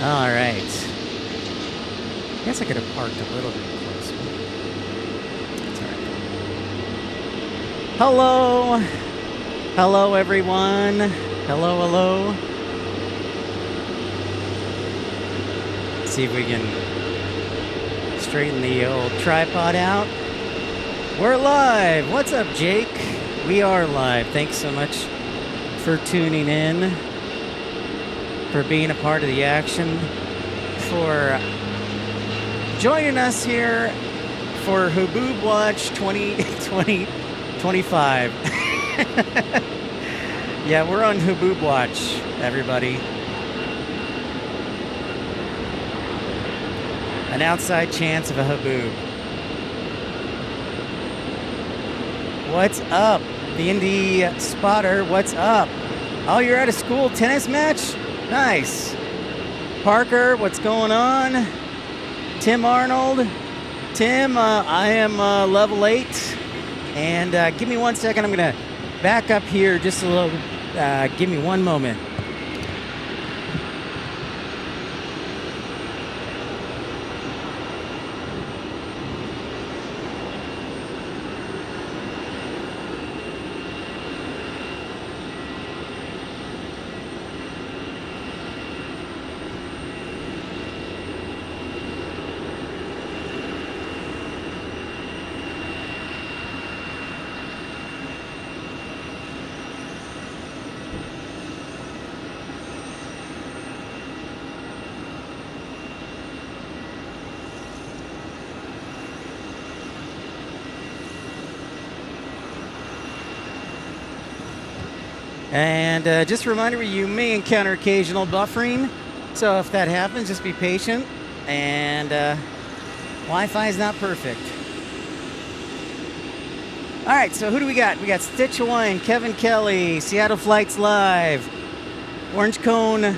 All right. I guess I could have parked a little bit closer. That's all right. Hello. Hello, everyone. Hello, hello. Let's see if we can straighten the old tripod out. We're live. What's up, Jake? We are live. Thanks so much for tuning in, for being a part of the action, for joining us here for HABOOB Watch 2025. Yeah, we're on HABOOB Watch, everybody. An outside chance of a HABOOB. What's up? The Indie Spotter, what's up? Oh, you're at a school tennis match? Nice. Parker, what's going on? Tim Arnold. Tim, I am level 8. And give me 1 second. I'm going to back up here just a little. Give me one moment. And just a reminder, you may encounter occasional buffering. So if that happens, just be patient. And Wi-Fi is not perfect. All right, so who do we got? We got Stitch Hawaiian, Kevin Kelly, Seattle Flights Live, Orange Cone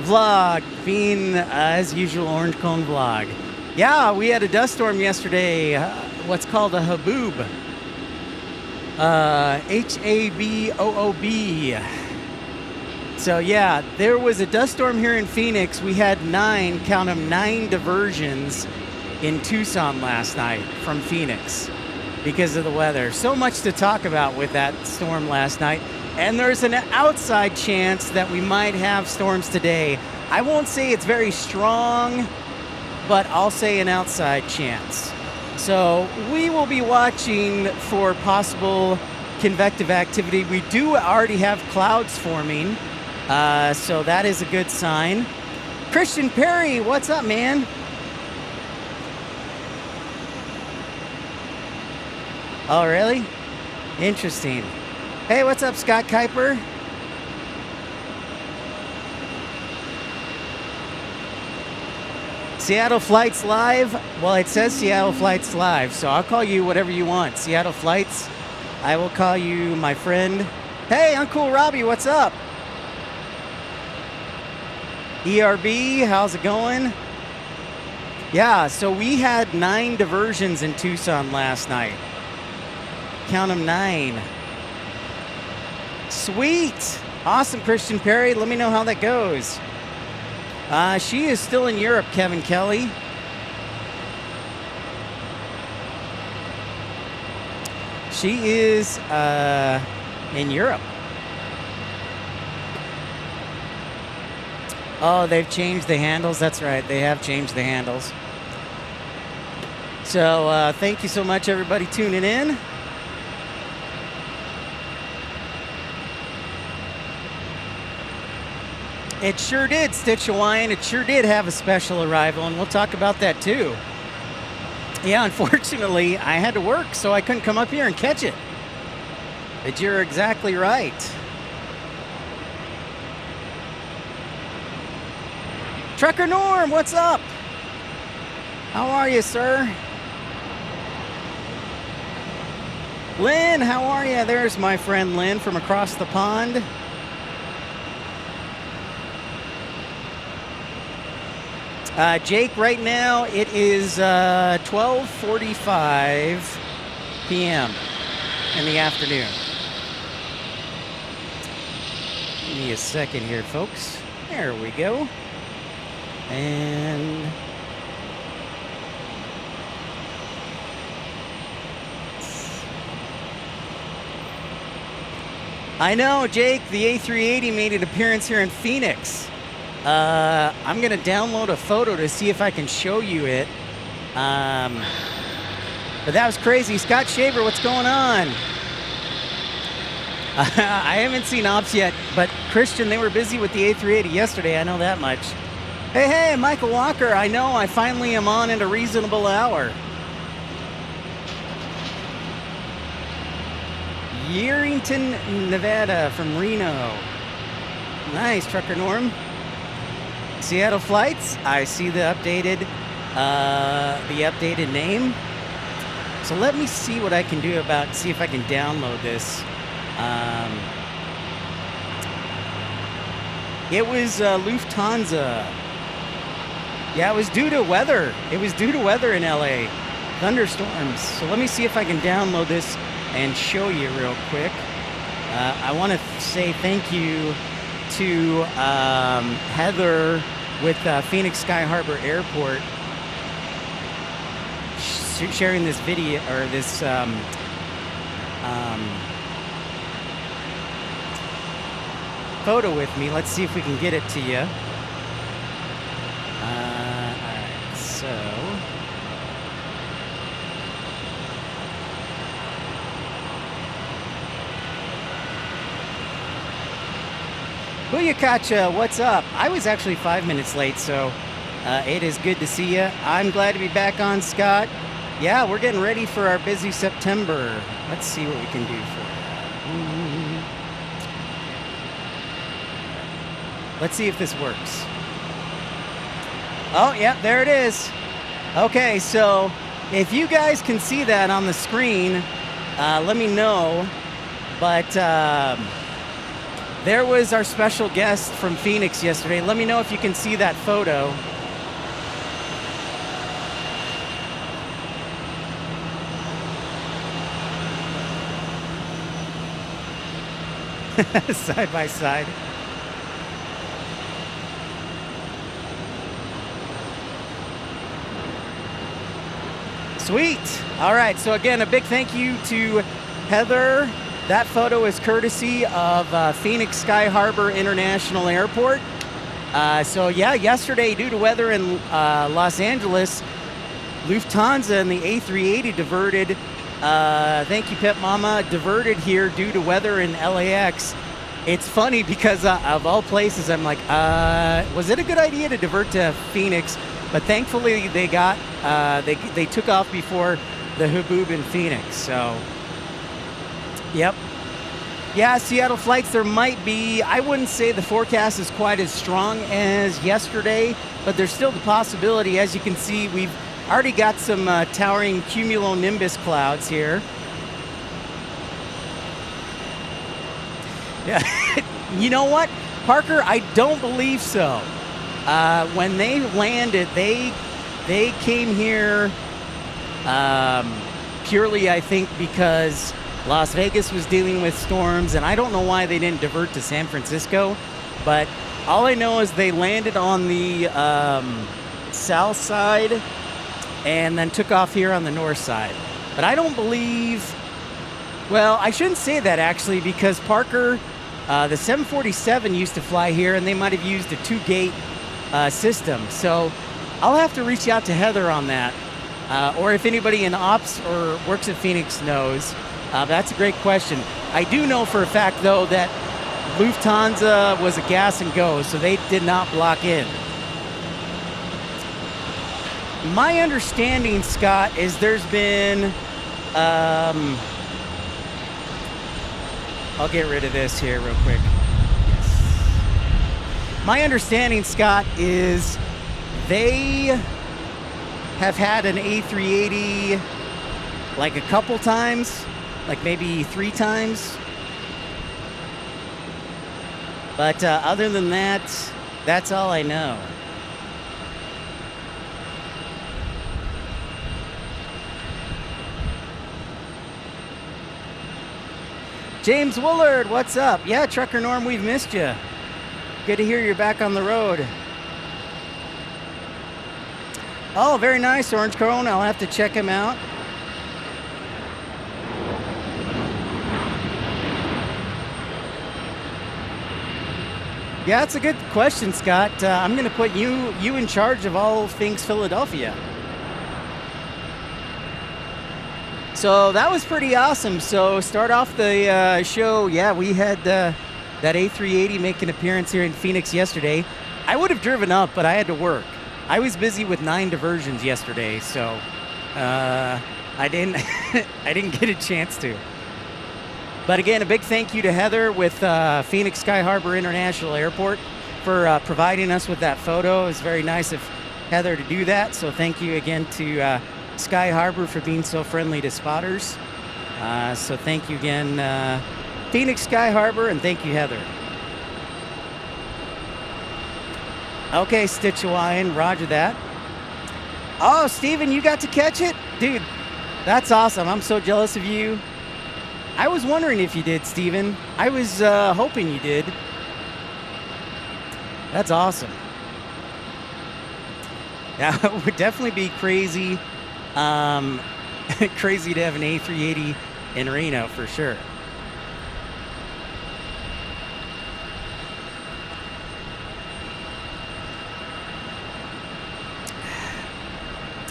Vlog, being as usual, Orange Cone Vlog. Yeah, we had a dust storm yesterday, what's called a HABOOB. HABOOB. So yeah, there was a dust storm here in Phoenix. We had 9, count them, 9 diversions in Tucson last night from Phoenix because of the weather. So much to talk about with that storm last night. And there's an outside chance that we might have storms today. I won't say it's very strong, but I'll say an outside chance. So we will be watching for possible convective activity. We do already have clouds forming, so that is a good sign. Christian Perry, what's up, man? Oh, really? Interesting. Hey, what's up, Scott Kuiper? Seattle Flights Live. Well, it says Seattle Flights Live, so I'll call you whatever you want. Seattle Flights. I will call you my friend. Hey, Uncle Robbie, what's up? ERB, how's it going? Yeah, so we had 9 diversions in Tucson last night. Count them, 9. Sweet. Awesome, Christian Perry. Let me know how that goes. She is still in Europe, Kevin Kelly. She is in Europe. Oh, they've changed the handles. That's right. They have changed the handles. So thank you so much, everybody, tuning in. It sure did, Stitch Hawaiian. It sure did have a special arrival, and we'll talk about that too. Yeah, unfortunately, I had to work, so I couldn't come up here and catch it. But you're exactly right. Trucker Norm, what's up? How are you, sir? Lynn, how are you? There's my friend Lynn from across the pond. Jake, right now it is 12:45 p.m. in the afternoon. Give me a second here, folks. There we go. And I know, Jake, the A380 made an appearance here in Phoenix. I'm going to download a photo to see if I can show you it. But that was crazy. Scott Shaver, what's going on? I haven't seen ops yet, but Christian, they were busy with the A380 yesterday. I know that much. Hey, Michael Walker, I know I finally am on at a reasonable hour. Yerington, Nevada from Reno. Nice, Trucker Norm. Seattle flights. I see the updated name. So let me see what I can do about, see if I can download this. It was Lufthansa. Yeah, it was due to weather. It was due to weather in LA. Thunderstorms. So let me see if I can download this and show you real quick. I want to say thank you to Heather with Phoenix Sky Harbor Airport sharing this video, or this photo with me. Let's see if we can get it to you. Alright, so Booyakacha, what's up? I was actually 5 minutes late, so it is good to see you. I'm glad to be back on, Scott. Yeah, we're getting ready for our busy September. Let's see what we can do for you. Let's see if this works. Oh, yeah, there it is. Okay, so if you guys can see that on the screen, let me know. But there was our special guest from Phoenix yesterday. Let me know if you can see that photo. Side by side. Sweet. All right. So again, a big thank you to Heather. That photo is courtesy of Phoenix Sky Harbor International Airport. So yeah, yesterday, due to weather in Los Angeles, Lufthansa and the A380 diverted. Thank you, Pip Mama. Diverted here due to weather in LAX. It's funny because of all places, I'm like, was it a good idea to divert to Phoenix? But thankfully, they got they took off before the HABOOB in Phoenix. So, yep. Yeah, Seattle flights, there might be, I wouldn't say the forecast is quite as strong as yesterday, but there's still the possibility. As you can see, we've already got some towering cumulonimbus clouds here. Yeah, you know what, Parker? I don't believe so. When they landed, they came here purely, I think, because Las Vegas was dealing with storms, and I don't know why they didn't divert to San Francisco, but all I know is they landed on the south side and then took off here on the north side. But I don't believe, well, I shouldn't say that actually, because Parker, the 747 used to fly here, and they might have used a two-gate system. So I'll have to reach out to Heather on that, or if anybody in ops or works at Phoenix knows. That's a great question. I do know for a fact, though, that Lufthansa was a gas and go, so they did not block in. My understanding, Scott, is there's been, I'll get rid of this here real quick. Yes. My understanding, Scott, is they have had an A380 like a couple times, like maybe 3 times. But other than that, that's all I know. James Woolard, what's up? Yeah, Trucker Norm, we've missed you. Good to hear you're back on the road. Oh, very nice, Orange Cone. I'll have to check him out. Yeah, that's a good question, Scott. I'm going to put you in charge of all things Philadelphia. So that was pretty awesome. So start off the show. Yeah, we had that A380 make an appearance here in Phoenix yesterday. I would have driven up, but I had to work. I was busy with 9 diversions yesterday, so I didn't I didn't get a chance to. But again, a big thank you to Heather with Phoenix Sky Harbor International Airport for providing us with that photo. It was very nice of Heather to do that. So thank you again to Sky Harbor for being so friendly to spotters. So thank you again, Phoenix Sky Harbor, and thank you, Heather. Okay, Stitch Hawaiian, roger that. Oh, Steven, you got to catch it? Dude, that's awesome. I'm so jealous of you. I was wondering if you did, Steven. I was hoping you did. That's awesome. That would definitely be crazy. Crazy to have an A380 in Reno for sure.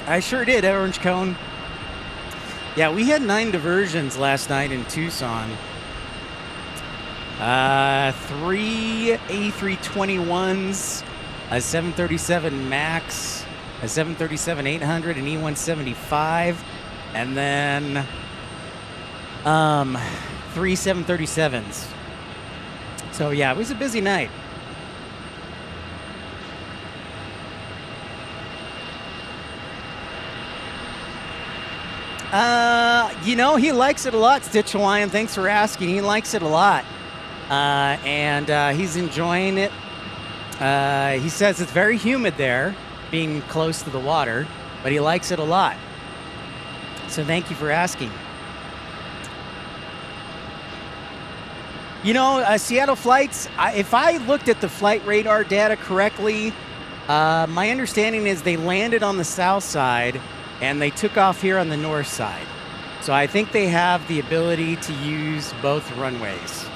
I sure did, Orange Cone. Yeah, we had 9 diversions last night in Tucson. 3 A321s, a 737 MAX, a 737-800, an E175, and then 3 737s. So yeah, it was a busy night. You know, he likes it a lot, Stitch Hawaiian. Thanks for asking. He likes it a lot. And he's enjoying it. He says it's very humid there, being close to the water, but he likes it a lot. So thank you for asking. You know, Seattle flights, if I looked at the flight radar data correctly, my understanding is they landed on the south side and they took off here on the north side. So I think they have the ability to use both runways.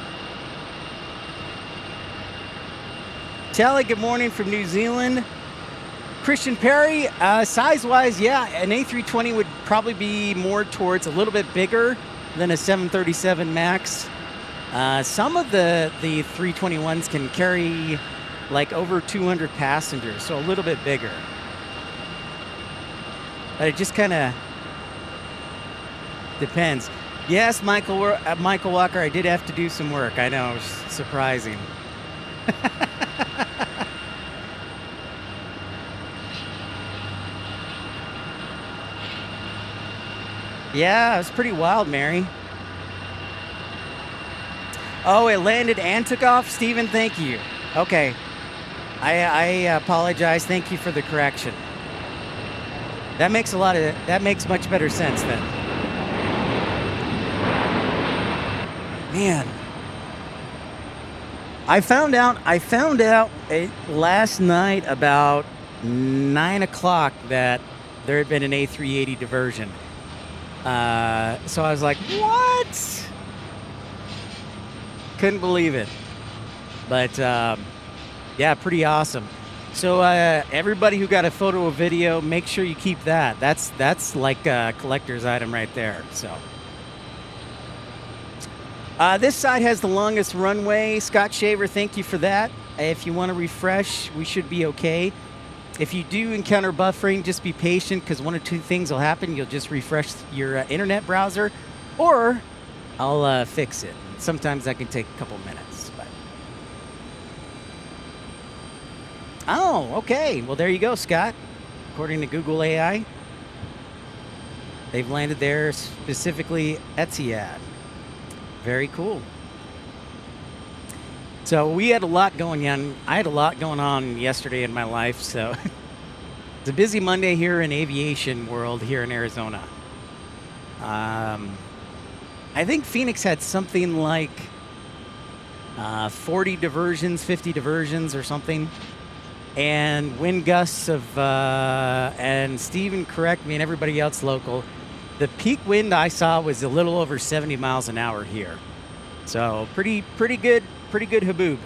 Tally, good morning from New Zealand. Christian Perry, size-wise, yeah, an A320 would probably be more towards a little bit bigger than a 737 MAX. Some of the 321s can carry like over 200 passengers, so a little bit bigger. But it just kind of depends. Yes, Michael Walker, I did have to do some work. I know, it was surprising. Yeah, it was pretty wild, Mary. Oh, it landed and took off? Steven, thank you. Okay. I apologize. Thank you for the correction. That makes much better sense then. Man. I found out last night about 9 o'clock that there had been an A380 diversion. So I was like, what? Couldn't believe it. But yeah, pretty awesome. So everybody who got a photo or video, make sure you keep that. That's like a collector's item right there. So this side has the longest runway. Scott Shaver, thank you for that. If you want to refresh, we should be okay. If you do encounter buffering, just be patient because one or two things will happen. You'll just refresh your internet browser, or I'll fix it. Sometimes that can take a couple minutes. But oh, okay. Well, there you go, Scott. According to Google AI, they've landed there, specifically Etihad. Very cool. So we had a lot going on. I had a lot going on yesterday in my life. So it's a busy Monday here in aviation world here in Arizona. I think Phoenix had something like 40 diversions, 50 diversions or something. and wind gusts of, and Steven, correct me, and everybody else local, the peak wind I saw was a little over 70 miles an hour here. So pretty good haboob.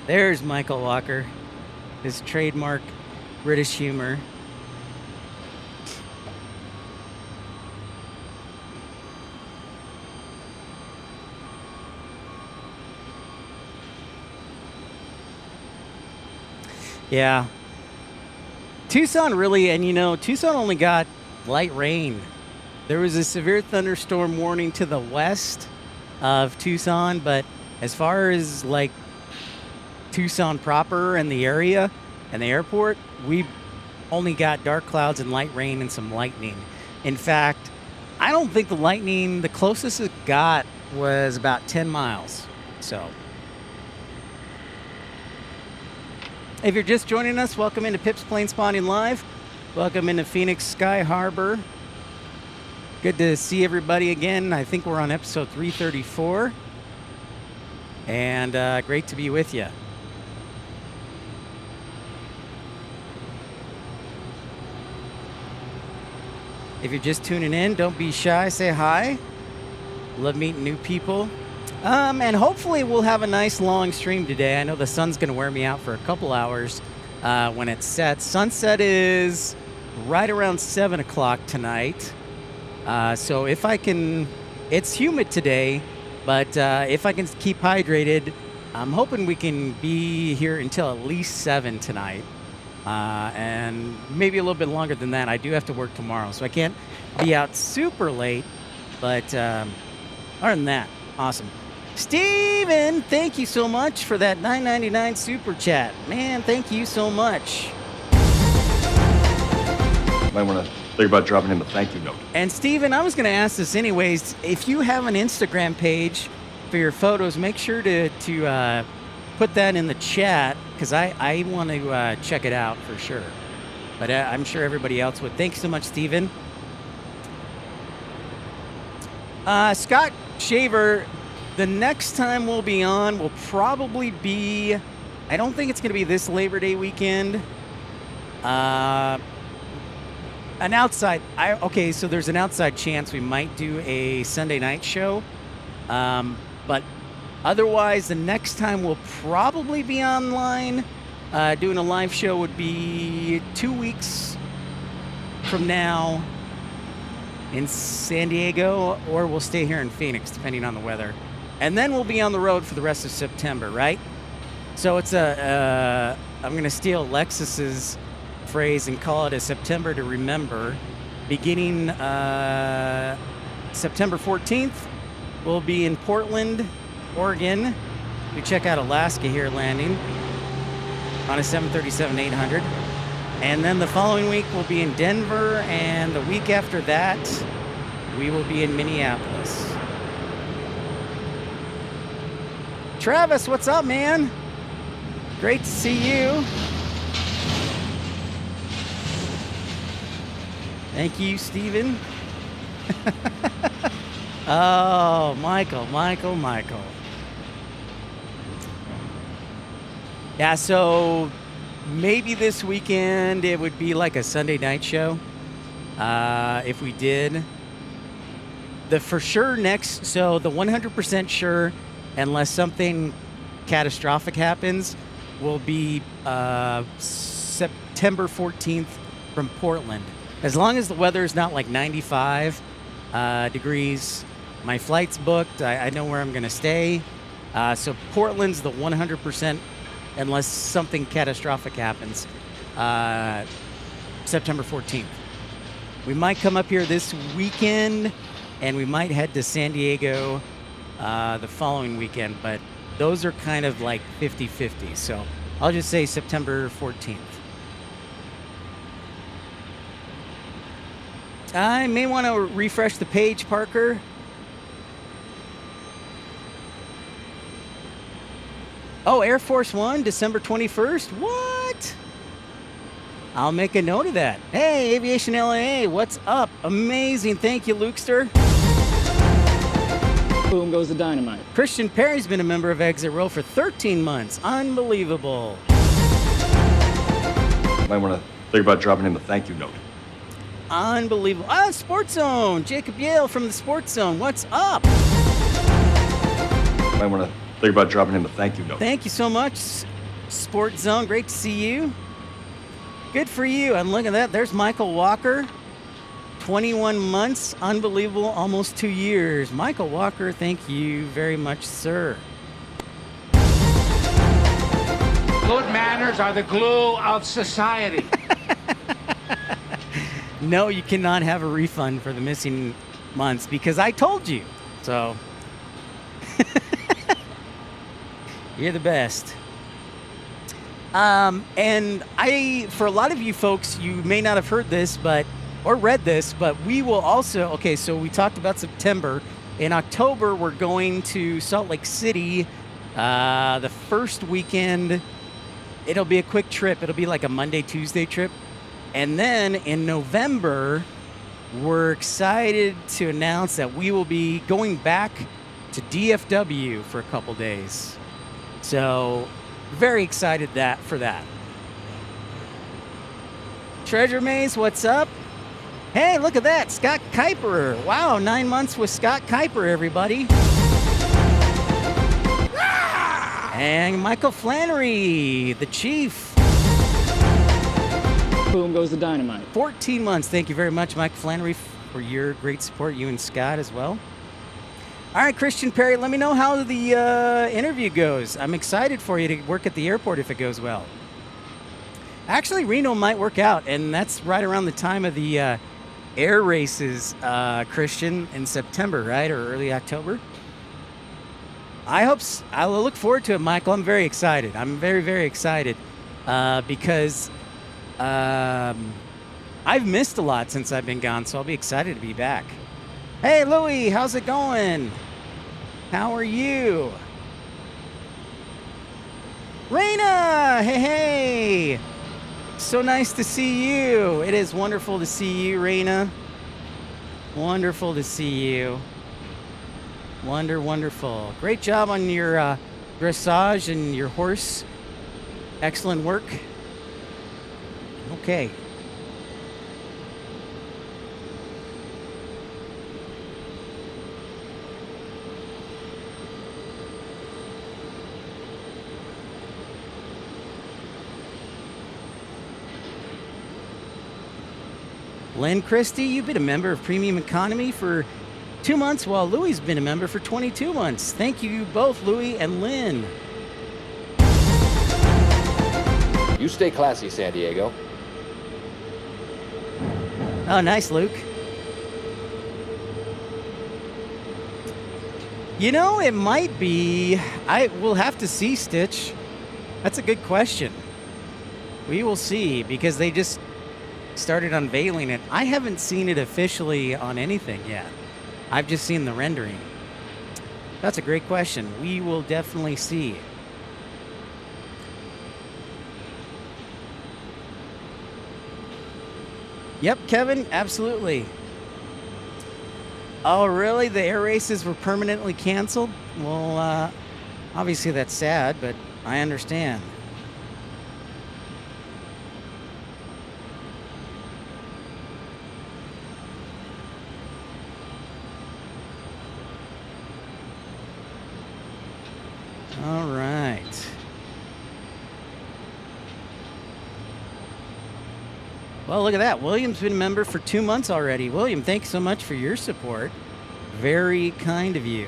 There's Michael Walker, his trademark British humor. Yeah. Tucson really, and you know, Tucson only got light rain. There was a severe thunderstorm warning to the west of Tucson, but as far as like Tucson proper and the area and the airport, we only got dark clouds and light rain and some lightning. In fact, I don't think the closest it got was about 10 miles. So if you're just joining us, welcome into Pip's Planespotting Live. Welcome into Phoenix Sky Harbor. Good to see everybody again. I think we're on episode 334. And great to be with you. If you're just tuning in, don't be shy. Say hi. Love meeting new people. And hopefully we'll have a nice long stream today. I know the sun's going to wear me out for a couple hours when it sets. Sunset is right around 7 o'clock tonight. So if I can, it's humid today, but if I can keep hydrated, I'm hoping we can be here until at least 7 tonight. And maybe a little bit longer than that. I do have to work tomorrow, so I can't be out super late. But other than that, awesome. Steven, thank you so much for that $9.99 super chat. Man, thank you so much. Might want to think about dropping him a thank you note. And Steven, I was going to ask this anyways. If you have an Instagram page for your photos, make sure to put that in the chat, because I want to check it out for sure. But I'm sure everybody else would. Thanks so much, Steven. Scott Shaver, the next time we'll be on will probably be, I don't think it's going to be this Labor Day weekend. So there's an outside chance we might do a Sunday night show. But otherwise, the next time we'll probably be online doing a live show would be 2 weeks from now in San Diego, or we'll stay here in Phoenix, depending on the weather. And then we'll be on the road for the rest of September, right? So it's I'm going to steal Lexus's phrase and call it a September to remember. Beginning September 14th, we'll be in Portland, Oregon. We check out Alaska here landing on a 737-800. And then the following week we'll be in Denver, and the week after that we will be in Minneapolis. Travis, what's up, man? Great to see you. Thank you, Steven. Oh, Michael. Yeah, so maybe this weekend it would be like a Sunday night show. If we did. The 100% sure, unless something catastrophic happens, will be September 14th from Portland. As long as the weather is not like 95 degrees, my flight's booked. I know where I'm going to stay. So Portland's the 100%, unless something catastrophic happens, September 14th. We might come up here this weekend, and we might head to San Diego the following weekend, but those are kind of like 50-50. So I'll just say September 14th. I may want to refresh the page, Parker. Oh, Air Force One, December 21st? What? I'll make a note of that. Hey, Aviation LA, what's up? Amazing. Thank you, Lukester. Boom goes the dynamite. Christian Perry's been a member of Exit Row for 13 months. Unbelievable. Might want to think about dropping him a thank you note. Unbelievable. Sports Zone. Jacob Yale from the Sports Zone. What's up? Might want to think about dropping him a thank you note. Thank you so much, Sports Zone. Great to see you. Good for you. And look at that. There's Michael Walker. 21 months. Unbelievable. Almost 2 years. Michael Walker, thank you very much, sir. Good manners are the glue of society. No, you cannot have a refund for the missing months because I told you. So, you're the best. And for a lot of you folks, you may not have heard this, or read this, but we will also, okay, so we talked about September. In October, we're going to Salt Lake City the first weekend. It'll be a quick trip. It'll be like a Monday, Tuesday trip. And then in November, we're excited to announce that we will be going back to DFW for a couple days. So, very excited for that. Treasure Maze, what's up? Hey, look at that, Scott Kuiper. Wow, 9 months with Scott Kuiper, everybody. And Michael Flannery, the Chief. Boom goes the dynamite. 14 months. Thank you very much, Mike Flannery, for your great support. You and Scott as well. All right, Christian Perry, let me know how the interview goes. I'm excited for you to work at the airport if it goes well. Actually, Reno might work out, and that's right around the time of the air races, Christian, in September, right, or early October. I will look forward to it, Michael. I'm very excited. I'm very, very excited because I've missed a lot since I've been gone, so I'll be excited to be back. Hey, Louie, how's it going? How are you? Raina, hey. So nice to see you. It is wonderful to see you, Raina. Wonderful to see you. Wonderful. Great job on your dressage and your horse. Excellent work. Okay. Lynn Christie, you've been a member of Premium Economy for 2 months, while Louie's been a member for 22 months. Thank you both, Louie and Lynn. You stay classy, San Diego. Oh, nice, Luke. You know, it might be. We'll have to see, Stitch. That's a good question. We will see, because they just started unveiling it. I haven't seen it officially on anything yet. I've just seen the rendering. That's a great question. We will definitely see. Yep, Kevin, absolutely. Oh, really? The air races were permanently canceled? Well, obviously that's sad, but I understand. All right. Well, look at that. William's been a member for 2 months already. William, thanks so much for your support. Very kind of you.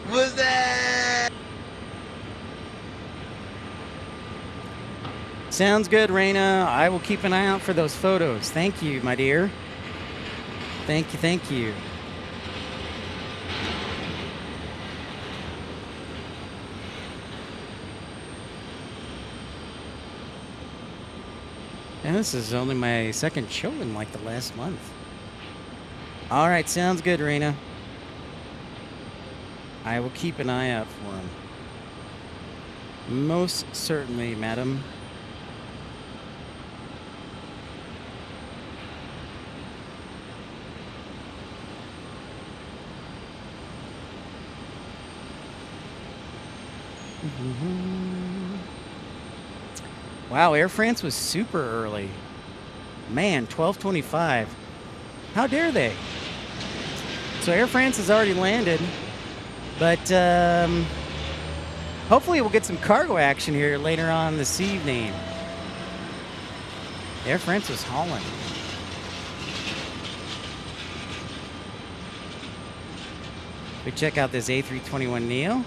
What's that? Sounds good, Raina. I will keep an eye out for those photos. Thank you, my dear. Thank you, thank you. And this is only my second show in like the last month. All right, sounds good, Raina. I will keep an eye out for him. Most certainly, madam. Wow, Air France was super early. Man, 12:25. How dare they? So Air France has already landed, but hopefully we'll get some cargo action here later on this evening. Air France was hauling. We check out this A321neo.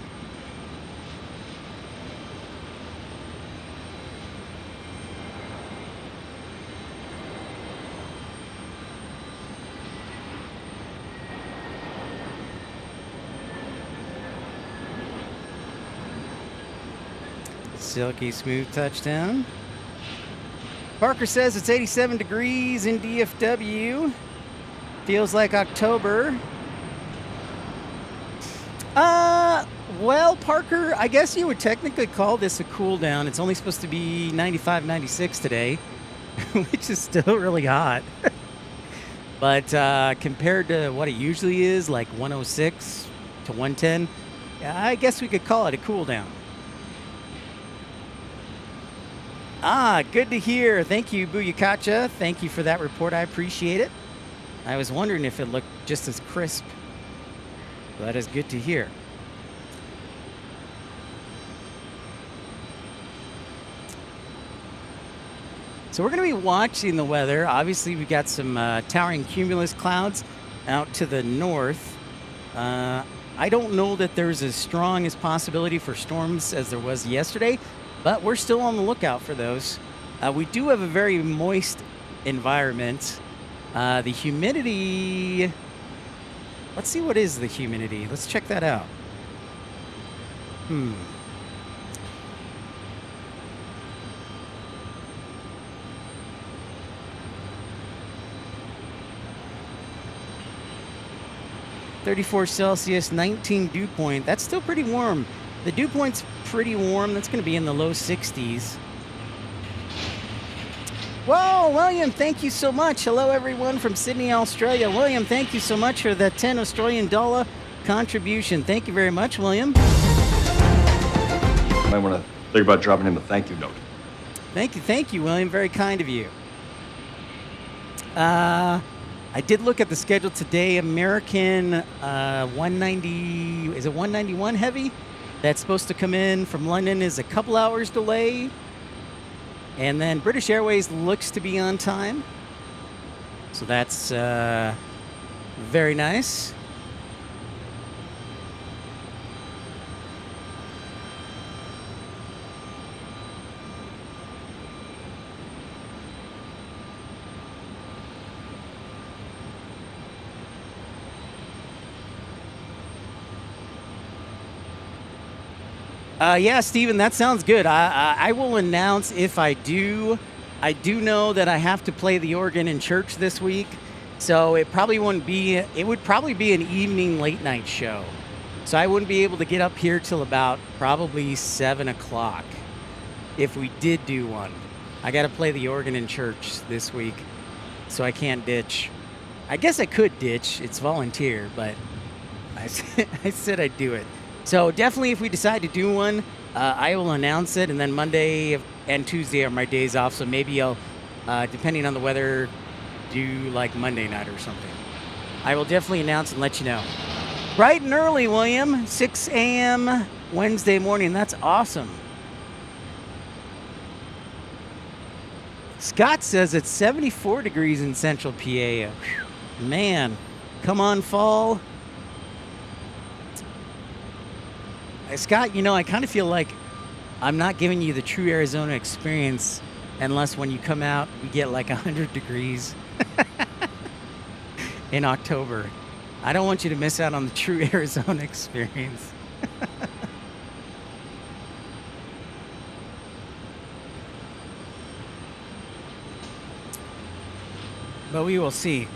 Silky smooth touchdown. Parker says it's 87 degrees in DFW. Feels like October. Well, Parker, I guess you would technically call this a cool down. It's only supposed to be 95, 96 today, which is still really hot. But compared to what it usually is, like 106 to 110, I guess we could call it a cool down. Good to hear. Thank you, Buyakacha. Thank you for that report. I appreciate it. I was wondering if it looked just as crisp. That is good to hear. So we're going to be watching the weather. Obviously, we've got some towering cumulus clouds out to the north. I don't know that there's as strong as possibility for storms as there was yesterday, but we're still on the lookout for those. We do have a very moist environment. The humidity, let's see what is the humidity. Let's check that out. 34 Celsius, 19 dew point. That's still pretty warm. The dew point's pretty warm. That's going to be in the low 60s. Whoa, William, thank you so much. Hello, everyone from Sydney, Australia. William, thank you so much for the 10 Australian dollar contribution. Thank you very much, William. You might want to think about dropping him a thank you note. Thank you, William. Very kind of you. I did look at the schedule today. American 190, is it 191 heavy? That's supposed to come in from London is a couple hours delay. And then British Airways looks to be on time. So that's very nice. Yeah, Steven, that sounds good. I will announce if I do. I do know that I have to play the organ in church this week, so it probably wouldn't be. It would probably be an evening late night show, so I wouldn't be able to get up here till about probably 7 o'clock. If we did do one, I got to play the organ in church this week, so I can't ditch. I guess I could ditch. It's volunteer, but I said I'd do it. So definitely if we decide to do one, I will announce it, and then Monday and Tuesday are my days off, so maybe I'll, depending on the weather, do like Monday night or something. I will definitely announce and let you know. Bright and early, William, 6 a.m. Wednesday morning. That's awesome. Scott says it's 74 degrees in central PA. Man, come on, fall. Scott, you know, I kind of feel like I'm not giving you the true Arizona experience unless when you come out, we get like 100 degrees in October. I don't want you to miss out on the true Arizona experience. But we will see.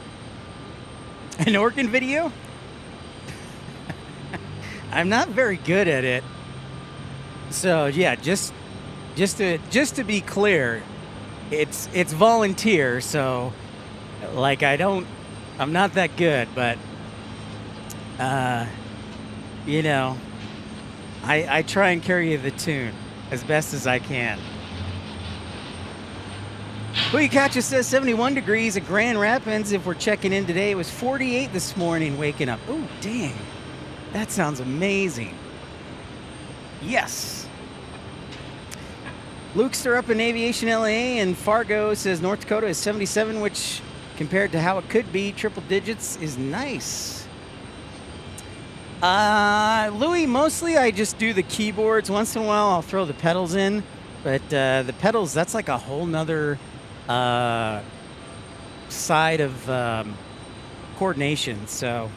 An organ video? I'm not very good at it. So yeah, just to be clear, it's volunteer. So like I'm not that good, but you know, I try and carry the tune as best as I can. Who You Catcha says 71 degrees at Grand Rapids. If we're checking in today, it was 48 this morning waking up. Oh, dang. That sounds amazing. Yes. Luke's up in Aviation LA, and Fargo says North Dakota is 77, which compared to how it could be, triple digits, is nice. Louis, mostly I just do the keyboards. Once in a while I'll throw the pedals in, but the pedals, that's like a whole nother side of coordination. So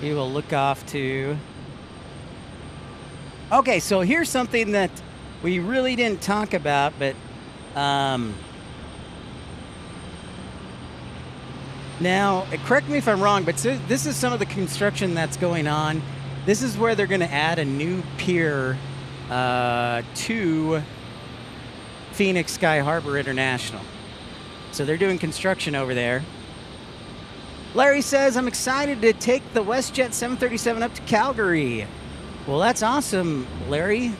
we will look off to. Okay, so here's something that we really didn't talk about, but now, correct me if I'm wrong, but this is some of the construction that's going on. This is where they're going to add a new pier to Phoenix Sky Harbor International. So they're doing construction over there. Larry says, I'm excited to take the WestJet 737 up to Calgary. Well, that's awesome, Larry.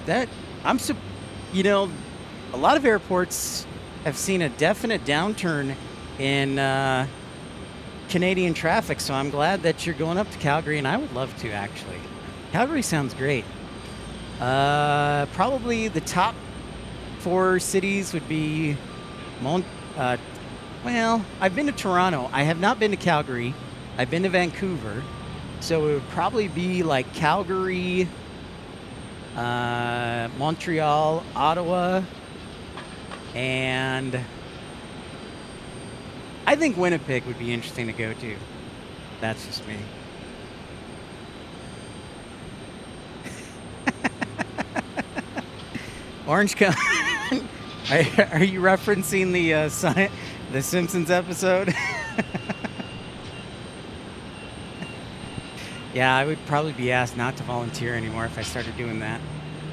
You know, a lot of airports have seen a definite downturn in Canadian traffic, so I'm glad that you're going up to Calgary, and I would love to, actually. Calgary sounds great. Probably the top 4 cities would be well, I've been to Toronto. I have not been to Calgary. I've been to Vancouver. So it would probably be like Calgary, Montreal, Ottawa, and I think Winnipeg would be interesting to go to. That's just me. Orange County. Are you referencing the Simpsons episode? Yeah, I would probably be asked not to volunteer anymore if I started doing that.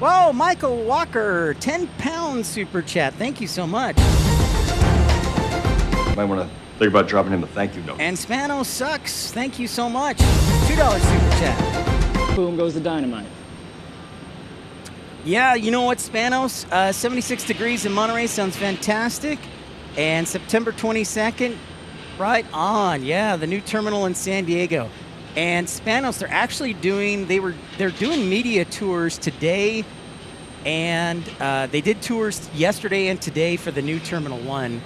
Whoa, Michael Walker, 10 pounds super chat. Thank you so much. Might want to think about dropping him a thank you note. And Spano Sucks, thank you so much. $2 super chat. Boom goes the dynamite. Yeah, you know what, Spanos? 76 degrees in Monterey sounds fantastic. And September 22nd, right on. Yeah, the new terminal in San Diego. And Spanos, they're actually they're doing media tours today, and they did tours yesterday and today for the new Terminal 1.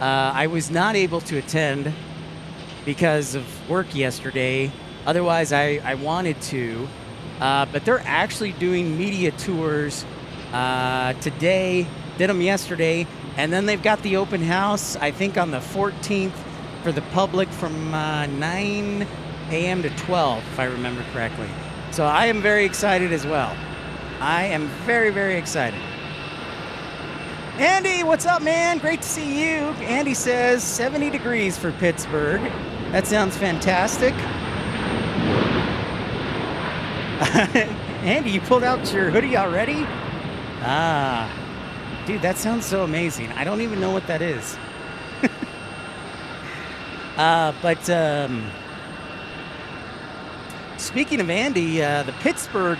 I was not able to attend because of work yesterday. Otherwise, I wanted to. But they're actually doing media tours today, did them yesterday, and then they've got the open house, I think on the 14th for the public from 9 a.m. to 12, if I remember correctly. So I am very excited as well. I am very, very excited. Andy, what's up, man? Great to see you. Andy says 70 degrees for Pittsburgh. That sounds fantastic. Andy, you pulled out your hoodie already? Dude, that sounds so amazing. I don't even know what that is. Speaking of Andy, the Pittsburgh,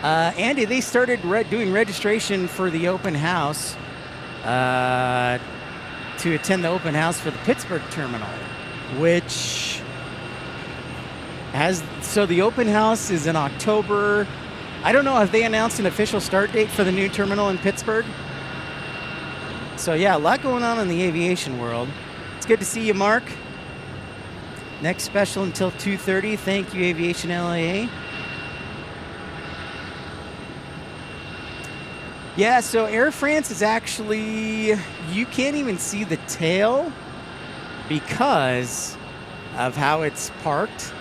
Andy, they started doing registration for the open house to attend the open house for the Pittsburgh terminal, which so the open house is in October. I don't know if they announced an official start date for the new terminal in Pittsburgh. So yeah, a lot going on in the aviation world. It's good to see you, Mark. Next special until 2:30. Thank you, Aviation LAA. Yeah, so Air France is actually, you can't even see the tail because of how it's parked.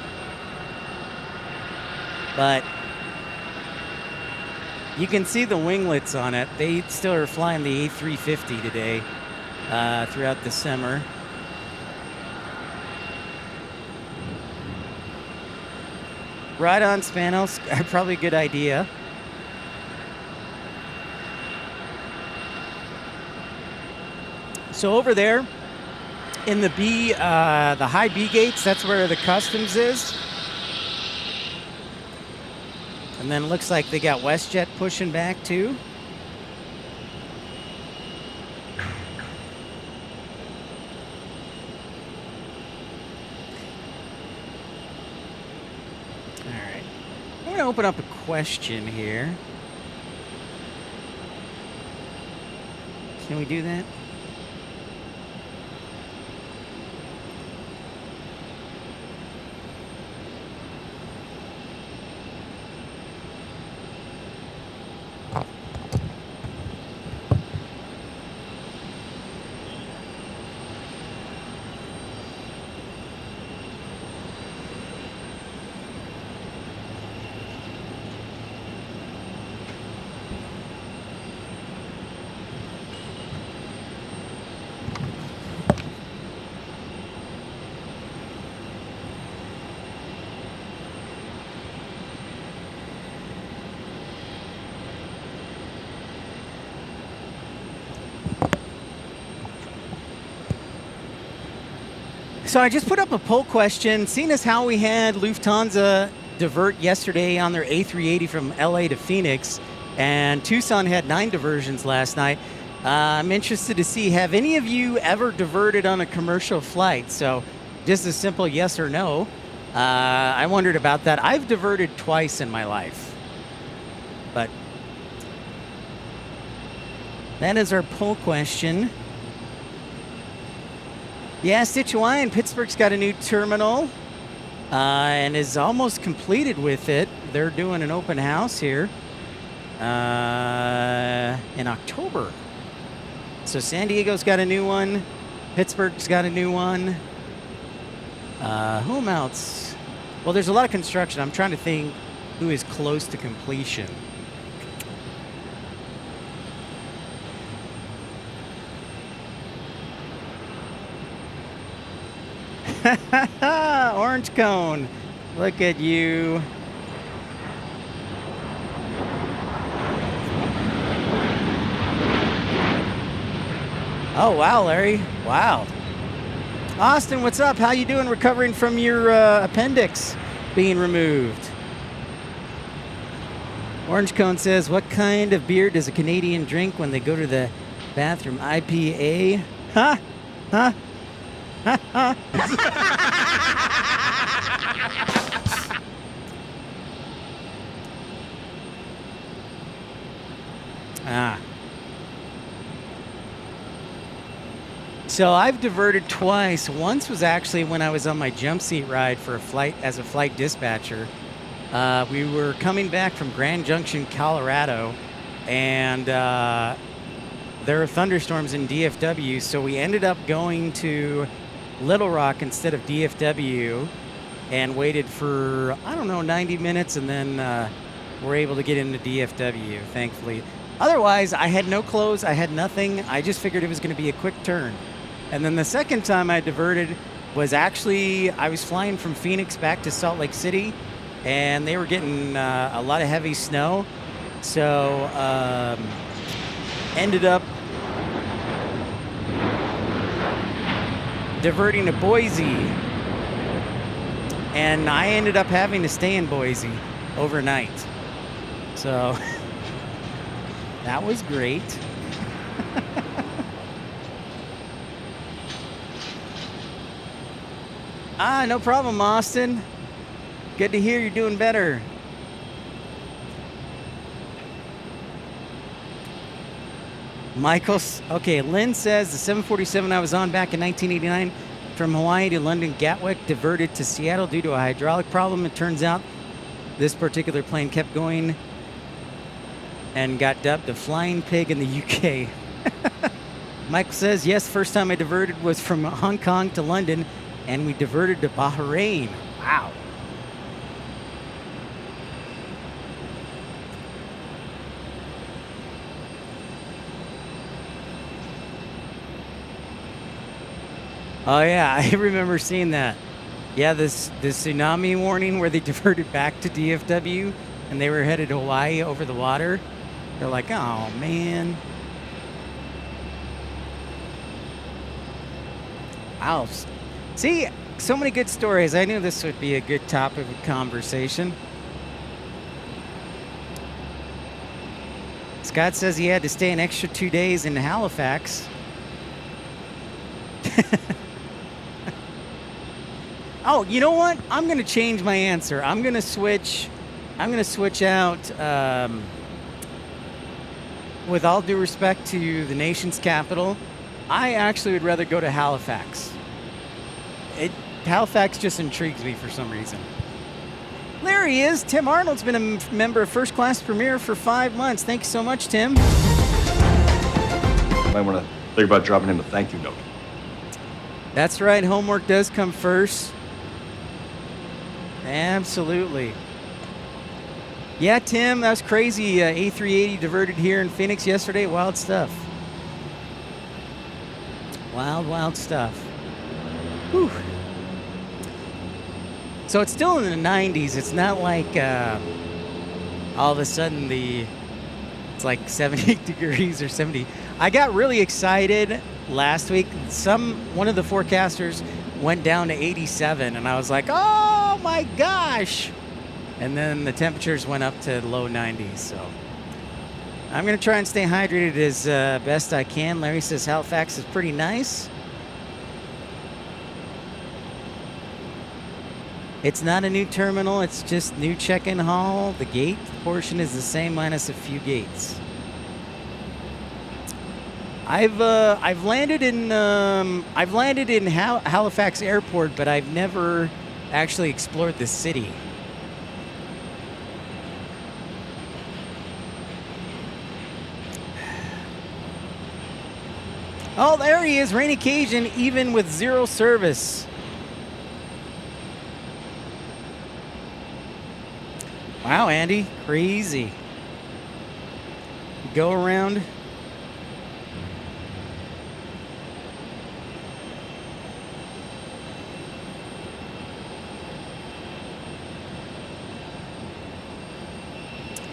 But you can see the winglets on it. They still are flying the A350 today. throughout the summer. Right on, Spanos. Probably a good idea. So over there in the the high B gates, that's where the customs is. And then it looks like they got WestJet pushing back too. All right. I'm going to open up a question here. Can we do that? So I just put up a poll question, seeing as how we had Lufthansa divert yesterday on their A380 from LA to Phoenix, and Tucson had 9 diversions last night. I'm interested to see, have any of you ever diverted on a commercial flight? So just a simple yes or no. I wondered about that. I've diverted twice in my life. But that is our poll question. Yeah, Stitch Hawaiian, Pittsburgh's got a new terminal and is almost completed with it. They're doing an open house here in October. So San Diego's got a new one. Pittsburgh's got a new one. Whom else? Well, there's a lot of construction. I'm trying to think who is close to completion. Orange cone. Look at you. Oh, wow, Larry. Wow. Austin, what's up? How you doing recovering from your appendix being removed? Orange cone says, what kind of beer does a Canadian drink when they go to the bathroom? IPA? Huh? Huh? So I've diverted twice. Once was actually when I was on my jump seat ride for a flight as a flight dispatcher. We were coming back from Grand Junction, Colorado, and there are thunderstorms in DFW, so we ended up going to Little Rock instead of DFW and waited for, I don't know, 90 minutes, and then we're able to get into DFW, thankfully. Otherwise, I had no clothes, I had nothing. I just figured it was going to be a quick turn. And then the second time I diverted was actually, I was flying from Phoenix back to Salt Lake City, and they were getting a lot of heavy snow. So ended up diverting to Boise, and I ended up having to stay in Boise overnight. So that was great. No problem, Austin. Good to hear you're doing better. Michael's, okay, Lynn says the 747 I was on back in 1989 from Hawaii to London Gatwick diverted to Seattle due to a hydraulic problem. It turns out this particular plane kept going and got dubbed a flying pig in the UK. Michael says, yes, first time I diverted was from Hong Kong to London, and we diverted to Bahrain. Wow. Oh yeah, I remember seeing that. Yeah, this tsunami warning where they diverted back to DFW and they were headed to Hawaii over the water. They're like, oh man. Wow. See, so many good stories. I knew this would be a good topic of conversation. Scott says he had to stay an extra 2 days in Halifax. Oh, you know what? I'm going to change my answer. I'm going to switch out, with all due respect to the nation's capital, I actually would rather go to Halifax. Halifax just intrigues me for some reason. There he is. Tim Arnold's been a member of First Class Premier for 5 months. Thank you so much, Tim. Might want to think about dropping him a thank you note. That's right. Homework does come first. Absolutely. Yeah, Tim, that was crazy. A380 diverted here in Phoenix yesterday. Wild stuff. Wild stuff. Whew. So it's still in the 90s. It's not like all of a sudden it's like 70 degrees or 70. I got really excited last week. One of the forecasters went down to 87, and I was like, oh my gosh. And then the temperatures went up to low 90s. So I'm going to try and stay hydrated as best I can. Larry says Halifax is pretty nice. It's not a new terminal. It's just new check-in hall. The gate portion is the same minus a few gates. I've landed in Halifax Airport, but I've never actually explored the city. Oh, there he is, Rainy Cajun, even with zero service. Wow, Andy, crazy. Go around.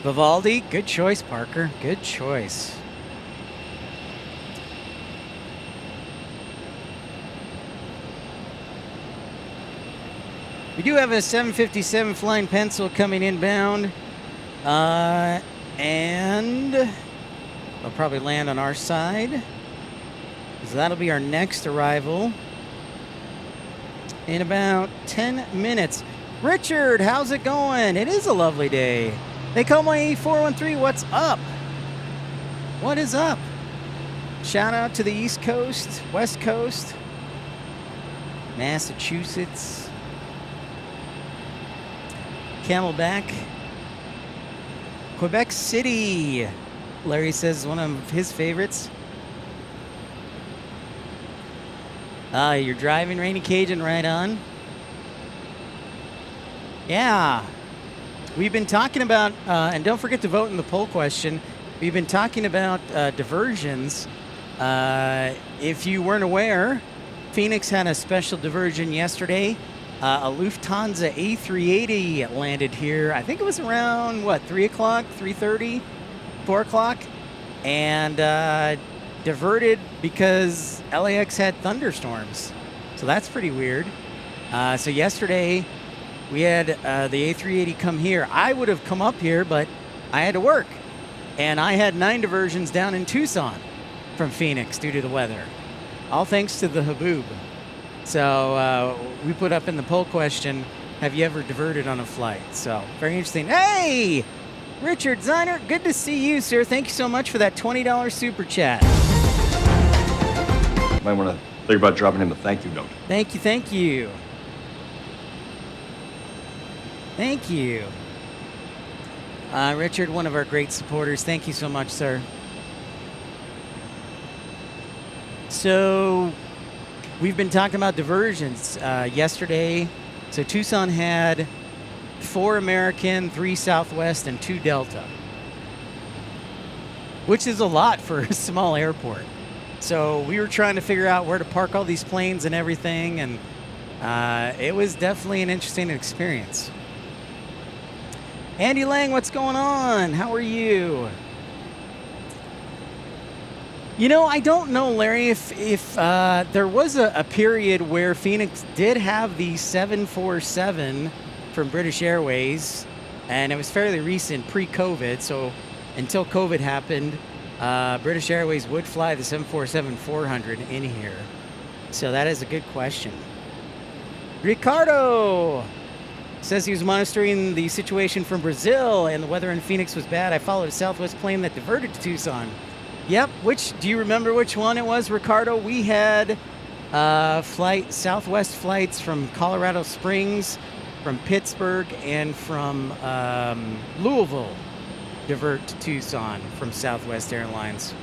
Vivaldi, good choice, Parker. Good choice. We do have a 757 Flying Pencil coming inbound. And they'll probably land on our side. So that'll be our next arrival in about 10 minutes. Richard, how's it going? It is a lovely day. They call my 413. What's up? What is up? Shout out to the East Coast, West Coast, Massachusetts, Camelback, Quebec City. Larry says one of his favorites. You're driving Rainy Cajun, right on. Yeah. We've been talking about, and don't forget to vote in the poll question. We've been talking about diversions. If you weren't aware, Phoenix had a special diversion yesterday. A Lufthansa A380 landed here. I think it was around, 3 o'clock, 3:30, 4 o'clock, and diverted because LAX had thunderstorms. So that's pretty weird. So yesterday, we had the A380 come here. I would have come up here, but I had to work. And I had 9 diversions down in Tucson from Phoenix due to the weather. All thanks to the HABOOB. So we put up in the poll question, have you ever diverted on a flight? So very interesting. Hey, Richard Ziner, good to see you, sir. Thank you so much for that $20 super chat. Might want to think about dropping him a thank you note. Thank you, thank you. Thank you. Richard, one of our great supporters. Thank you so much, sir. So we've been talking about diversions yesterday. So Tucson had 4 American, 3 Southwest, and 2 Delta, which is a lot for a small airport. So we were trying to figure out where to park all these planes and everything, and it was definitely an interesting experience. Andy Lang, what's going on? How are you? You know, I don't know, Larry, if there was a period where Phoenix did have the 747 from British Airways, and it was fairly recent, pre-COVID. So until COVID happened, British Airways would fly the 747-400 in here. So that is a good question. Ricardo says he was monitoring the situation from Brazil, and the weather in Phoenix was bad. I followed a Southwest plane that diverted to Tucson. Yep. Do you remember which one it was, Ricardo? We had Southwest flights from Colorado Springs, from Pittsburgh, and from Louisville divert to Tucson from Southwest Airlines.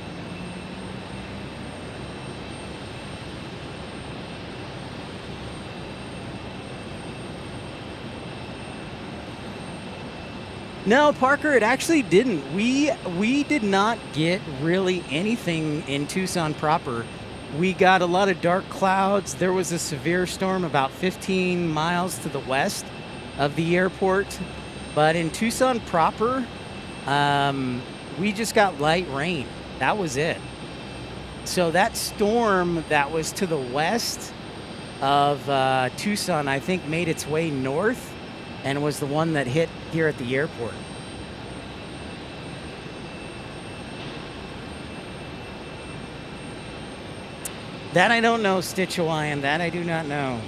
No, Parker, it actually didn't. We did not get really anything in Tucson proper. We got a lot of dark clouds. There was a severe storm about 15 miles to the west of the airport. But in Tucson proper, we just got light rain. That was it. So that storm that was to the west of Tucson, I think, made its way north and was the one that hit here at the airport. That I don't know, Stitch Hawaiian. That I do not know.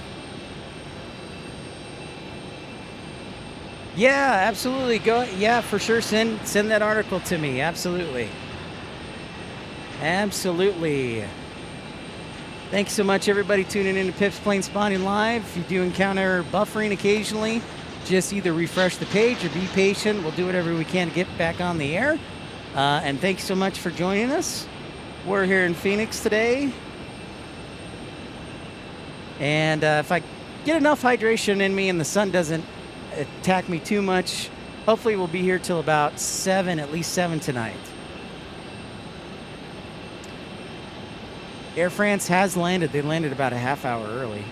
Yeah, absolutely. Go. Yeah, for sure. Send that article to me. Absolutely. Absolutely. Thanks so much, everybody, tuning in to Pip's Planespotting Live. If you do encounter buffering occasionally, just either refresh the page or be patient. We'll do whatever we can to get back on the air. And thanks so much for joining us. We're here in Phoenix today. And if I get enough hydration in me and the sun doesn't attack me too much, hopefully we'll be here till about 7, at least 7 tonight. Air France has landed. They landed about a half hour early.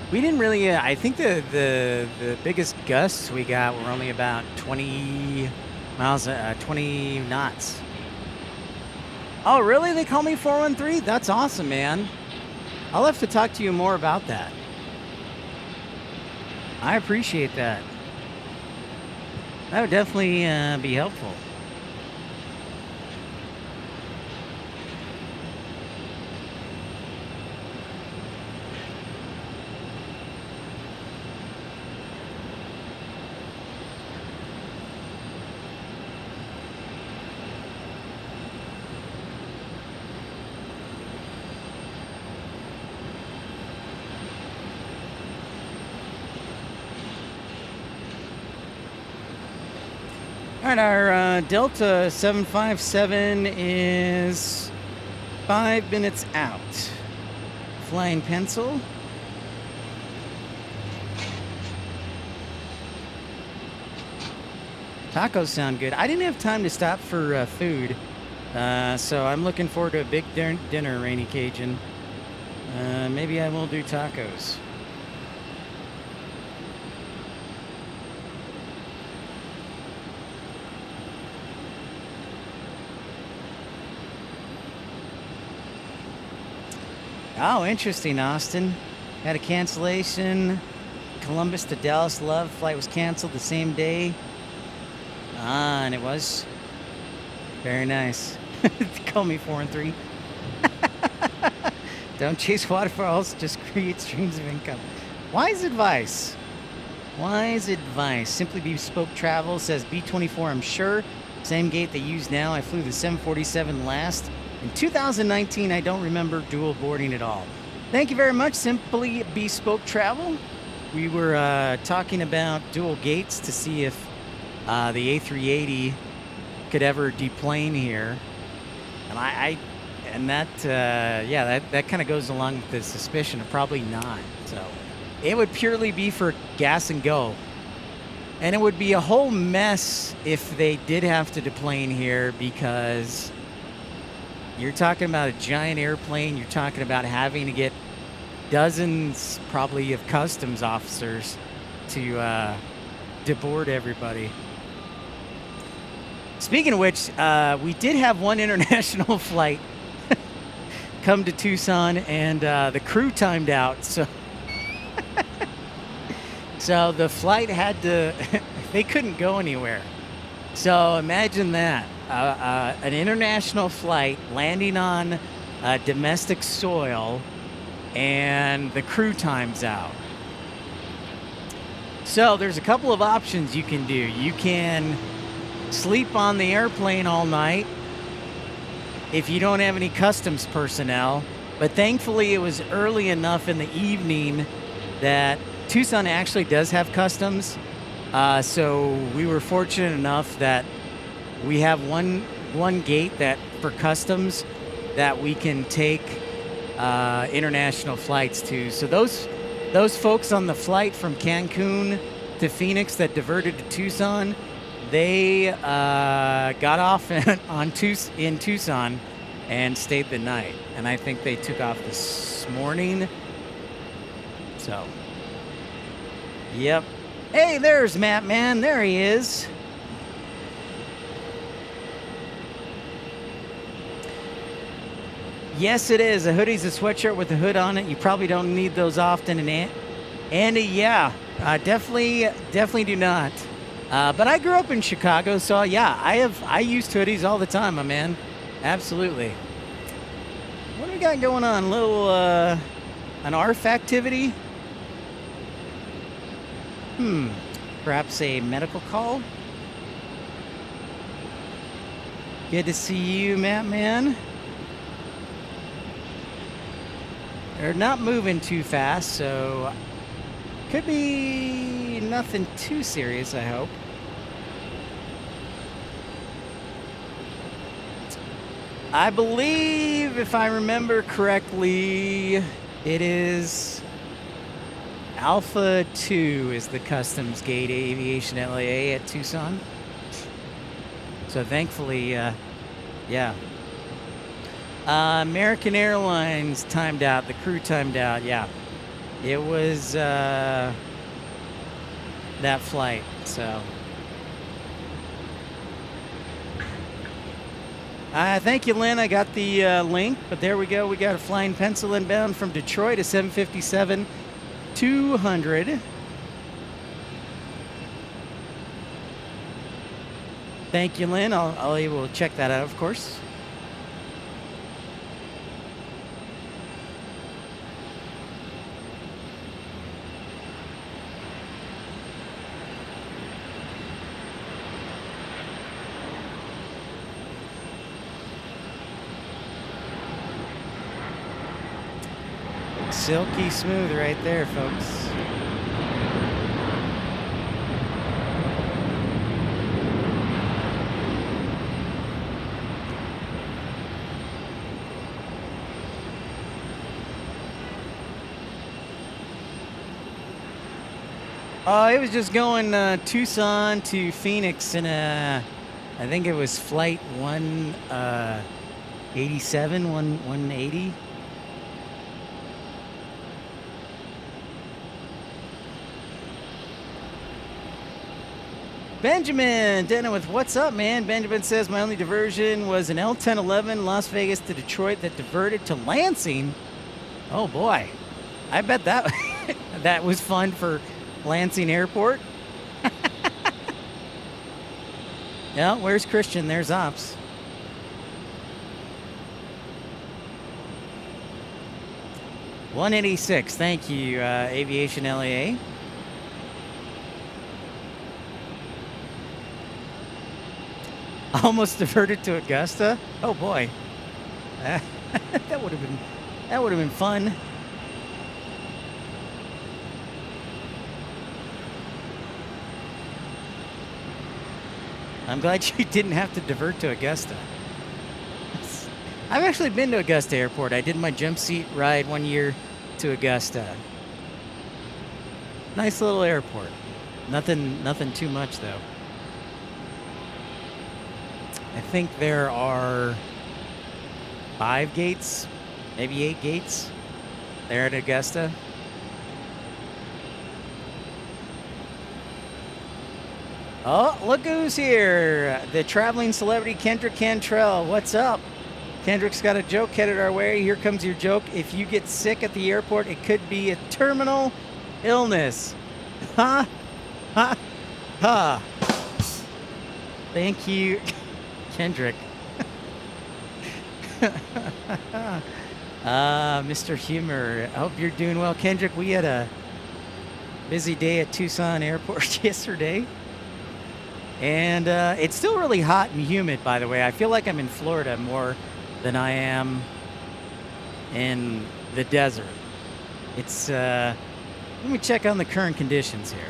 We didn't really, I think the biggest gusts we got were only about 20 miles, 20 knots. Oh, really? They call me 413? That's awesome, man. I'll have to talk to you more about that. I appreciate that. That would definitely be helpful. All right, our Delta 757 is 5 minutes out. Flying pencil. Tacos sound good. I didn't have time to stop for food, so I'm looking forward to a big dinner, Rainy Cajun. Maybe I will do tacos. Oh, interesting, Austin. Had a cancellation. Columbus to Dallas Love flight was canceled the same day. Ah, and it was very nice. Call me 413. Don't chase waterfalls, just create streams of income. Wise advice. Wise advice. Simply Bespoke Travel says B24, I'm sure. Same gate they use now. I flew the 747 last. In 2019, I don't remember dual boarding at all. Thank you very much, Simply Bespoke Travel. We were talking about dual gates to see if the A380 could ever deplane here. And that kind of goes along with the suspicion of probably not. So it would purely be for gas and go. And it would be a whole mess if they did have to deplane here, because you're talking about a giant airplane. You're talking about having to get dozens probably of customs officers to deboard everybody. Speaking of which, we did have one international flight come to Tucson, and the crew timed out. So the flight had to, they couldn't go anywhere. So imagine that, an international flight landing on domestic soil, and the crew times out. So there's a couple of options you can do. You can sleep on the airplane all night if you don't have any customs personnel, but thankfully it was early enough in the evening that Tucson actually does have customs, so we were fortunate enough that we have one gate that for customs that we can take international flights to. So those folks on the flight from Cancun to Phoenix that diverted to Tucson, they got off in Tucson and stayed the night. And I think they took off this morning. So, yep. Hey, there's Matt, man. There he is. Yes, it is. A hoodie's a sweatshirt with a hood on it. You probably don't need those often. And Andy, yeah, definitely do not. But I grew up in Chicago, so yeah, I use hoodies all the time, my man. Absolutely. What do we got going on? A little an ARF activity? Perhaps a medical call? Good to see you, Matt, man. They're not moving too fast, so could be nothing too serious, I hope. I believe, if I remember correctly, it is Alpha 2 is the customs gate Aviation LAA at Tucson. So thankfully, yeah. American Airlines timed out. The crew timed out. Yeah, it was that flight. So, thank you, Lynn. I got the link, but there we go. We got a flying pencil inbound from Detroit, a 757-200. Thank you, Lynn. I will check that out, of course. Silky smooth right there, folks. It was just going Tucson to Phoenix in I think it was flight 187, 180. Benjamin Denton with what's up, man? Benjamin says my only diversion was an L1011 Las Vegas to Detroit that diverted to Lansing. Oh boy, I bet that that was fun for Lansing Airport. Yeah, where's Christian? There's Ops. $186. Thank you, Aviation LAA. Almost diverted to Augusta. Oh boy, that would have been fun. I'm glad you didn't have to divert to Augusta. I've actually been to Augusta Airport. I did my jump seat ride one year to Augusta. Nice little airport. Nothing too much though. I think there are 5 gates, maybe 8 gates there at Augusta. Oh, look who's here. The traveling celebrity Kendrick Cantrell. What's up? Kendrick's got a joke headed our way. Here comes your joke. If you get sick at the airport, it could be a terminal illness. Ha! Ha! Ha! Thank you, Kendrick. Mr. Humor. I hope you're doing well. Kendrick, we had a busy day at Tucson Airport yesterday. And it's still really hot and humid, by the way. I feel like I'm in Florida more than I am in the desert. It's, let me check on the current conditions here.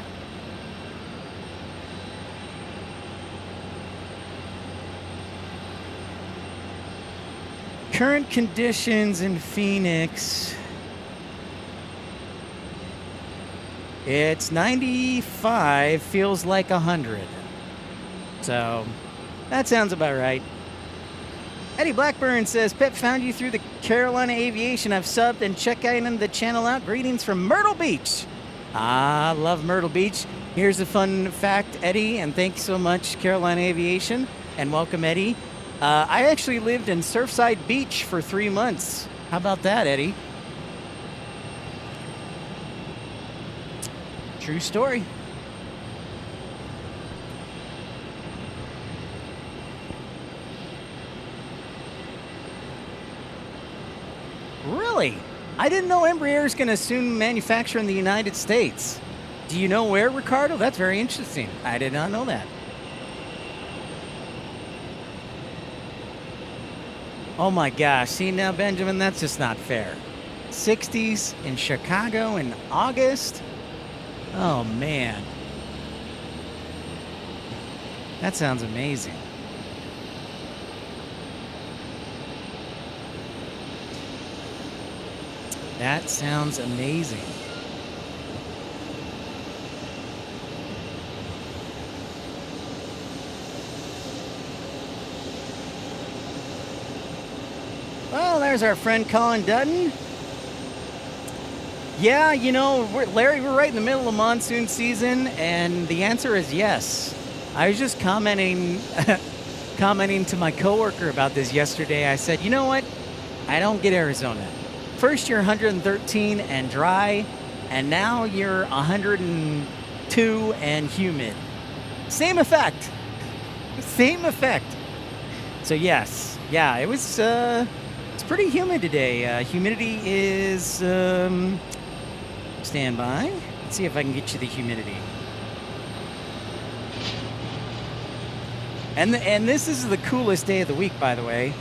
Current conditions in Phoenix. It's 95, feels like 100. So, that sounds about right. Eddie Blackburn says, Pip, found you through the Carolina Aviation. I've subbed and checked the channel out. Greetings from Myrtle Beach. Ah, love Myrtle Beach. Here's a fun fact, Eddie, and thanks so much, Carolina Aviation, and welcome, Eddie. I actually lived in Surfside Beach for 3 months. How about that, Eddie? True story. Really? I didn't know Embraer is going to soon manufacture in the United States. Do you know where, Ricardo? That's very interesting. I did not know that. Oh my gosh. See now, Benjamin, that's just not fair. 60s in Chicago in August? Oh man. That sounds amazing. That sounds amazing. Well, there's our friend Colin Dutton. Yeah, you know, Larry, we're right in the middle of monsoon season, and the answer is yes. I was just commenting to my coworker about this yesterday. I said, you know what? I don't get Arizona. First you're 113 and dry, and now you're 102 and humid. Same effect. Same effect. So yes, yeah, it was. It's pretty humid today. Humidity is. Stand by. Let's see if I can get you the humidity. And this is the coolest day of the week, by the way.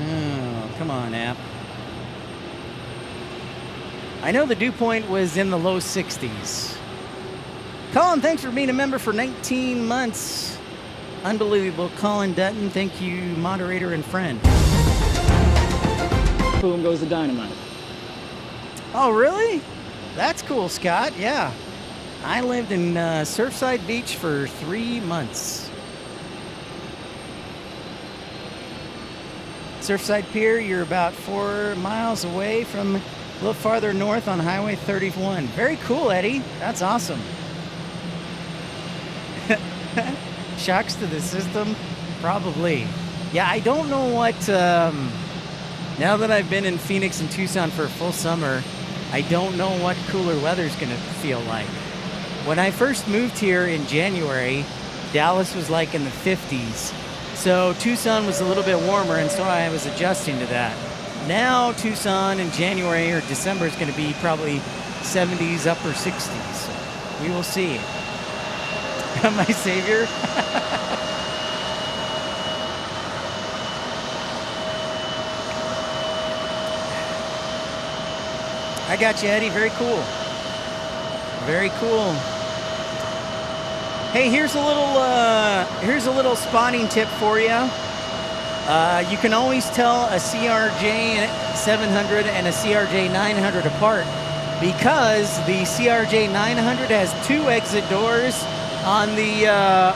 Oh, come on, app. I know the dew point was in the low 60s. Colin, thanks for being a member for 19 months. Unbelievable. Colin Dutton, thank you, moderator and friend. Boom goes the dynamite. Oh, really? That's cool, Scott. Yeah. I lived in Surfside Beach for 3 months. Surfside Pier, you're about 4 miles away from a little farther north on Highway 31. Very cool, Eddie. That's awesome. Shocks to the system? Probably. Yeah, I don't know what... now that I've been in Phoenix and Tucson for a full summer, I don't know what cooler weather's going to feel like. When I first moved here in January, Dallas was like in the 50s. So Tucson was a little bit warmer, and so I was adjusting to that. Now Tucson in January or December is going to be probably 70s, upper 60s. So we will see. My savior. I got you, Eddie. Very cool. Very cool. Hey, here's a little spotting tip for you. You can always tell a CRJ 700 and a CRJ 900 apart because the CRJ 900 has 2 exit doors on the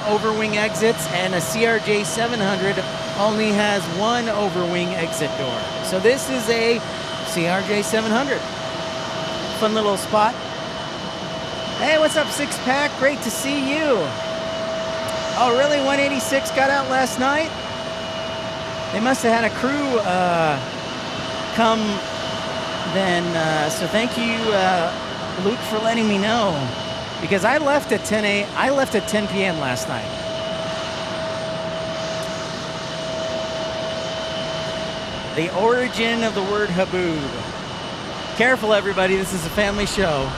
overwing exits, and a CRJ 700 only has 1 overwing exit door. So this is a CRJ 700. Fun little spot. Hey, what's up, Six Pack? Great to see you. Oh, really? 186 got out last night? They must have had a crew come then. So thank you, Luke, for letting me know. Because I left at 10 p.m. last night. The origin of the word HABOOB. Careful, everybody. This is a family show.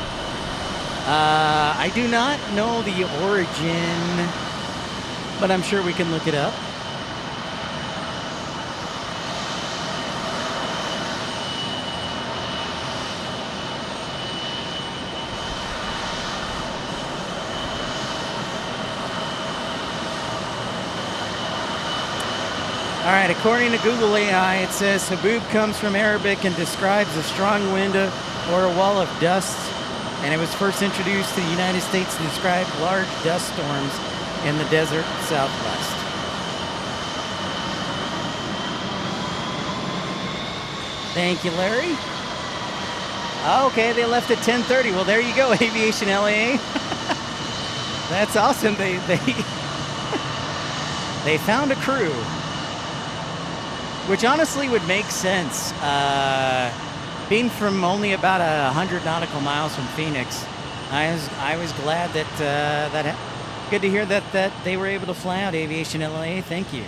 I do not know the origin, but I'm sure we can look it up. All right, according to Google AI, it says HABOOB comes from Arabic and describes a strong wind or a wall of dust, and it was first introduced to the United States to describe large dust storms in the desert Southwest. Thank you, Larry. Okay, they left at 10:30. Well, there you go, Aviation LA. That's awesome. They they found a crew. Which honestly would make sense. Being from only about 100 nautical miles from Phoenix, I was glad that good to hear that they were able to fly out Aviation LA. Thank you.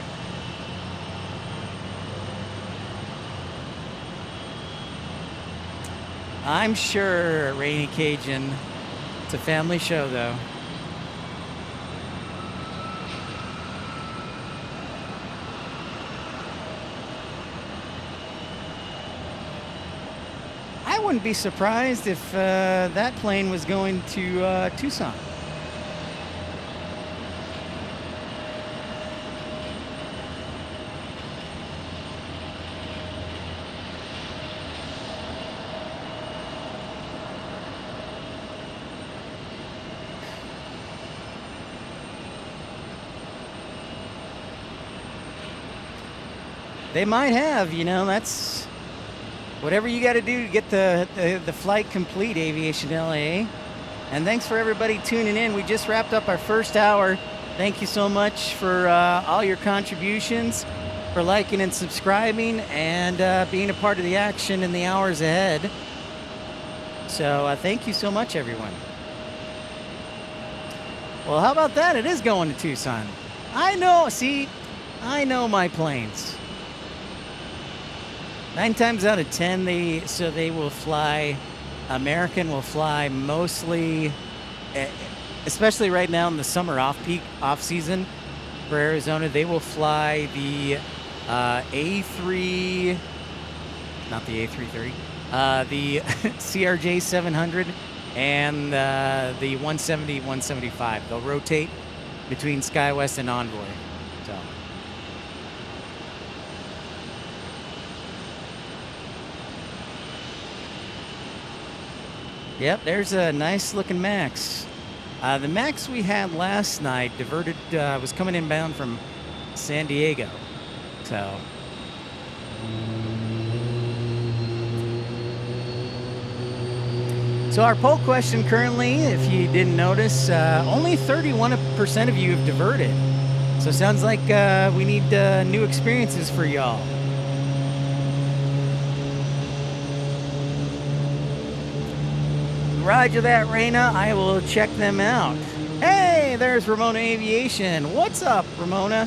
I'm sure, Rainy Cajun. It's a family show, though. I wouldn't be surprised if that plane was going to Tucson. They might have, you know, that's whatever you got to do to get the flight complete, Aviation LA. And thanks for everybody tuning in. We just wrapped up our first hour. Thank you so much for all your contributions, for liking and subscribing, and being a part of the action in the hours ahead. So thank you so much, everyone. Well, how about that? It is going to Tucson. I know, see, I know my planes. 9 times out of 10, they will fly. American will fly mostly, especially right now in the summer off season for Arizona. They will fly the A3, not the A330, the CRJ 700 and the 170, 175. They'll rotate between SkyWest and Envoy. So. Yep, there's a nice looking Max. The Max we had last night diverted, was coming inbound from San Diego. So our poll question currently, if you didn't notice, only 31% of you have diverted. So sounds like we need new experiences for y'all. Roger that, Raina. I will check them out. Hey, there's Ramona Aviation. What's up, Ramona?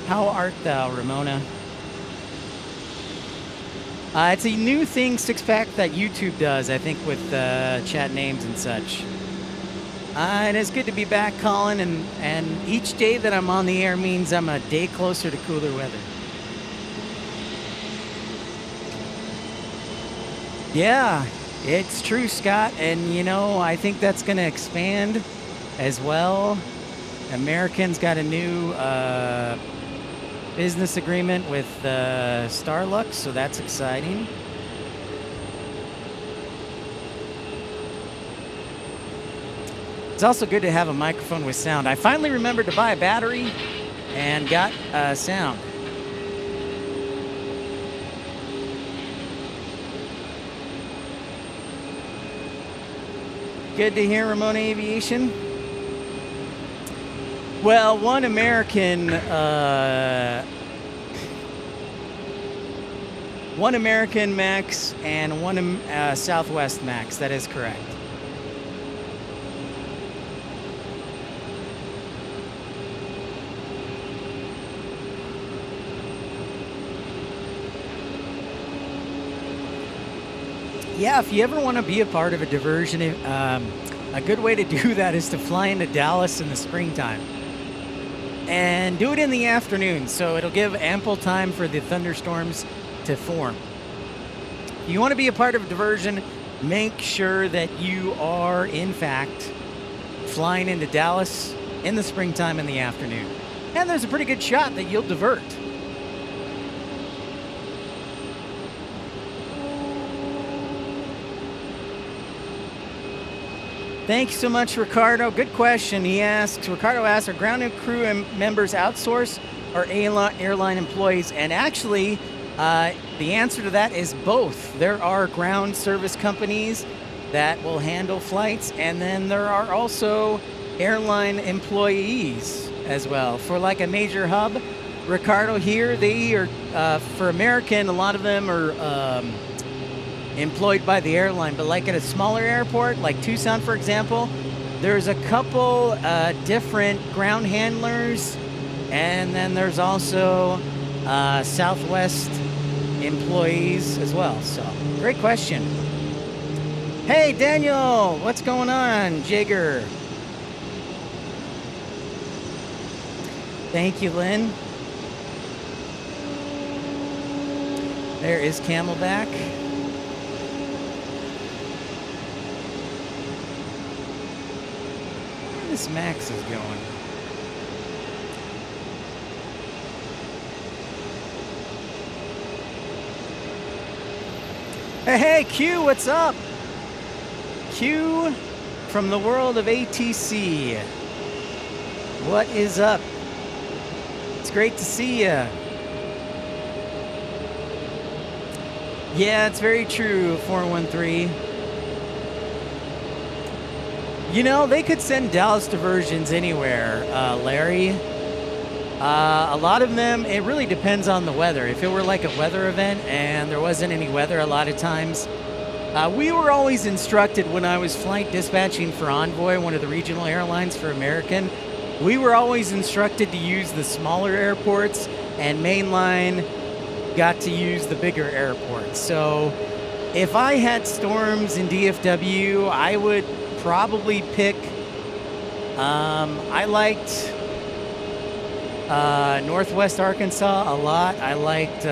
How art thou, Ramona? It's a new thing, 6-pack, that YouTube does, I think, with chat names and such. And it's good to be back, Colin, and each day that I'm on the air means I'm a day closer to cooler weather. Yeah, it's true, Scott, and you know, I think that's going to expand as well. American's got a new business agreement with Starlux, so that's exciting. It's also good to have a microphone with sound. I finally remembered to buy a battery and got sound. Good to hear, Ramona Aviation. Well, one American Max and one Southwest Max. That is correct. Yeah, if you ever want to be a part of a diversion, a good way to do that is to fly into Dallas in the springtime. And do it in the afternoon, so it'll give ample time for the thunderstorms to form. If you want to be a part of a diversion, make sure that you are, in fact, flying into Dallas in the springtime in the afternoon. And there's a pretty good shot that you'll divert. Thank you so much, Ricardo. Good question. Ricardo asks, are ground crew members outsourced or airline employees? And actually, the answer to that is both. There are ground service companies that will handle flights, and then there are also airline employees as well. For like a major hub, Ricardo here, they are, for American, a lot of them are employed by the airline, but like at a smaller airport, like Tucson, for example, there's a couple different ground handlers, and then there's also Southwest employees as well. So, great question. Hey, Daniel, what's going on? Jigger. Thank you, Lynn. There is Camelback. This Max is going. Hey, Q, what's up? Q from the world of ATC. What is up? It's great to see you. Yeah, it's very true, 413. You know, they could send Dallas diversions anywhere, Larry. A lot of them, it really depends on the weather. If it were like a weather event and there wasn't any weather a lot of times, we were always instructed when I was flight dispatching for Envoy, one of the regional airlines for American, we were always instructed to use the smaller airports, and Mainline got to use the bigger airports. So if I had storms in DFW, I would probably pick, I liked Northwest Arkansas a lot. I liked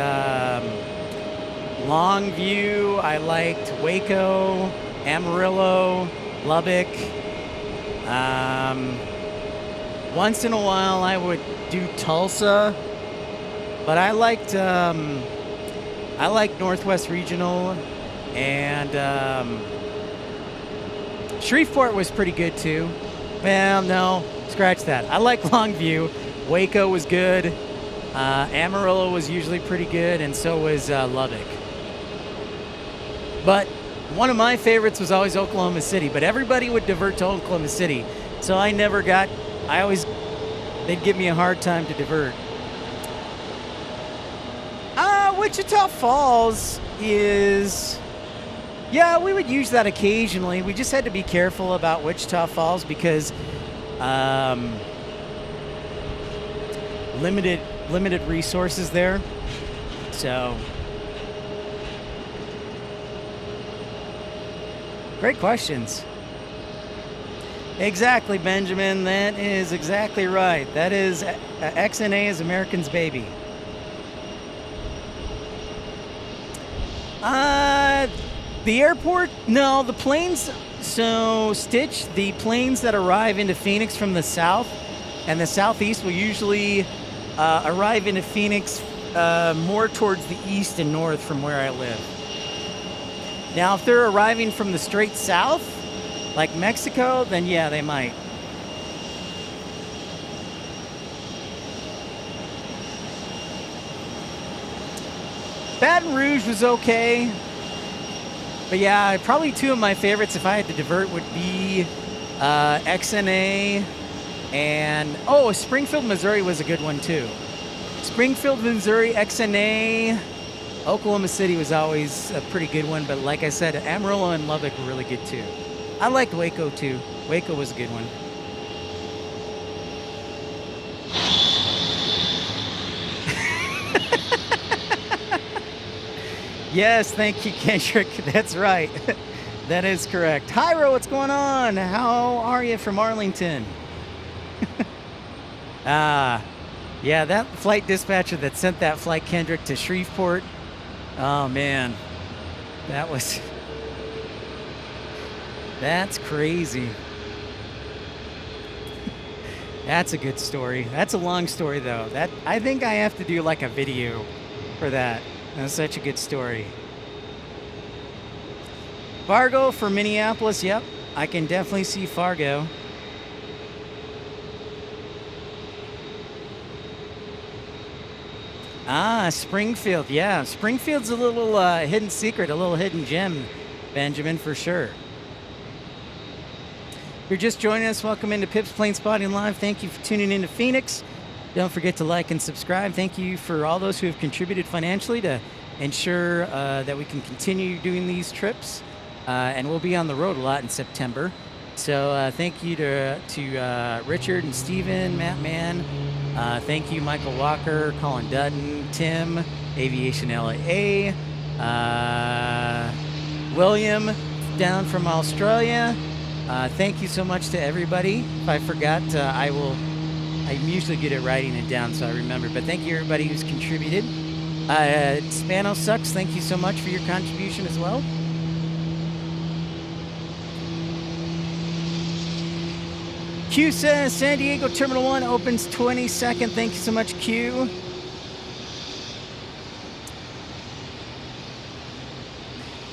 Longview. I liked Waco, Amarillo, Lubbock. Once in a while I would do Tulsa, but I liked Northwest Regional, and Shreveport was pretty good too. Well, no, scratch that. I like Longview. Waco was good. Amarillo was usually pretty good, and so was Lubbock. But one of my favorites was always Oklahoma City, but everybody would divert to Oklahoma City. So they'd give me a hard time to divert. Wichita Falls is, yeah, we would use that occasionally. We just had to be careful about Wichita Falls because limited resources there. So Great questions. Exactly, Benjamin. That is exactly right. That is XNA is American's baby. The airport? No, the planes. So, Stitch, the planes that arrive into Phoenix from the south and the southeast will usually arrive into Phoenix more towards the east and north from where I live. Now, if they're arriving from the straight south, like Mexico, then yeah, they might. Baton Rouge was okay. But yeah, probably two of my favorites, if I had to divert, would be XNA and, oh, Springfield, Missouri was a good one too. Springfield, Missouri, XNA. Oklahoma City was always a pretty good one, but like I said, Amarillo and Lubbock were really good too. I liked Waco too. Waco was a good one. Yes, thank you, Kendrick. That's right. That is correct. Hyro, what's going on? How are you from Arlington? Yeah, that flight dispatcher that sent that flight, Kendrick, to Shreveport. Oh, man. That's crazy. That's a good story. That's a long story, though. I think I have to do like a video for that. That's such a good story. Fargo for Minneapolis. Yep, I can definitely see Fargo. Springfield. Yeah, Springfield's a little hidden secret, a little hidden gem, Benjamin, for sure. If you're just joining us, welcome into Pip's Planespotting Live. Thank you for tuning into Phoenix. Don't forget to like and subscribe. Thank you for all those who have contributed financially to ensure that we can continue doing these trips. And we'll be on the road a lot in September. So thank you to Richard and Steven, Matt Mann. Thank you, Michael Walker, Colin Dutton, Tim, Aviation LAA, William down from Australia. Thank you so much to everybody. If I forgot, I'm usually good at writing it down so I remember, but thank you everybody who's contributed. Spano Sucks, thank you so much for your contribution as well. Q says San Diego Terminal 1 opens 22nd. Thank you so much, Q.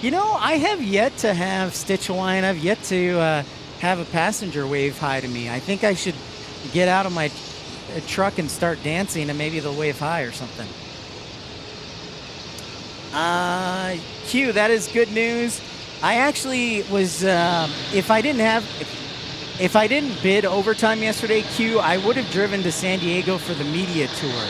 You know, I have yet to have Stitch Hawaiian. I've yet to have a passenger wave hi to me. I think I should get out of my truck and start dancing, and maybe they'll wave hi or something. Q, that is good news. I actually was, if I didn't bid overtime yesterday, Q, I would have driven to San Diego for the media tour.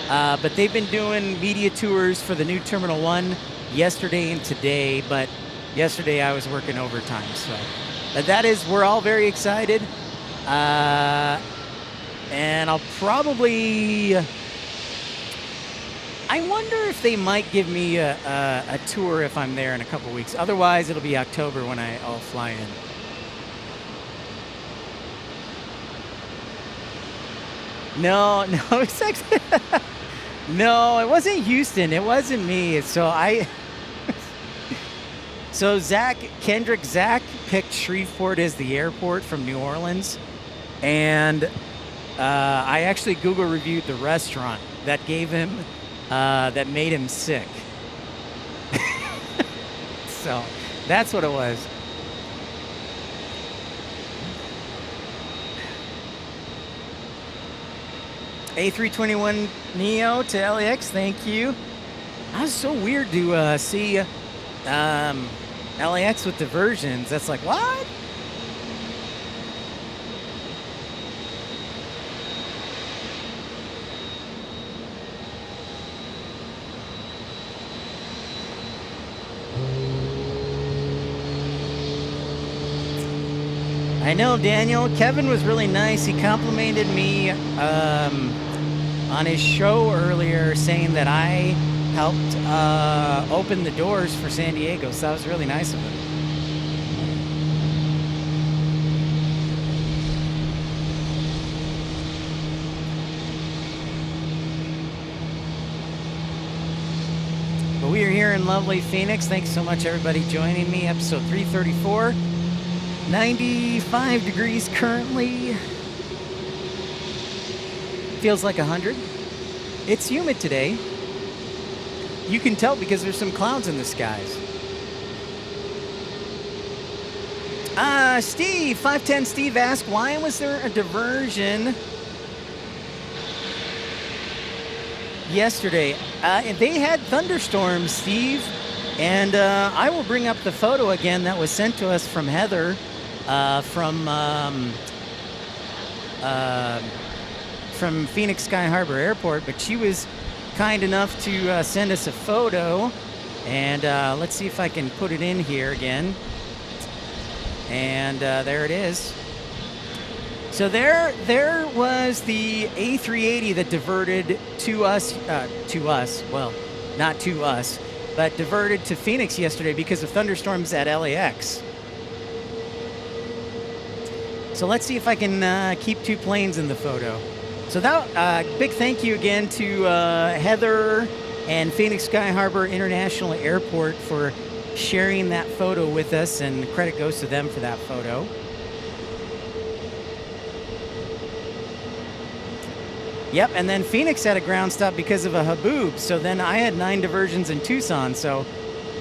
But they've been doing media tours for the new Terminal 1 yesterday and today, but yesterday I was working overtime. So we're all very excited. And I'll probably, I wonder if they might give me a tour if I'm there in a couple weeks. Otherwise, it'll be October when I'll fly in. No, it's actually, no, it wasn't Houston. It wasn't me. So Zach picked Shreveport as the airport from New Orleans. And I actually Google reviewed the restaurant that gave him, that made him sick. So that's what it was. A321 Neo to LAX, thank you. That was so weird to see LAX with diversions. That's like, what? I know, Daniel. Kevin was really nice. He complimented me on his show earlier, saying that I helped open the doors for San Diego. So that was really nice of him. we are here in lovely Phoenix. Thanks so much, everybody, joining me. Episode 334. 95 degrees currently. Feels like 100. It's humid today. You can tell because there's some clouds in the skies. Steve, 510 Steve asked, why was there a diversion yesterday? They had thunderstorms, Steve, and I will bring up the photo again that was sent to us from Heather from Phoenix Sky Harbor Airport, but she was kind enough to send us a photo, and let's see if I can put it in here again. And there it is. So there was the A380 that diverted to us, well, not to us, but diverted to Phoenix yesterday because of thunderstorms at LAX. So let's see if I can keep two planes in the photo. So that big thank you again to Heather and Phoenix Sky Harbor International Airport for sharing that photo with us, and credit goes to them for that photo. Yep, and then Phoenix had a ground stop because of a HABOOB, so then I had 9 diversions in Tucson, so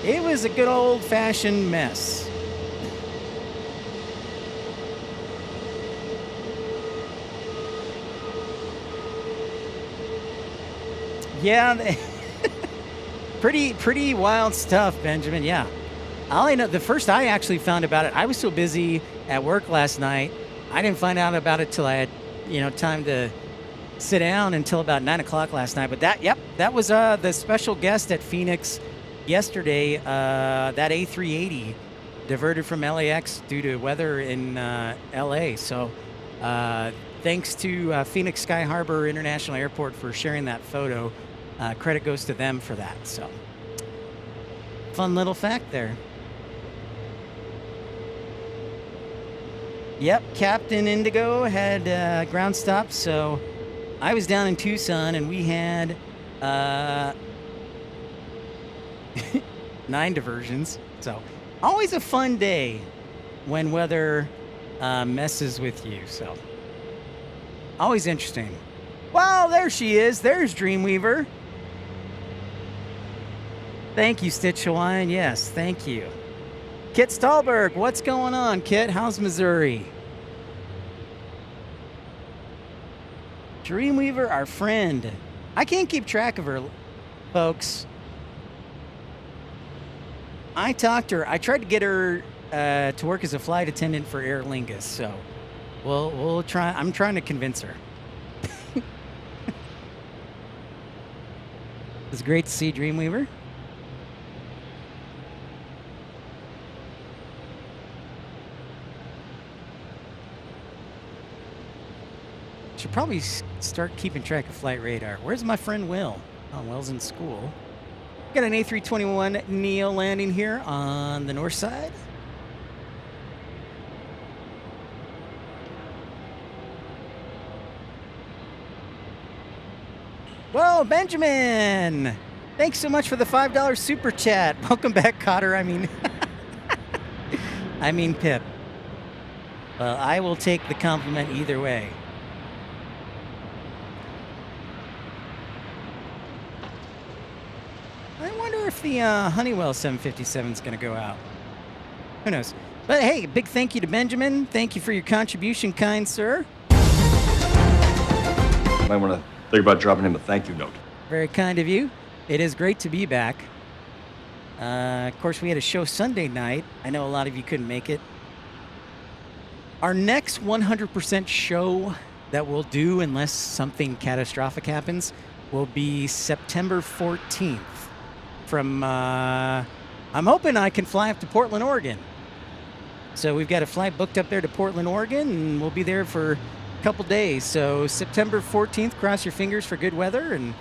it was a good old-fashioned mess. Yeah, pretty wild stuff, Benjamin. Yeah, all I know, the first I actually found about it, I was so busy at work last night, I didn't find out about it till I had, time to sit down until about 9 o'clock last night. But that was the special guest at Phoenix yesterday. That A380 diverted from LAX due to weather in LA. So thanks to Phoenix Sky Harbor International Airport for sharing that photo. Credit goes to them for that. So fun little fact there. Yep, Captain Indigo had ground stops, so I was down in Tucson and we had 9 diversions. So always a fun day when weather messes with you. So always interesting. Well, there she is. There's Dreamweaver. Thank you, Stitch Hawaiian. Yes, thank you. Kit Stahlberg, what's going on, Kit? How's Missouri? Dreamweaver, our friend. I can't keep track of her, folks. I talked to her. I tried to get her to work as a flight attendant for Aer Lingus, so we'll try. I'm trying to convince her. It's great to see Dreamweaver. Should probably start keeping track of flight radar. Where's my friend Will? Oh, Will's in school. Got an A321 Neo landing here on the north side. Whoa, Benjamin! Thanks so much for the $5 super chat. Welcome back, Cotter. I mean Pip. Well, I will take the compliment either way. I wonder if the Honeywell 757 is going to go out. Who knows? But hey, big thank you to Benjamin. Thank you for your contribution, kind sir. Might want to think about dropping him a thank you note. Very kind of you. It is great to be back. Of course, we had a show Sunday night. I know a lot of you couldn't make it. Our next 100% show that we'll do, unless something catastrophic happens, will be September 14th. From, I'm hoping I can fly up to Portland, Oregon. So we've got a flight booked up there to Portland, Oregon, and we'll be there for a couple days. So September 14th, cross your fingers for good weather, and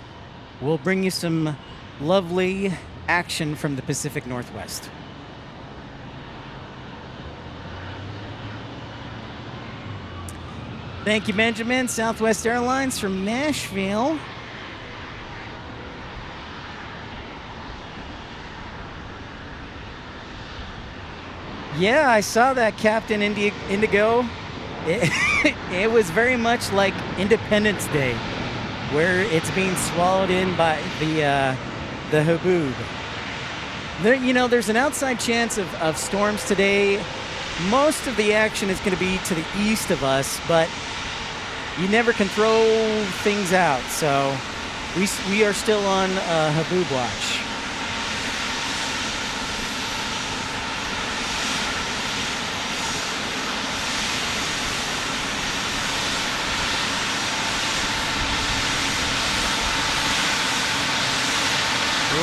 we'll bring you some lovely action from the Pacific Northwest. Thank you, Benjamin. Southwest Airlines from Nashville. Yeah, I saw that, Captain Indigo. It was very much like Independence Day, where it's being swallowed in by the HABOOB. There's an outside chance of storms today. Most of the action is going to be to the east of us, but you never can throw things out. So we are still on HABOOB watch.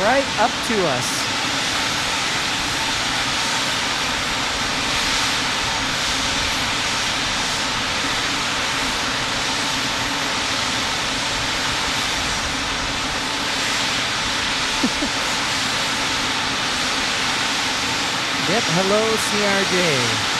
Right up to us. Yep, hello CRJ.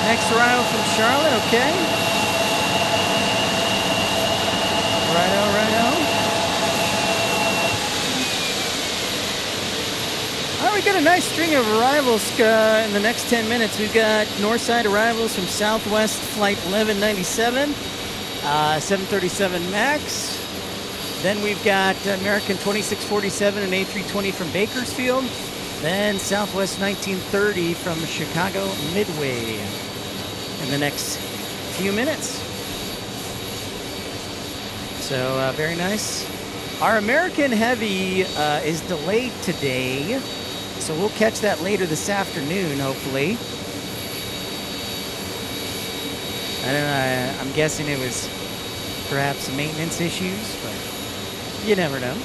Next arrival from Charlotte, okay. Righto. All right, we got a nice string of arrivals in the next 10 minutes. We've got Northside arrivals from Southwest Flight 1197, 737 MAX. Then we've got American 2647 and A320 from Bakersfield. Then Southwest 1930 from Chicago Midway in the next few minutes. So very nice. Our American Heavy is delayed today, so we'll catch that later this afternoon, hopefully. I don't know, I'm guessing it was perhaps maintenance issues, but you never know.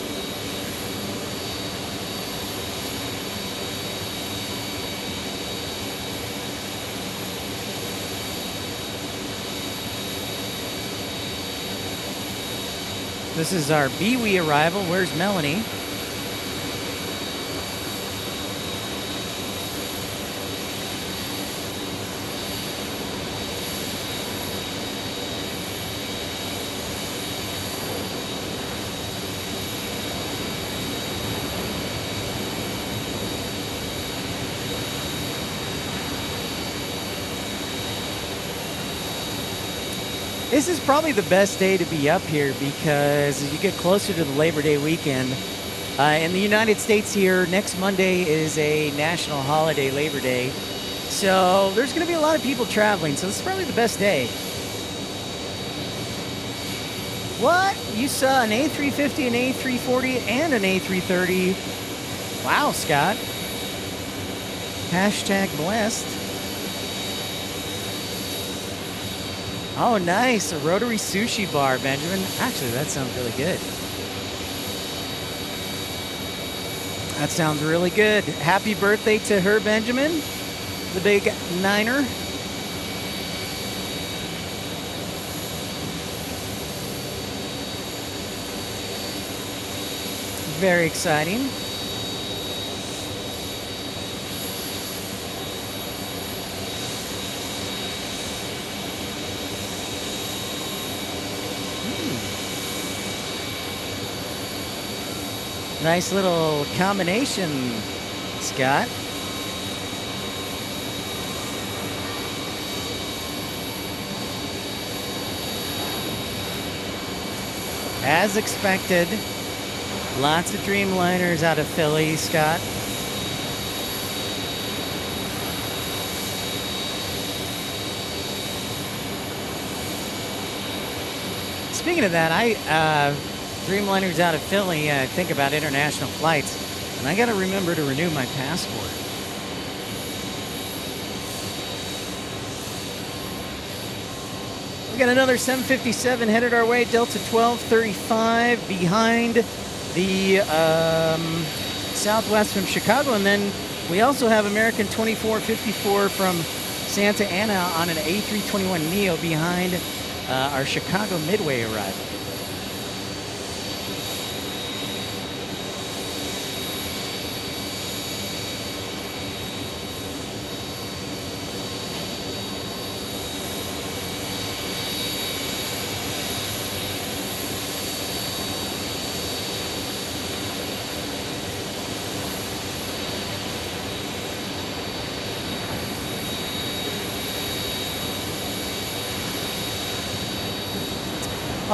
This is our BWE arrival. Where's Melanie? This is probably the best day to be up here because as you get closer to the Labor Day weekend, in the United States here, next Monday is a national holiday, Labor Day. So there's going to be a lot of people traveling, so this is probably the best day. What? You saw an A350, an A340, and an A330. Wow, Scott. Hashtag blessed. Oh, nice. A rotary sushi bar, Benjamin. Actually, that sounds really good. That sounds really good. Happy birthday to her, Benjamin, the big niner. Very exciting. Nice little combination, Scott. As expected, lots of Dreamliners out of Philly, Scott. Speaking of that, Dreamliners out of Philly, I think about international flights, and I got to remember to renew my passport. We got another 757 headed our way, Delta 1235 behind the Southwest from Chicago, and then we also have American 2454 from Santa Ana on an A321neo behind our Chicago Midway arrival.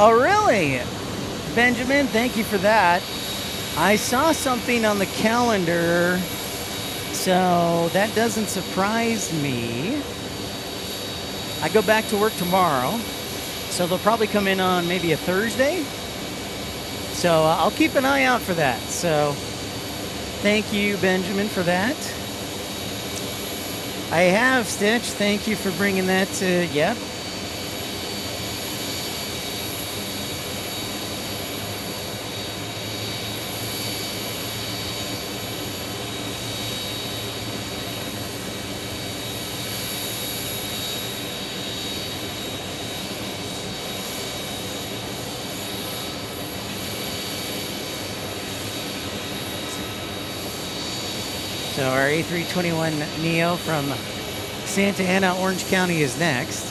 Oh, really? Benjamin, thank you for that. I saw something on the calendar, so that doesn't surprise me. I go back to work tomorrow, so they'll probably come in on maybe a Thursday. So I'll keep an eye out for that. So thank you, Benjamin, for that. I have, Stitch. Thank you for bringing that to, yep. So our A321neo from Santa Ana, Orange County is next.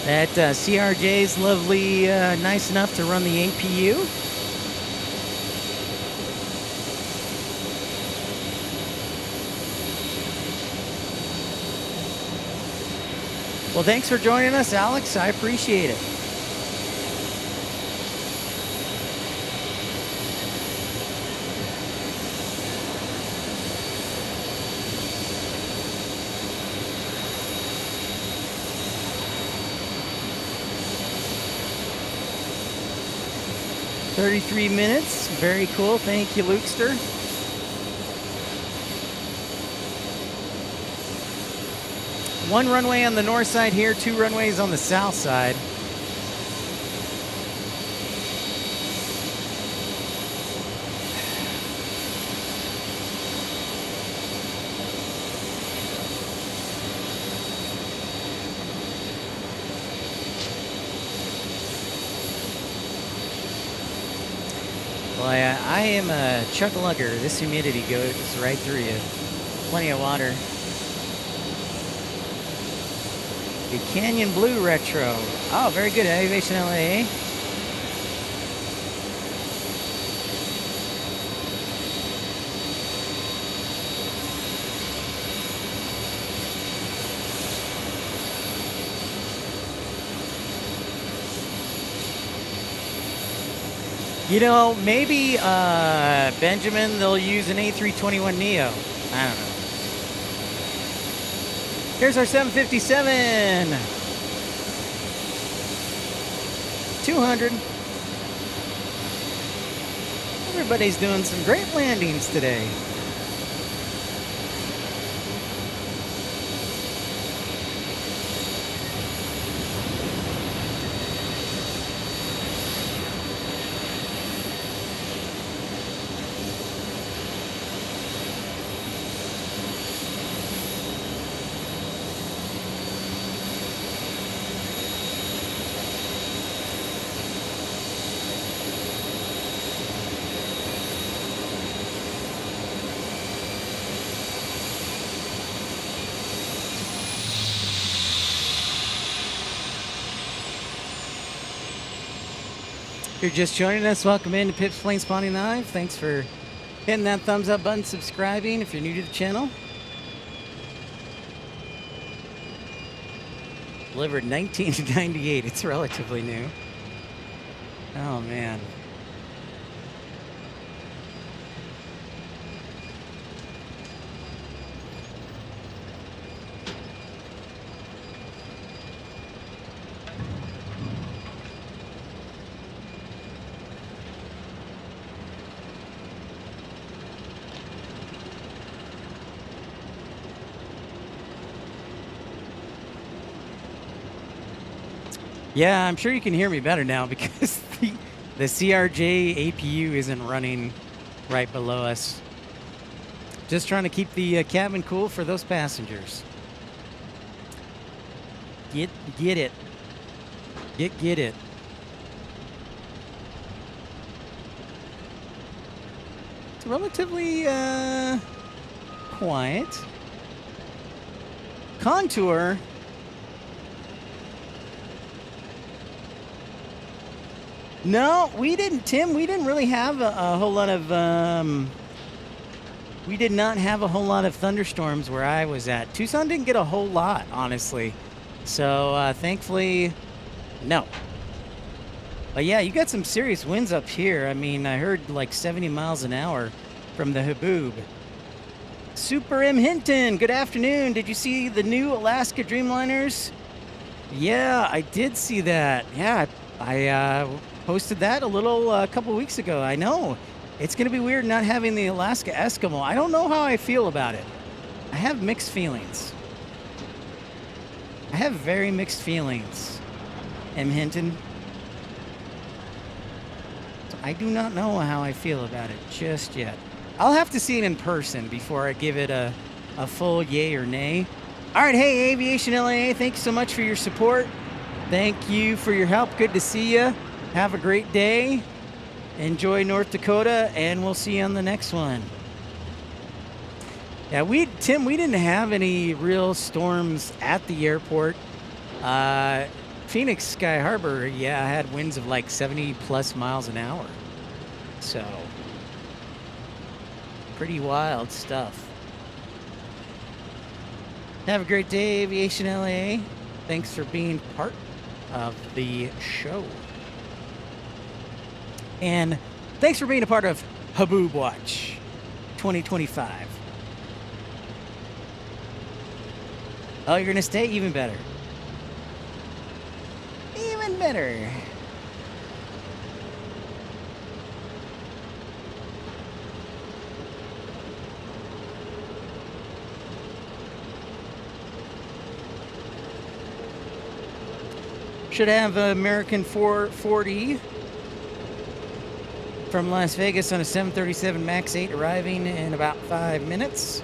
That CRJ's lovely, nice enough to run the APU. Well, thanks for joining us, Alex. I appreciate it. "33 minutes. Very cool. Thank you, Lukester. One runway on the north side here, 2 runways on the south side. Well, I am a chug-a-lugger. This humidity goes right through you. Plenty of water. The Canyon Blue Retro. Oh, very good. Aviation LA. You know, maybe Benjamin, they'll use an A321neo. I don't know. Here's our 757. 200. Everybody's doing some great landings today. If you're just joining us, welcome into Pip's Planespotting Live. Thanks for Hitting that thumbs up button, subscribing if you're new to the channel. Delivered 1998. It's relatively new. Oh, man. Yeah, I'm sure you can hear me better now because the CRJ APU isn't running right below us. Just trying to keep the cabin cool for those passengers. Get it. Get it. It's relatively quiet. Contour. No, we didn't, Tim. We didn't really have a whole lot of. We did not have a whole lot of thunderstorms where I was at. Tucson didn't get a whole lot, honestly. So thankfully, no. But yeah, you got some serious winds up here. I mean, I heard like 70 miles an hour from the HABOOB. Super M Hinton, good afternoon. Did you see the new Alaska Dreamliners? Yeah, I did see that. Yeah, I posted that a couple weeks ago. I know. It's going to be weird not having the Alaska Eskimo. I don't know how I feel about it. I have mixed feelings. I have very mixed feelings, M. Hinton. So I do not know how I feel about it just yet. I'll have to see it in person before I give it a full yay or nay. All right, hey, Aviation LA, thank you so much for your support. Thank you for your help. Good to see you. Have a great day. Enjoy North Dakota, and we'll see you on the next one. Yeah, Tim, we didn't have any real storms at the airport. Phoenix Sky Harbor, yeah, had winds of like 70 plus miles an hour. So, pretty wild stuff. Have a great day, Aviation LA. Thanks for being part of the show. And thanks for being a part of HABOOB Watch 2025. Oh, you're going to stay? Even better. Even better. Should have American 440 from Las Vegas on a 737 MAX 8 arriving in about 5 minutes.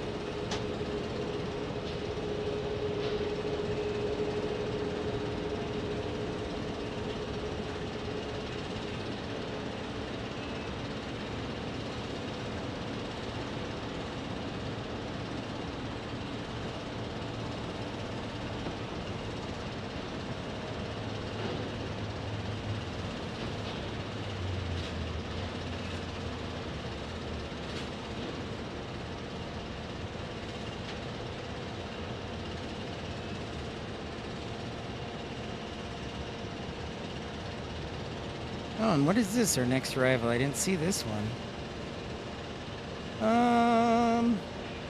Oh, and what is this, our next arrival? I didn't see this one.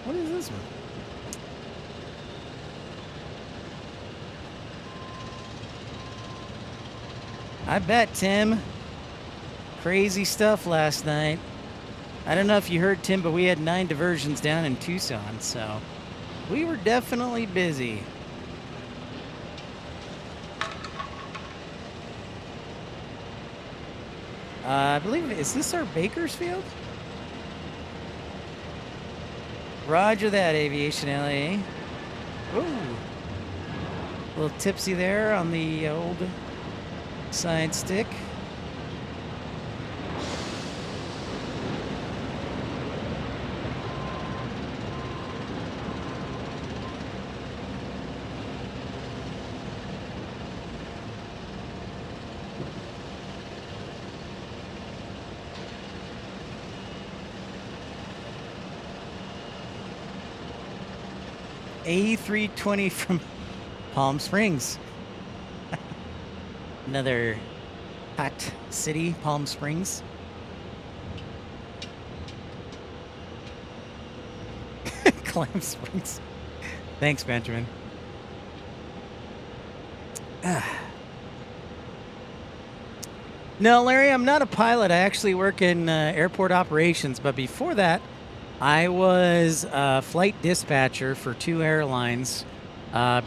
What is this one? I bet, Tim. Crazy stuff last night. I don't know if you heard, Tim, but we had 9 diversions down in Tucson, so we were definitely busy. I believe, is this our Bakersfield? Roger that, Aviation LA. Ooh. A little tipsy there on the old side stick. A320 from Palm Springs. Another hot city, Palm Springs. Clam Springs. Thanks, Benjamin. No, Larry, I'm not a pilot. I actually work in airport operations. But before that, I was a flight dispatcher for 2 airlines,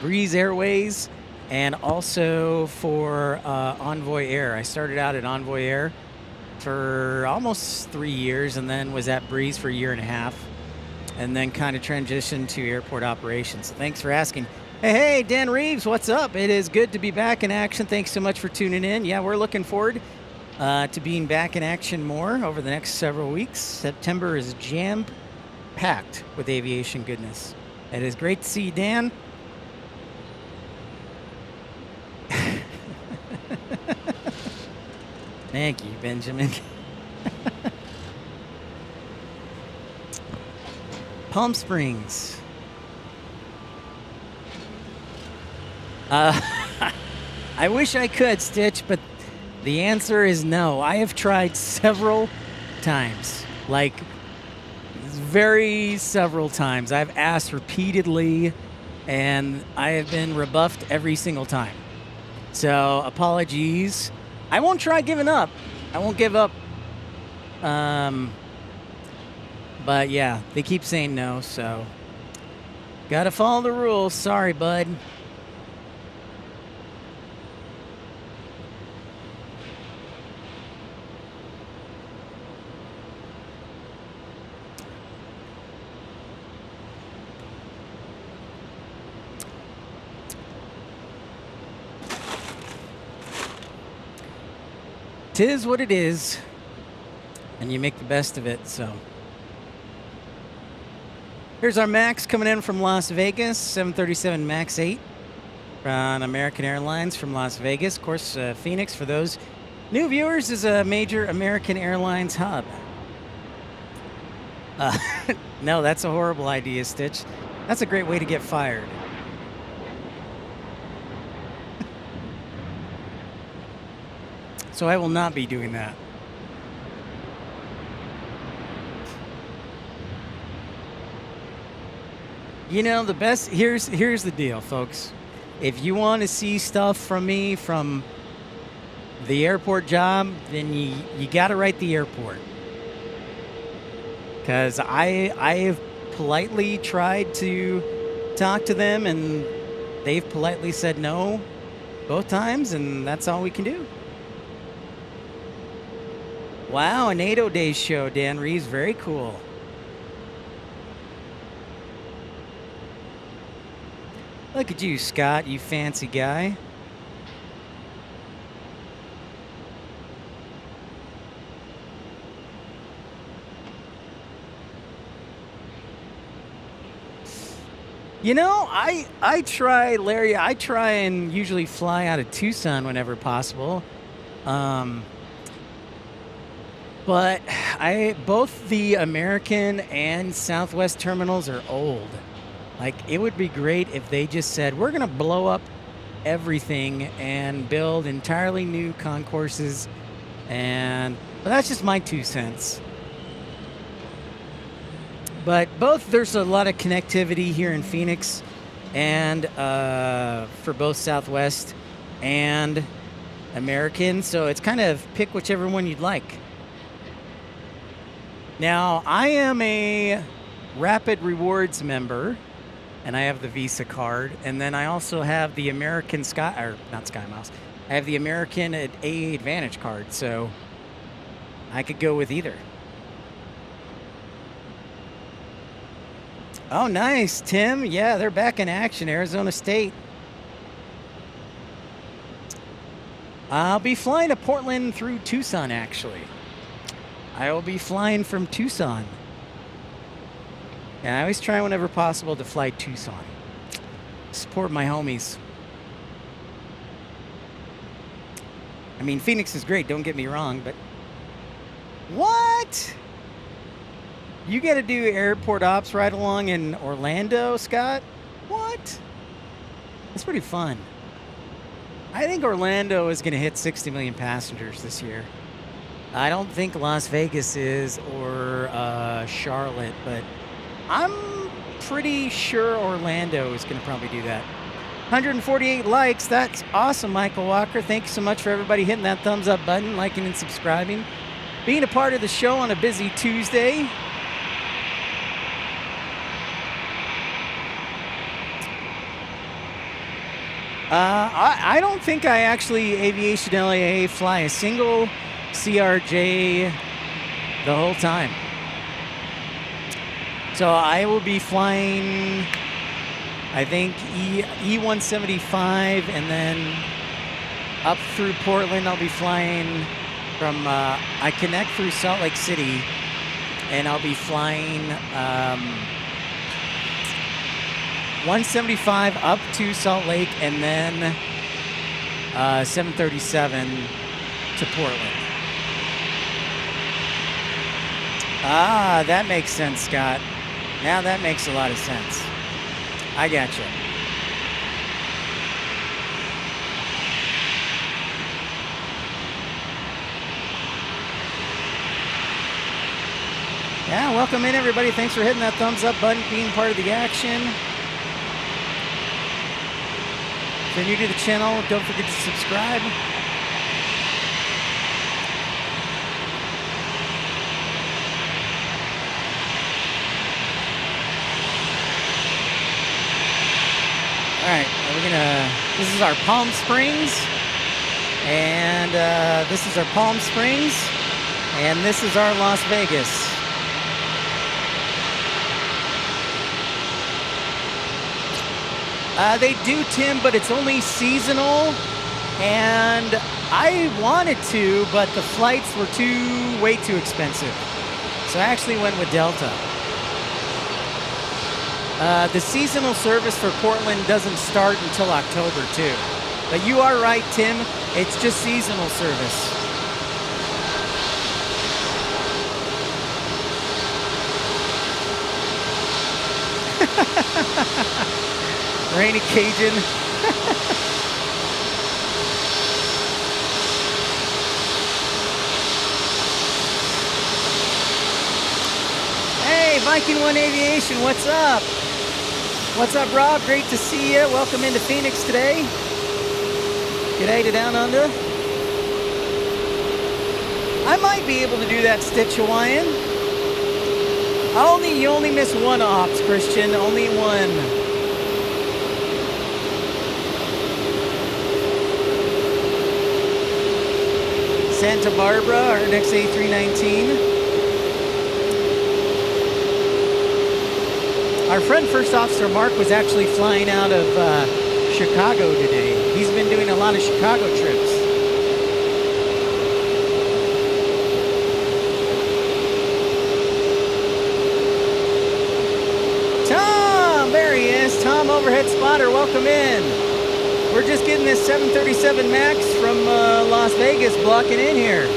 Breeze Airways, and also for Envoy Air. I started out at Envoy Air for almost 3 years, and then was at Breeze for a year and a half, and then kind of transitioned to airport operations. So thanks for asking. Hey, Dan Reeves, what's up? It is good to be back in action. Thanks so much for tuning in. Yeah, we're looking forward to being back in action more over the next several weeks. September is jam-packed with aviation goodness. It is great to see you, Dan. Thank you, Benjamin. Palm Springs. I wish I could, Stitch, but the answer is no. I have tried several times, like very several times. I've asked repeatedly, and I have been rebuffed every single time. So apologies. I won't try giving up. I won't give up. But yeah, they keep saying no, so gotta follow the rules. Sorry, bud. Tis what it is, and you make the best of it, so. Here's our Max coming in from Las Vegas, 737 MAX 8 on American Airlines from Las Vegas. Of course, Phoenix, for those new viewers, is a major American Airlines hub. No, that's a horrible idea, Stitch. That's a great way to get fired. So I will not be doing that. You know, the best, here's the deal, folks. If you want to see stuff from me from the airport job, then you got to write the airport. Because I have politely tried to talk to them, and they've politely said no both times, and that's all we can do. Wow, a NATO Days show, Dan Reeves. Very cool. Look at you, Scott, you fancy guy. You know, I try, Larry, I try and usually fly out of Tucson whenever possible. But both the American and Southwest terminals are old. Like, it would be great if they just said, we're going to blow up everything and build entirely new concourses. But that's just my 2 cents. But there's a lot of connectivity here in Phoenix, and for both Southwest and American. So it's kind of pick whichever one you'd like. Now, I am a Rapid Rewards member, and I have the Visa card, and then I also have the American not SkyMiles. I have the American AA Advantage card, so I could go with either. Oh, nice, Tim. Yeah, they're back in action, Arizona State. I'll be flying to Portland through Tucson, actually. I will be flying from Tucson. And I always try whenever possible to fly Tucson. Support my homies. I mean, Phoenix is great, don't get me wrong, but... What? You got to do airport ops right along in Orlando, Scott? What? It's pretty fun. I think Orlando is going to hit 60 million passengers this year. I don't think Las Vegas is, or Charlotte, but I'm pretty sure Orlando is going to probably do that. 148 likes. That's awesome, Michael Walker. Thank you so much for everybody hitting that thumbs up button, liking and subscribing, being a part of the show on a busy Tuesday. I don't think I actually Aviation LAA fly a single CRJ the whole time. So I will be flying, I think, E175, and then up through Portland. I'll be flying from, I connect through Salt Lake City, and I'll be flying 175 up to Salt Lake, and then 737 to Portland. Ah, that makes sense, Scott. Now that makes a lot of sense. I gotcha. Yeah, welcome in, everybody. Thanks for hitting that thumbs up button, being part of the action. If you're new to the channel, don't forget to subscribe. All right, this is our Palm Springs, and this is our Palm Springs, and this is our Las Vegas. They do, Tim, but it's only seasonal, and I wanted to, but the flights were way too expensive. So I actually went with Delta. The seasonal service for Portland doesn't start until October, too. But you are right, Tim. It's just seasonal service. Rainy Cajun. Hey, Viking One Aviation, what's up? What's up, Rob? Great to see you. Welcome into Phoenix today. G'day to Down Under. I might be able to do that Stitch Hawaiian. You only miss one ops, Christian. Only one. Santa Barbara, our next A319. Our friend First Officer Mark was actually flying out of Chicago today. He's been doing a lot of Chicago trips. Tom, there he is. Tom, overhead spotter, welcome in. We're just getting this 737 MAX from Las Vegas blocking in here.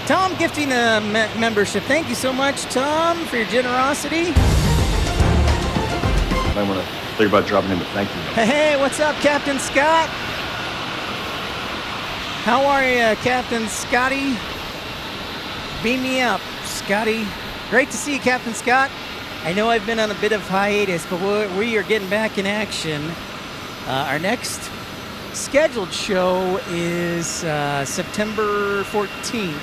Tom gifting a membership. Thank you so much, Tom, for your generosity. I want to think about dropping him a thank you note. Hey, what's up, Captain Scott? How are you, Captain Scotty? Beam me up, Scotty. Great to see you, Captain Scott. I know I've been on a bit of hiatus, but we are getting back in action. Our next scheduled show is September 14th.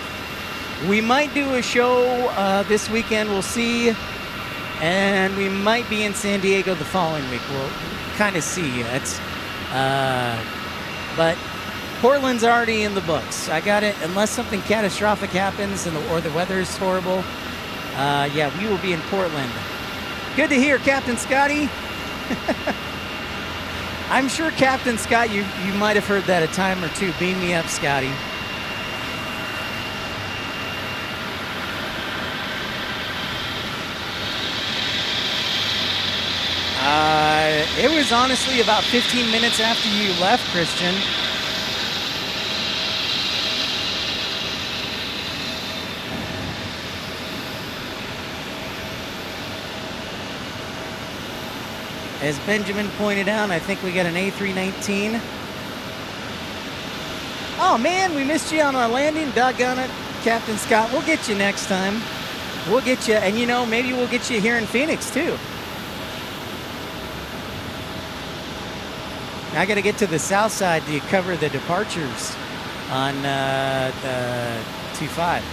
We might do a show this weekend, we'll see. And we might be in San Diego the following week. We'll kind of see. But Portland's already in the books. I got it. Unless something catastrophic happens or the weather's horrible, yeah, we will be in Portland. Good to hear, Captain Scotty. I'm sure, Captain Scott, you might have heard that a time or two. Beam me up, Scotty. It was honestly about 15 minutes after you left, Christian. As Benjamin pointed out, I think we got an A319. Oh man, we missed you on our landing. Doggone it, Captain Scott. We'll get you next time. We'll get you, and you know, maybe we'll get you here in Phoenix too. I got to get to the south side to cover the departures on the 25.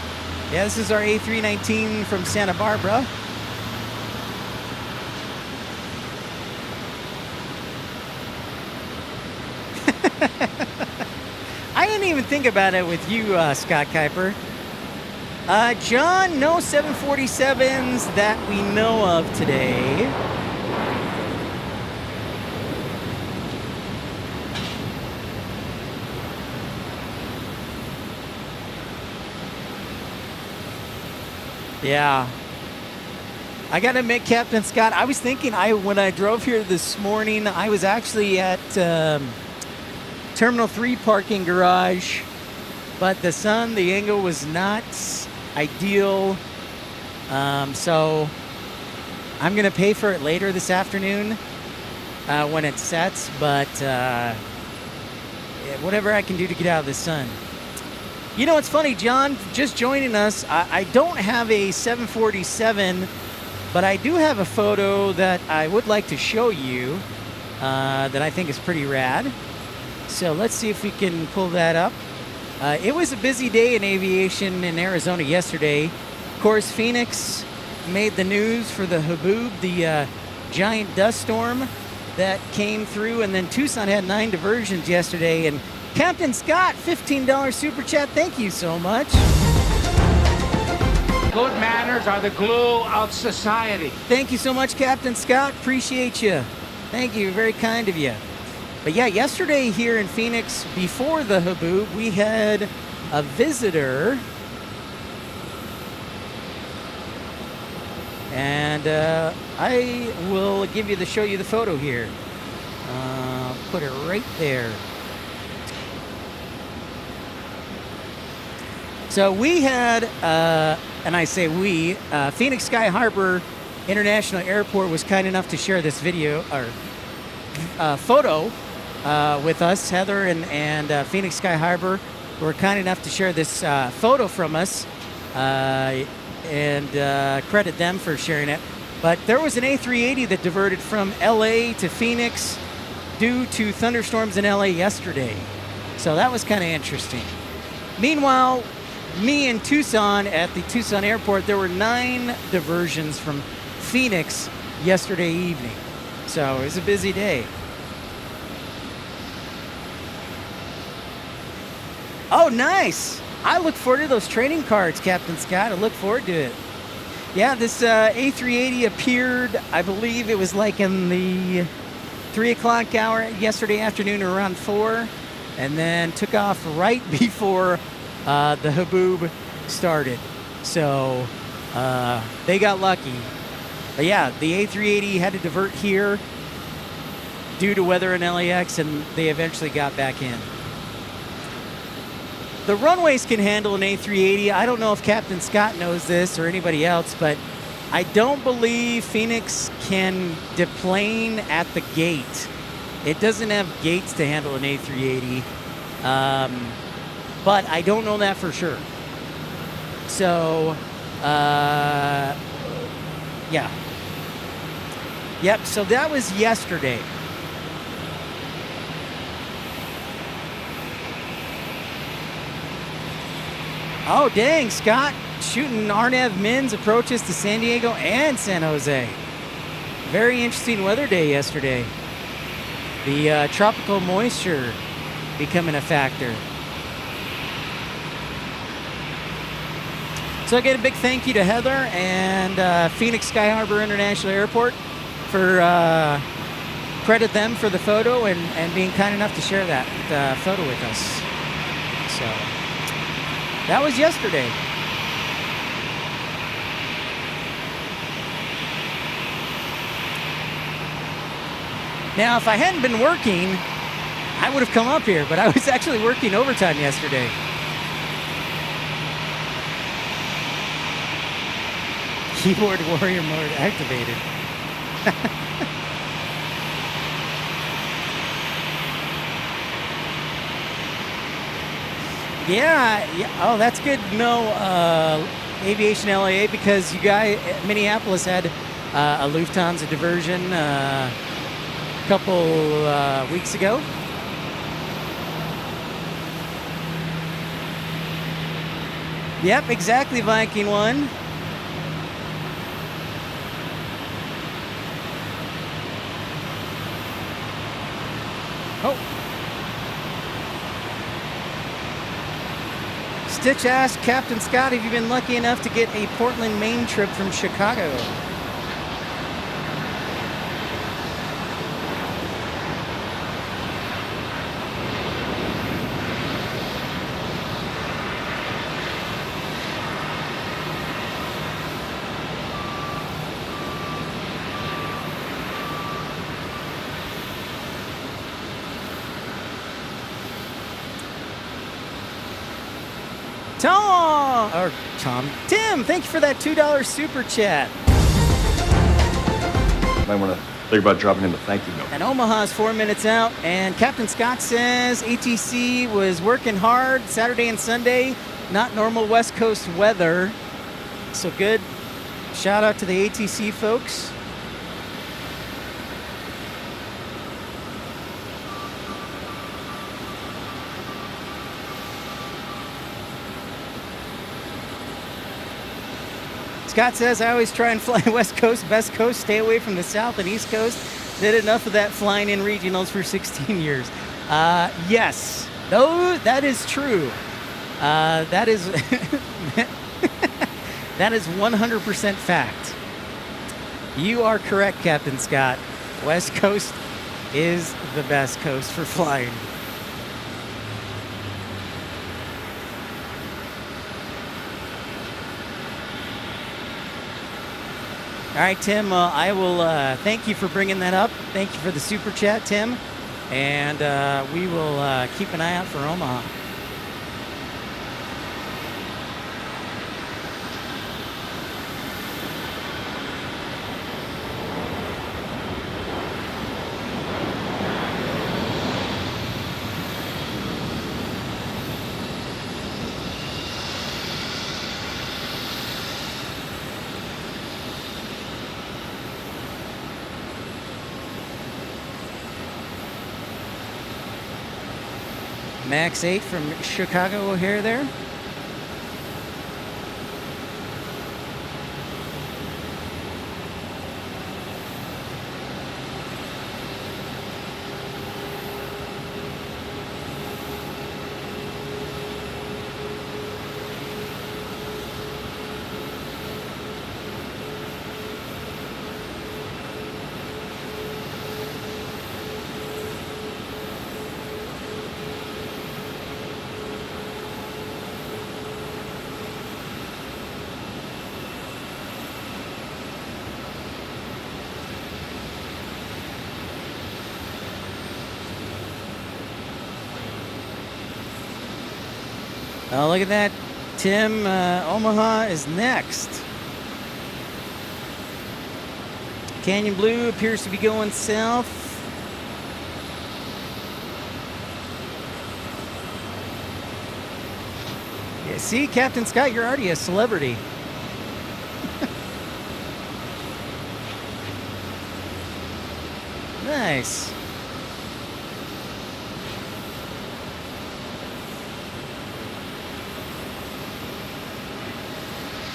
Yeah, this is our A319 from Santa Barbara. I didn't even think about it with you, Scott Kuiper. John, no 747s that we know of today. Yeah. I gotta admit, Captain Scott, I was thinking, when I drove here this morning, I was actually at Terminal 3 parking garage, but the sun, the angle was not ideal. So I'm gonna pay for it later this afternoon when it sets, but whatever I can do to get out of the sun. You know, it's funny, John, just joining us, I don't have a 747, but I do have a photo that I would like to show you that I think is pretty rad. So let's see if we can pull that up. It was a busy day in aviation in Arizona yesterday. Of course, Phoenix made the news for the HABOOB, the giant dust storm that came through, and then Tucson had 9 diversions yesterday, and Captain Scott, $15 super chat. Thank you so much. Good manners are the glue of society. Thank you so much, Captain Scott. Appreciate you. Thank you. Very kind of you. But yeah, yesterday here in Phoenix, before the HABOOB, we had a visitor. And I will show you the photo here. Put it right there. So we had, and I say we, Phoenix Sky Harbor International Airport was kind enough to share this video or photo with us. Heather and Phoenix Sky Harbor were kind enough to share this photo from us, and credit them for sharing it. But there was an A380 that diverted from LA to Phoenix due to thunderstorms in LA yesterday. So that was kind of interesting. Meanwhile, me in Tucson, at the Tucson airport, there were 9 diversions from Phoenix yesterday evening. So it was a busy day. Oh, nice. I look forward to those trading cards, Captain Scott. I look forward to it. Yeah, this A380 appeared, I believe it was like in the 3 o'clock hour yesterday afternoon, around 4, and then took off right before the HABOOB started. So they got lucky. But yeah, the A380 had to divert here due to weather in LAX, and they eventually got back in. The runways can handle an A380. I don't know if Captain Scott knows this or anybody else, but I don't believe Phoenix can deplane at the gate. It doesn't have gates to handle an A380. But I don't know that for sure. So, yeah. Yep, so that was yesterday. Oh, dang, Scott. Shooting RNAV Men's approaches to San Diego and San Jose. Very interesting weather day yesterday. The tropical moisture becoming a factor. So again, a big thank you to Heather and Phoenix Sky Harbor International Airport for credit them for the photo and being kind enough to share that photo with us. So that was yesterday. Now, if I hadn't been working, I would have come up here, but I was actually working overtime yesterday. Keyboard warrior mode activated. Yeah. Oh, that's good to know, Aviation LAA, because you guys, Minneapolis had a Lufthansa diversion a couple weeks ago. Yep, exactly, Viking One. Oh. Stitch asked Captain Scott, have you been lucky enough to get a Portland, Maine trip from Chicago? Tim, thank you for that $2 super chat. Might want to think about dropping him a thank you note. And Omaha's 4 minutes out, and Captain Scott says ATC was working hard Saturday and Sunday, not normal West Coast weather. So good. Shout out to the ATC folks. Scott says, I always try and fly West Coast, Best Coast, stay away from the South and East Coast. Did enough of that flying in regionals for 16 years. Yes, that is true. That is that is 100% fact. You are correct, Captain Scott. West Coast is the best coast for flying. All right, Tim, I will thank you for bringing that up. Thank you for the super chat, Tim. And we will keep an eye out for Omaha. Max 8 from Chicago O'Hare there. Oh, look at that, Tim. Omaha is next. Canyon Blue appears to be going south. Yeah, see, Captain Scott, you're already a celebrity. Nice.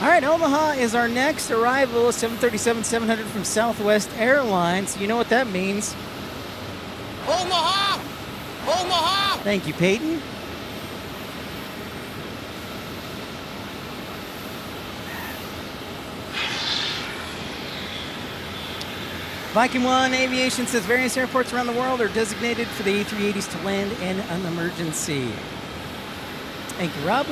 All right, Omaha is our next arrival, 737-700 from Southwest Airlines. You know what that means. Omaha! Omaha! Thank you, Peyton. Viking One Aviation says various airports around the world are designated for the A380s to land in an emergency. Thank you, Rob.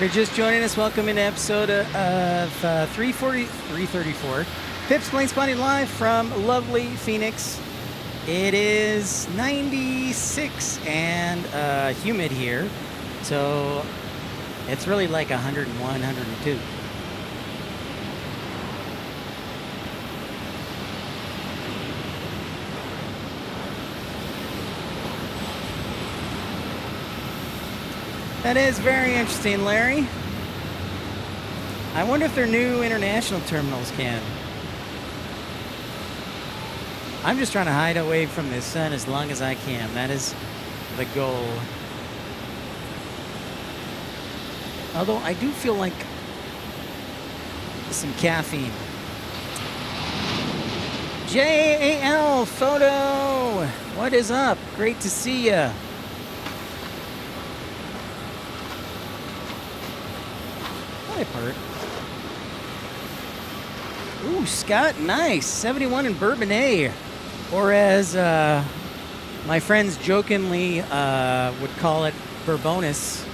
If you're just joining us, welcome into episode of 334. Pip's Planespotting Live from lovely Phoenix. It is 96 and humid here, so it's really like 101, 102. That is very interesting, Larry. I wonder if their new international terminals can. I'm just trying to hide away from the sun as long as I can. That is the goal. Although I do feel like some caffeine. JAL Photo, what is up? Great to see ya. Part. Ooh, Scott, nice. 71 in Bourbonnais. Or as my friends jokingly would call it, Bourbonus.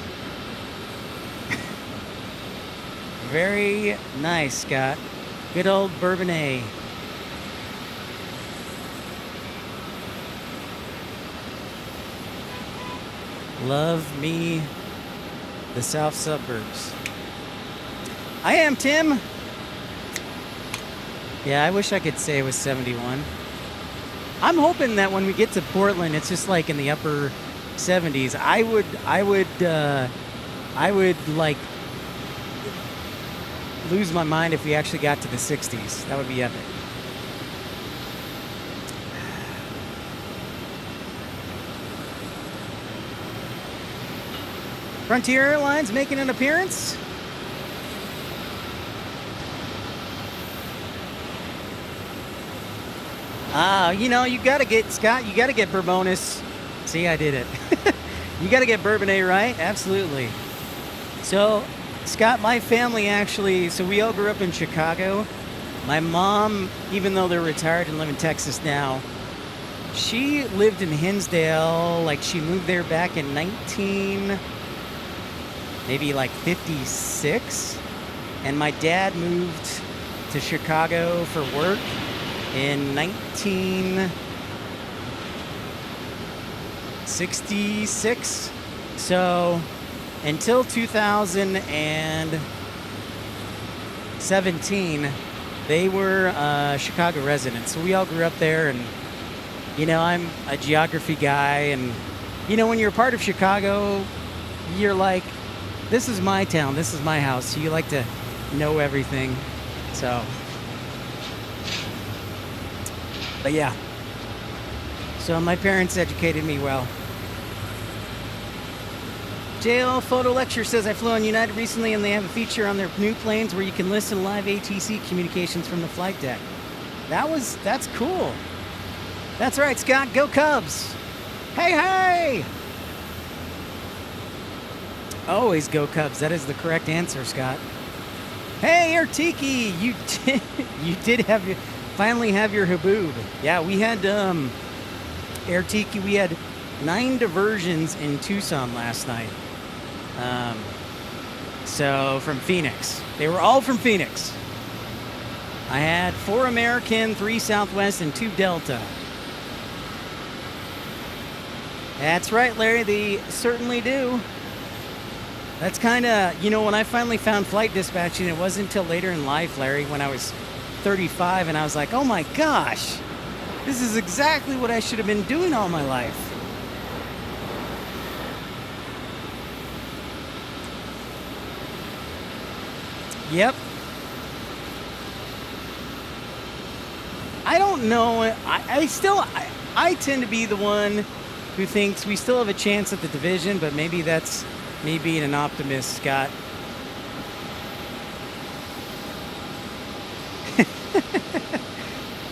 Very nice, Scott. Good old Bourbonnais. Love me the South Suburbs. I am Tim. Yeah, I wish I could say it was 71. I'm hoping that when we get to Portland, it's just like in the upper 70s. I would like lose my mind if we actually got to the 60s. That would be epic. Frontier Airlines making an appearance. You know, you gotta get, Scott, you gotta get Bourbonus. See, I did it. You gotta get Bourbonnais right, absolutely. So, Scott, my family actually, so we all grew up in Chicago. My mom, even though they're retired and live in Texas now, she lived in Hinsdale, like she moved there back in maybe like 56. And my dad moved to Chicago for work in 1966. So until 2017, they were Chicago residents. So we all grew up there, and you know, I'm a geography guy, and you know, when you're a part of Chicago, you're like, this is my town, this is my house. So you like to know everything. So but yeah, so my parents educated me well. JL Photo Lecture says, I flew on United recently and they have a feature on their new planes where you can listen to live ATC communications from the flight deck. That's cool. That's right, Scott, go Cubs. Hey, hey! Always go Cubs, that is the correct answer, Scott. Hey, Artiki, you did finally have your HABOOB. Yeah, we had Air Tiki. We had 9 diversions in Tucson last night. So from Phoenix, they were all from Phoenix. I had 4 American, 3 Southwest, and 2 Delta. That's right, Larry. They certainly do. That's kind of, you know, when I finally found flight dispatching, it wasn't until later in life, Larry, when I was 35, and I was like, oh my gosh, this is exactly what I should have been doing all my life. Yep. I don't know. I tend to be the one who thinks we still have a chance at the division, but maybe that's me being an optimist, Scott.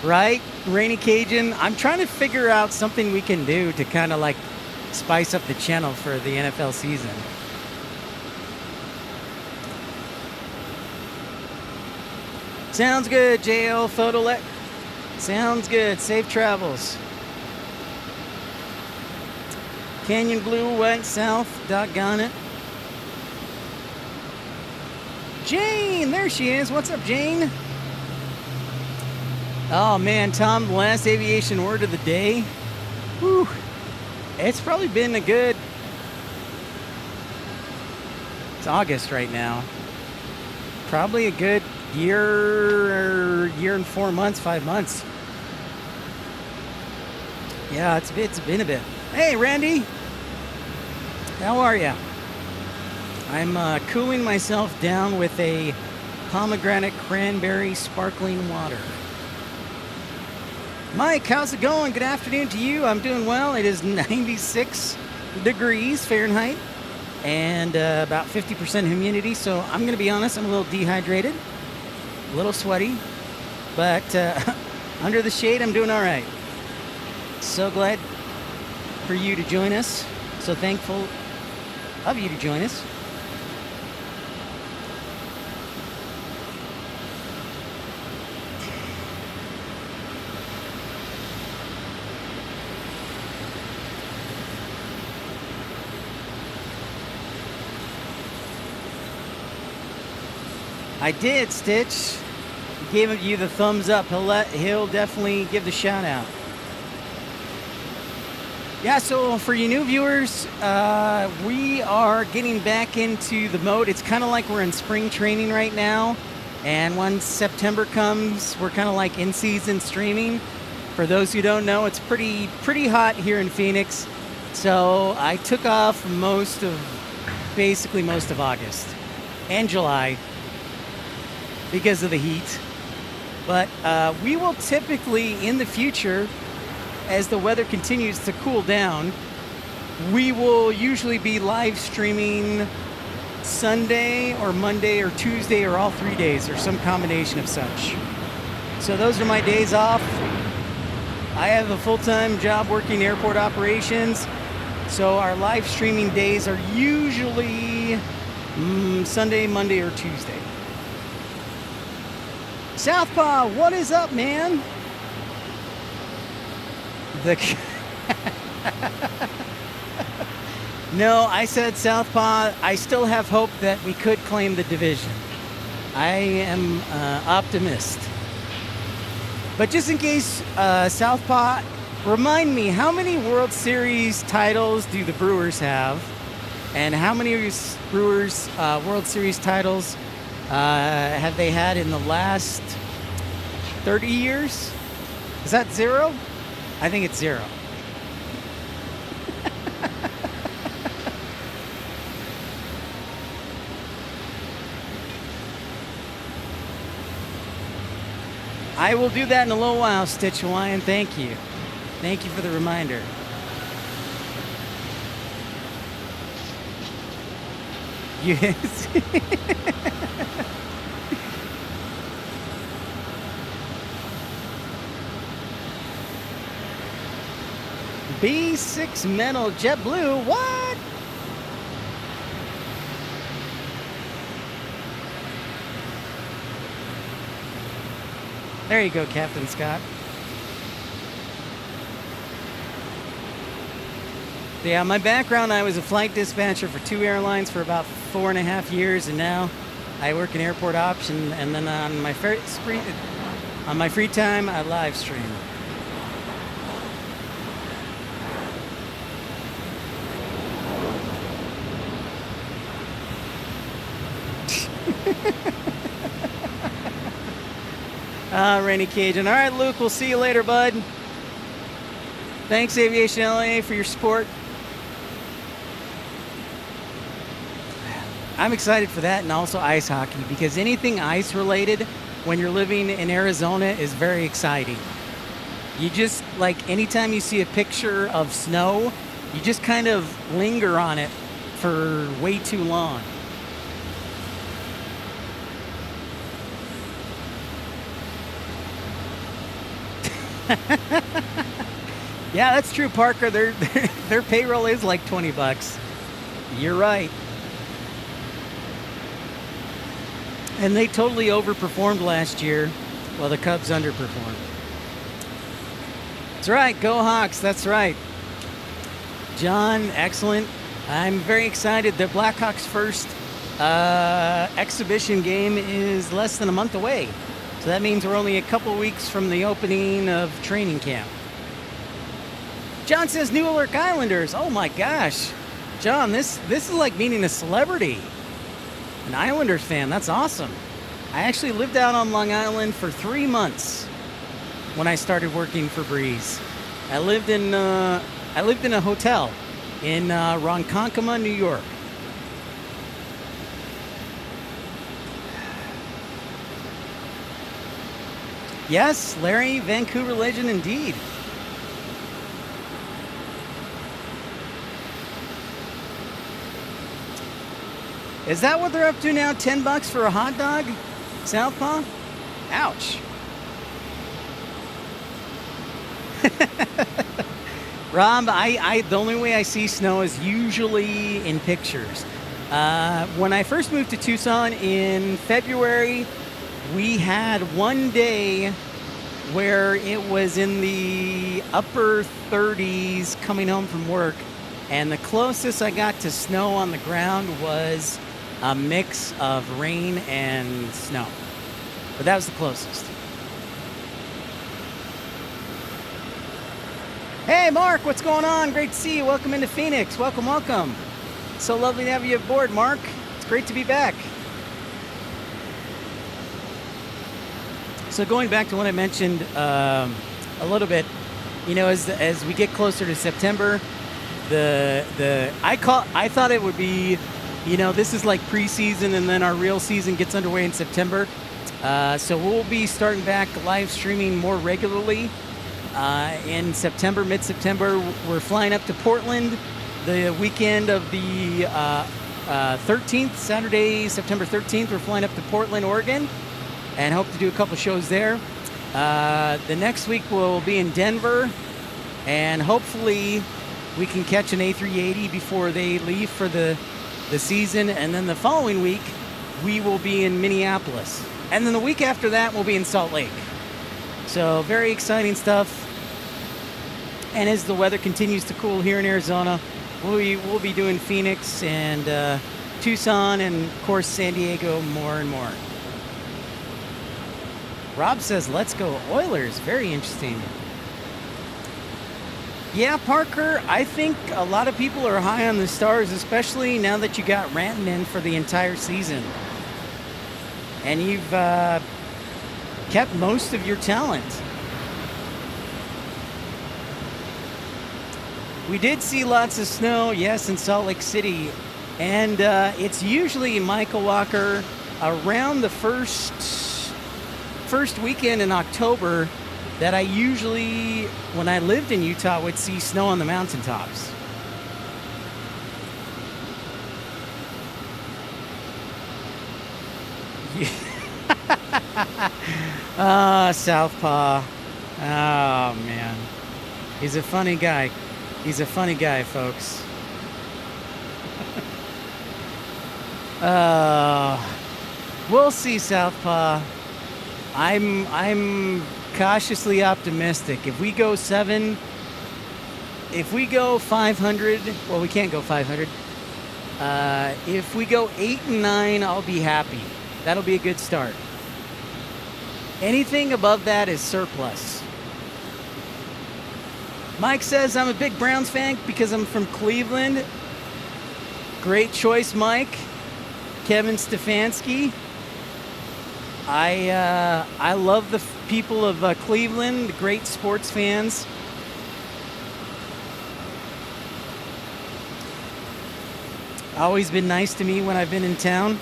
Right, Rainy Cajun? I'm trying to figure out something we can do to kind of like spice up the channel for the NFL season. Sounds good, JL Photolec. Sounds good. Safe travels. Canyon Blue went south. Doggone it. Jane, there she is. What's up, Jane? Oh man, Tom, the last aviation word of the day. Whew. It's probably been a good... It's August right now. Probably a good year and 4 months, 5 months. Yeah, it's been a bit. Hey, Randy. How are you? I'm cooling myself down with a pomegranate cranberry sparkling water. Mike, how's it going? Good afternoon to you. I'm doing well. It is 96 degrees Fahrenheit and about 50% humidity. So I'm going to be honest, I'm a little dehydrated, a little sweaty, but under the shade, I'm doing all right. So glad for you to join us. So thankful of you to join us. I did, Stitch. He gave you the thumbs up. He'll definitely give the shout out. Yeah, so for you new viewers, we are getting back into the mode. It's kind of like we're in spring training right now. And once September comes, we're kind of like in-season streaming. For those who don't know, it's pretty hot here in Phoenix. So I took off basically most of August and July because of the heat. But we will typically, in the future, as the weather continues to cool down, we will usually be live streaming Sunday or Monday or Tuesday or all 3 days or some combination of such. So those are my days off. I have a full-time job working airport operations, so our live streaming days are usually Sunday, Monday, or Tuesday. Southpaw, what is up, man? No, I said Southpaw. I still have hope that we could claim the division. I am optimist. But just in case, Southpaw, remind me, how many World Series titles do the Brewers have? And how many Brewers World Series titles have they had in the last 30 years? Is that 0? I think it's 0. I will do that in a little while, Stitch Hawaiian. Thank you. Thank you for the reminder. Yes. B6 metal JetBlue. What? There you go, Captain Scott. Yeah, my background, I was a flight dispatcher for 2 airlines for about 4.5 years, and now I work in airport ops, and then on my free time, I live stream. Rainy Cajun. All right, Luke, we'll see you later, bud. Thanks, Aviation LA, for your support. I'm excited for that, and also ice hockey, because anything ice related when you're living in Arizona is very exciting. You just, like, anytime you see a picture of snow, you just kind of linger on it for way too long. Yeah, that's true, Parker. Their payroll is like $20. You're right. And they totally overperformed last year while the Cubs underperformed. That's right, go Hawks, that's right. John, excellent. I'm very excited. The Blackhawks' first Exhibition game is less than a month away. So that means we're only a couple weeks from the opening of training camp. John says New Alert Islanders. Oh my gosh. John, this is like meeting a celebrity. An Islanders fan. That's awesome. I actually lived out on Long Island for 3 months when I started working for Breeze. I lived in a hotel in Ronkonkoma, New York. Yes, Larry, Vancouver legend indeed. Is that what they're up to now? $10 for a hot dog? Southpaw? Ouch. Rob, the only way I see snow is usually in pictures. When I first moved to Tucson in February, we had one day where it was in the upper 30s coming home from work, and the closest I got to snow on the ground was a mix of rain and snow. But that was the closest. Hey, Mark, what's going on? Great to see you. Welcome into Phoenix. Welcome, welcome. So lovely to have you aboard, Mark. It's great to be back. So going back to what I mentioned a little bit, you know, as we get closer to September, I thought it would be, you know, this is like preseason, and then our real season gets underway in September. So we'll be starting back live streaming more regularly in September, mid-September. We're flying up to Portland the weekend of the 13th, Saturday, September 13th. We're flying up to Portland, Oregon, and hope to do a couple shows there. The next week we'll be in Denver, and hopefully we can catch an A380 before they leave for the season. And then the following week we will be in Minneapolis, and then the week after that we'll be in Salt Lake. So very exciting stuff. And as the weather continues to cool here in Arizona, we'll be doing Phoenix and Tucson, and of course San Diego more and more. Rob says, let's go Oilers. Very interesting. Yeah, Parker, I think a lot of people are high on the Stars, especially now that you got Rantanen for the entire season. And you've kept most of your talent. We did see lots of snow, yes, in Salt Lake City. And it's usually, Michael Walker, around the first weekend in October that I usually, when I lived in Utah, would see snow on the mountaintops. Southpaw. Oh, man. He's a funny guy. He's a funny guy, folks. We'll see, Southpaw. I'm cautiously optimistic. If we go 500, well, we can't go 500. If we go 8 and 9, I'll be happy. That'll be a good start. Anything above that is surplus. Mike says, I'm a big Browns fan because I'm from Cleveland. Great choice, Mike. Kevin Stefanski. I love the people of Cleveland, great sports fans. Always been nice to me when I've been in town.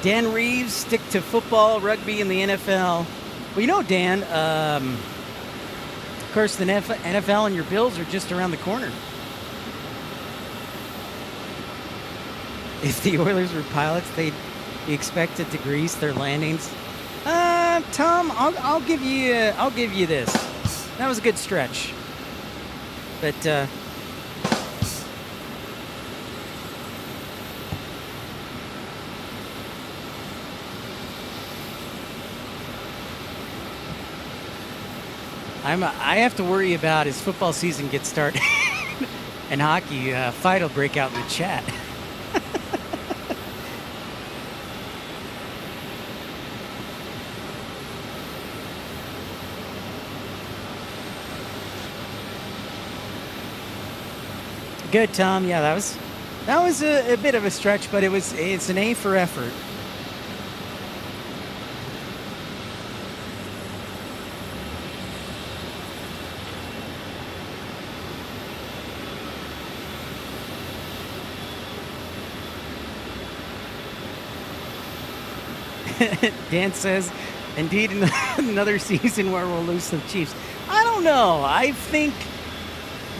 Dan Reeves, stick to football, rugby, and the NFL. Well, you know, Dan, of course, the NFL and your Bills are just around the corner. If the Oilers were pilots, they'd be expected to grease their landings. Tom, I'll give you this. That was a good stretch. But I have to worry about as football season gets started and hockey, fight will break out in the chat. Good, Tom. Yeah, that was a bit of a stretch, but it's an A for effort. Dan says, indeed, another season where we'll lose to the Chiefs. I don't know. I think,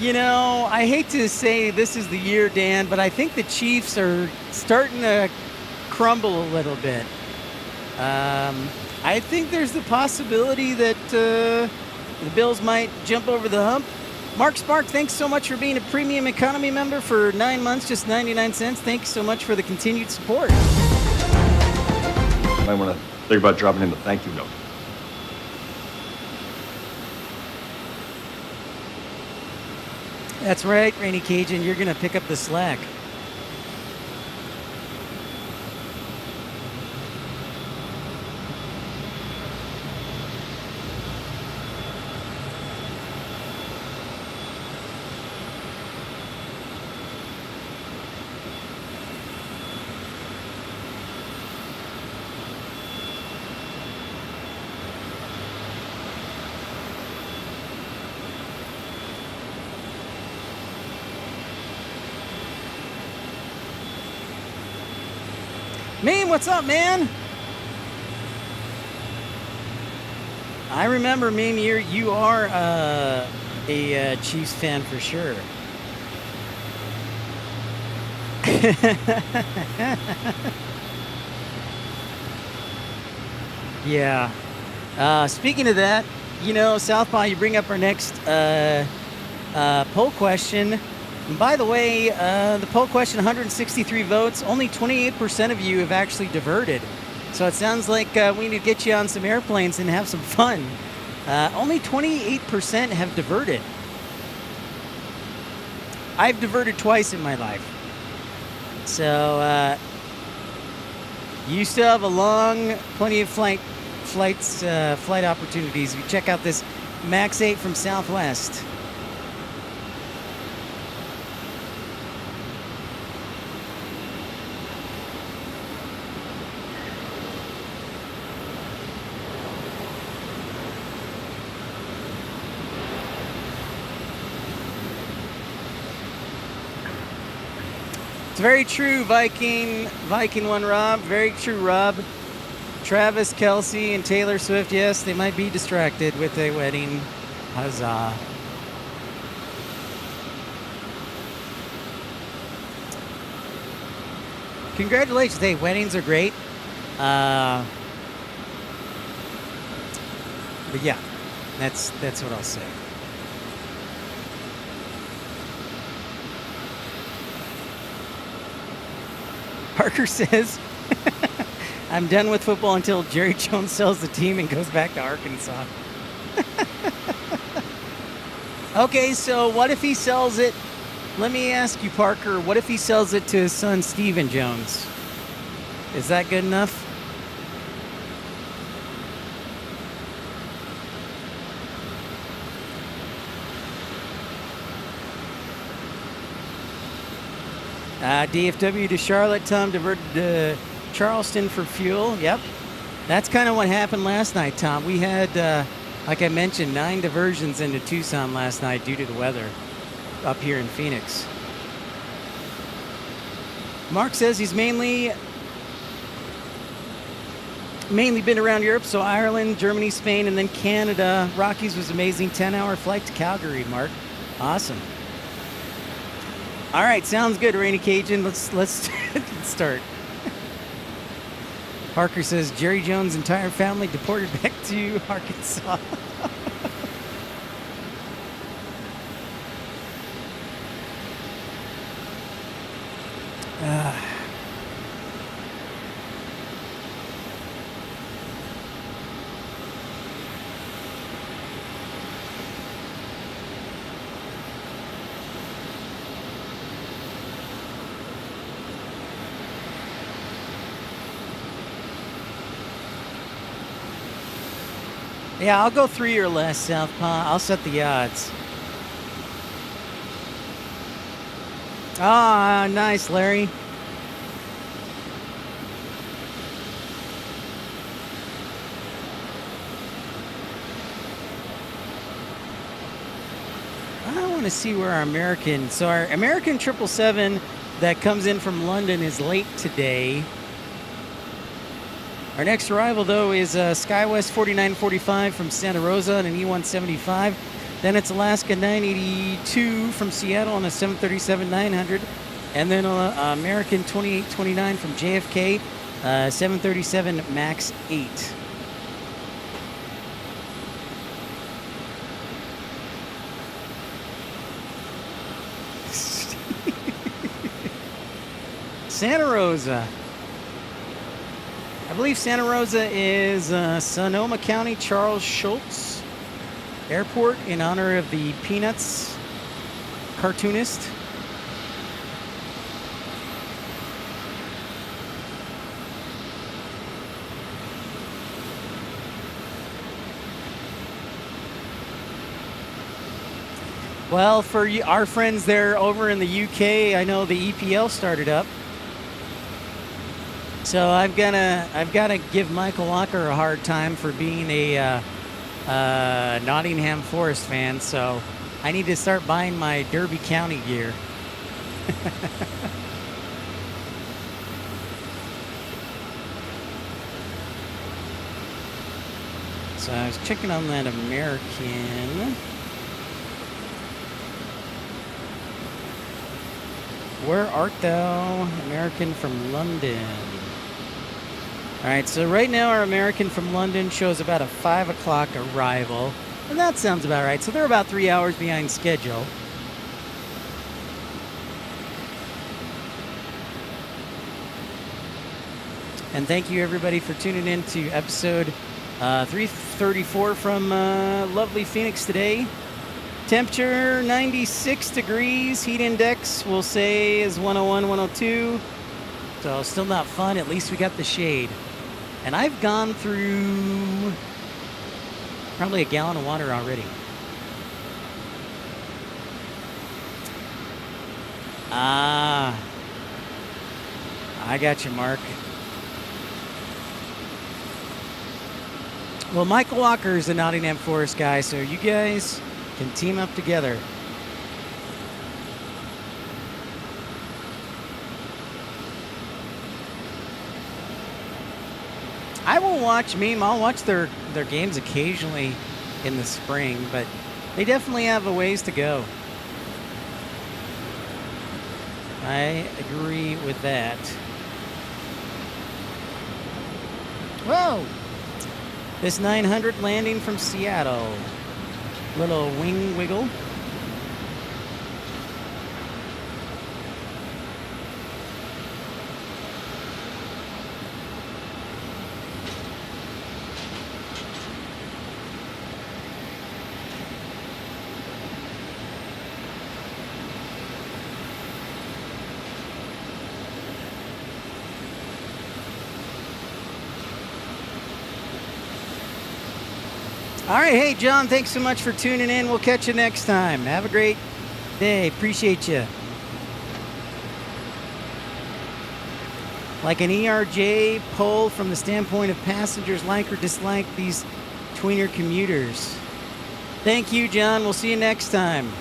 I hate to say this is the year, Dan, but I think the Chiefs are starting to crumble a little bit. I think there's the possibility that the Bills might jump over the hump. Mark Spark, thanks so much for being a premium economy member for 9 months, just 99 cents. Thanks so much for the continued support. Might want to think about dropping in the thank you note. That's right, Rainy Cajun. You're going to pick up the slack. Meme, what's up, man? I remember, Meme, you are a Chiefs fan for sure. Yeah. Speaking of that, Southpaw, you bring up our next poll question. And by the way, the poll question, 163 votes, only 28% of you have actually diverted. So it sounds like we need to get you on some airplanes and have some fun. Only 28% have diverted. I've diverted twice in my life. So you still have a long, plenty of flight opportunities. You check out this Max 8 from Southwest. It's very true, Viking 1 Rob. Very true, Rob. Travis, Kelsey, and Taylor Swift, yes, they might be distracted with a wedding. Huzzah. Congratulations. Hey, weddings are great. But yeah, that's what I'll say. Parker says, I'm done with football until Jerry Jones sells the team and goes back to Arkansas. Okay, so what if he sells it? Let me ask you, Parker, what if he sells it to his son, Stephen Jones? Is that good enough? DFW to Charlotte, Tom diverted to Charleston for fuel. Yep. That's kind of what happened last night, Tom. We had, like I mentioned, 9 diversions into Tucson last night due to the weather up here in Phoenix. Mark says he's mainly been around Europe, so Ireland, Germany, Spain, and then Canada. Rockies was amazing. 10-hour flight to Calgary, Mark. Awesome. All right, sounds good, Rainy Cajun. Let's start. Parker says Jerry Jones' entire family deported back to Arkansas. Yeah, I'll go 3 or less, Southpaw. I'll set the odds. Ah, nice, Larry. I want to see where our American, so our American 777 that comes in from London is late today. Our next arrival, though, is SkyWest 4945 from Santa Rosa on an E175. Then it's Alaska 982 from Seattle on a 737-900. And then American 2829 from JFK, 737 MAX 8. Santa Rosa. I believe Santa Rosa is Sonoma County Charles Schultz Airport in honor of the Peanuts cartoonist. Well, for our friends there over in the UK, I know the EPL started up. So I've got to give Michael Walker a hard time for being a Nottingham Forest fan. So I need to start buying my Derby County gear. So I was checking on that American. Where art thou, American from London? All right, so right now our American from London shows about a 5 o'clock arrival, and that sounds about right. So they're about 3 hours behind schedule. And thank you everybody for tuning in to episode 334 from lovely Phoenix today. Temperature 96 degrees, heat index we'll say is 101, 102. So still not fun, at least we got the shade. And I've gone through probably a gallon of water already. Ah, I got you, Mark. Well, Michael Walker is the Nottingham Forest guy, so you guys can team up together. I will watch I'll watch their games occasionally in the spring, but they definitely have a ways to go. I agree with that. Whoa! This 900 landing from Seattle. Little wing wiggle. All right, hey, John, thanks so much for tuning in. We'll catch you next time. Have a great day. Appreciate you. Like an ERJ poll from the standpoint of passengers like or dislike these tweener commuters. Thank you, John. We'll see you next time.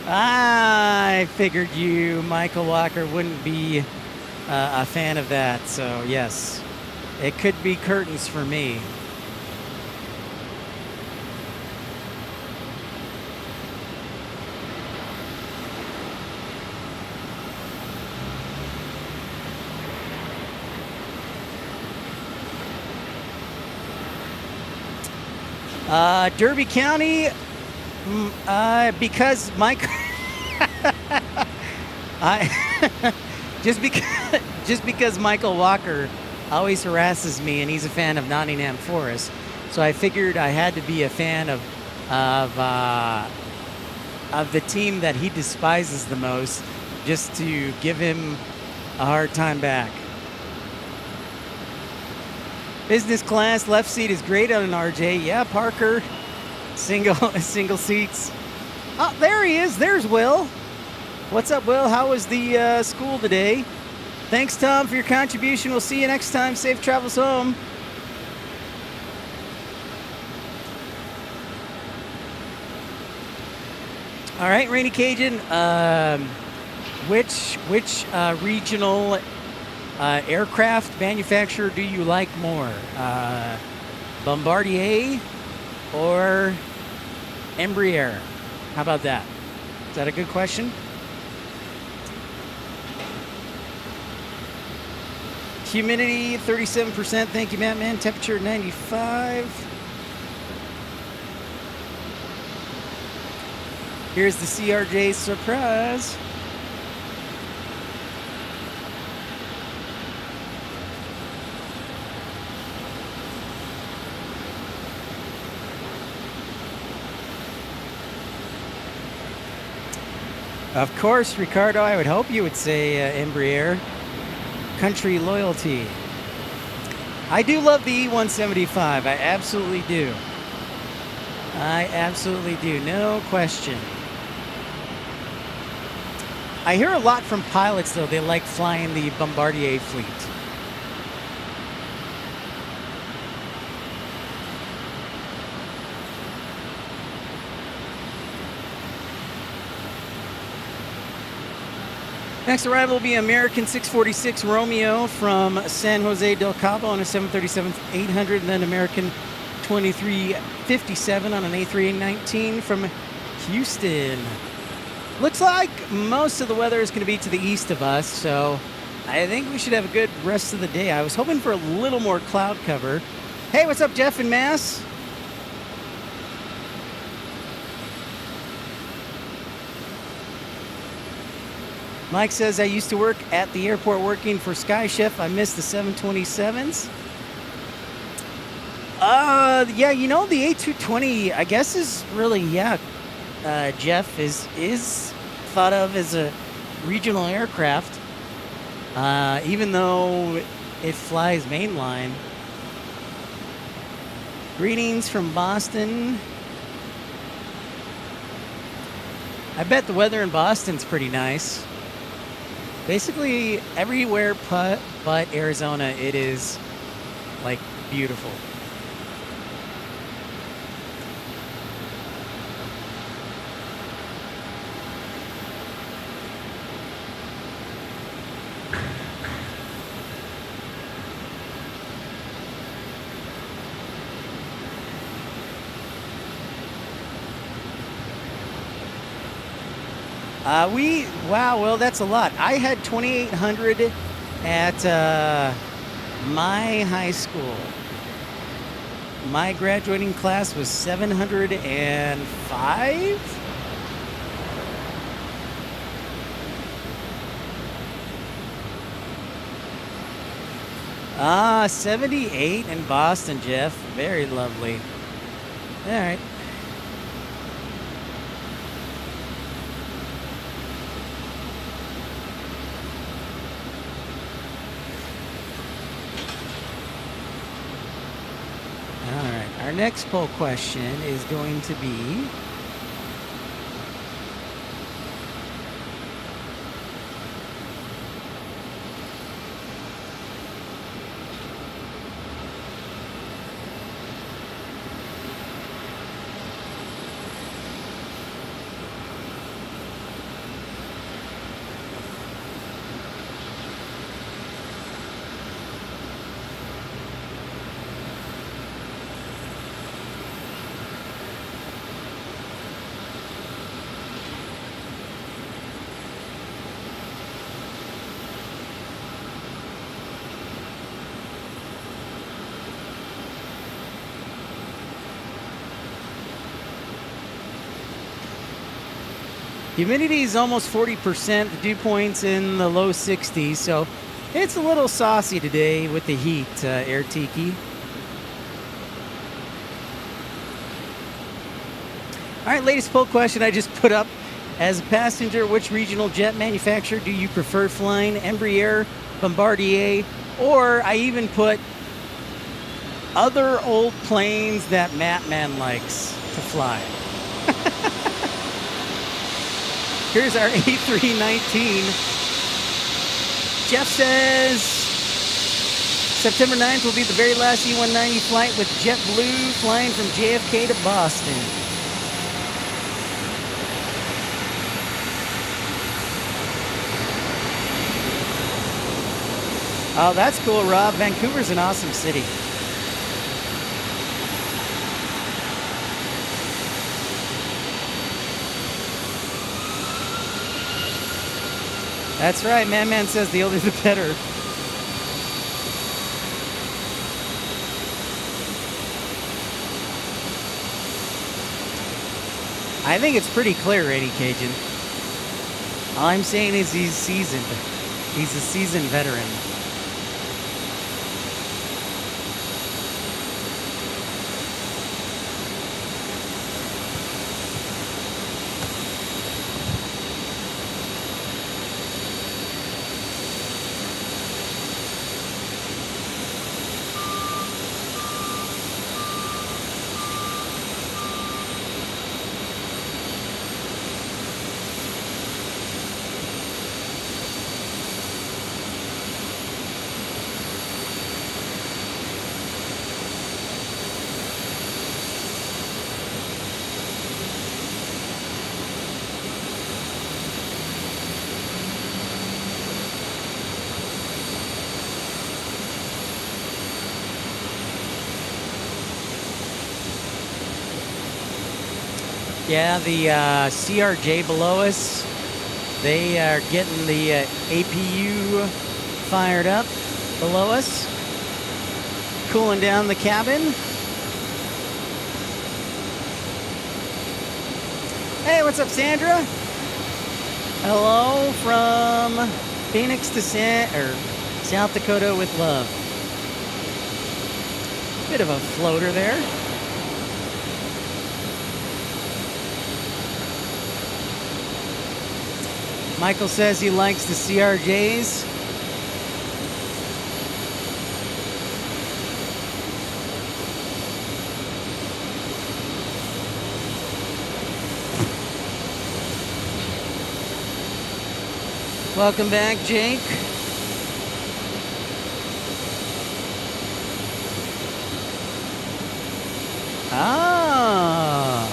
I figured you, Michael Walker, wouldn't be a fan of that, so yes. It could be curtains for me. Derby County, because Mike, just because Michael Walker always harasses me, and he's a fan of Nottingham Forest, so I figured I had to be a fan of the team that he despises the most, just to give him a hard time back. Business class left seat is great on an RJ. Yeah, Parker. Single seats. Oh, there he is. There's Will. What's up, Will? How was the school today? Thanks, Tom, for your contribution. We'll see you next time. Safe travels home. All right, Rainy Cajun. Which regional aircraft manufacturer do you like more? Bombardier or Embraer? How about that? Is that a good question? Humidity 37%. Thank you, Matt. Temperature 95. Here's the CRJ surprise. Of course, Ricardo, I would hope you would say Embraer. Country loyalty. I do love the E175. I absolutely do. I absolutely do. No question. I hear a lot from pilots, though. They like flying the Bombardier fleet. Next arrival will be American 646 Romeo from San Jose del Cabo on a 737-800, and then American 2357 on an A319 from Houston. Looks like most of the weather is going to be to the east of us, so I think we should have a good rest of the day. I was hoping for a little more cloud cover. Hey, what's up, Jeff in Mass? Mike says, I used to work at the airport working for Sky Chef. I missed the 727s. Yeah, you know, the A220, I guess, is really, Jeff, is thought of as a regional aircraft, even though it flies mainline. Greetings from Boston. I bet the weather in Boston's pretty nice. Basically, everywhere but Arizona, it is, like, beautiful. Wow, well, that's a lot. I had 2,800 at my high school. My graduating class was 705. 78 in Boston, Jeff. Very lovely. All right. Our next poll question is going to be, humidity is almost 40%, the dew point's in the low 60s, so it's a little saucy today with the heat, Air Tiki. All right, latest poll question I just put up. As a passenger, which regional jet manufacturer do you prefer flying? Embraer, Bombardier, or I even put other old planes that Mattman likes. to fly. Here's our A319. Jeff says September 9th will be the very last E190 flight with JetBlue flying from JFK to Boston. Oh, that's cool, Rob. Vancouver's an awesome city. That's right. Man says the older the better. I think it's pretty clear, Eddie Cajun. All I'm saying is he's seasoned. He's a seasoned veteran. Yeah, the CRJ below us, they are getting the APU fired up below us, cooling down the cabin. Hey, what's up, Sandra? Hello from Phoenix to South Dakota with love. Bit of a floater there. Michael says he likes the CRJs. Welcome back, Jake. Ah,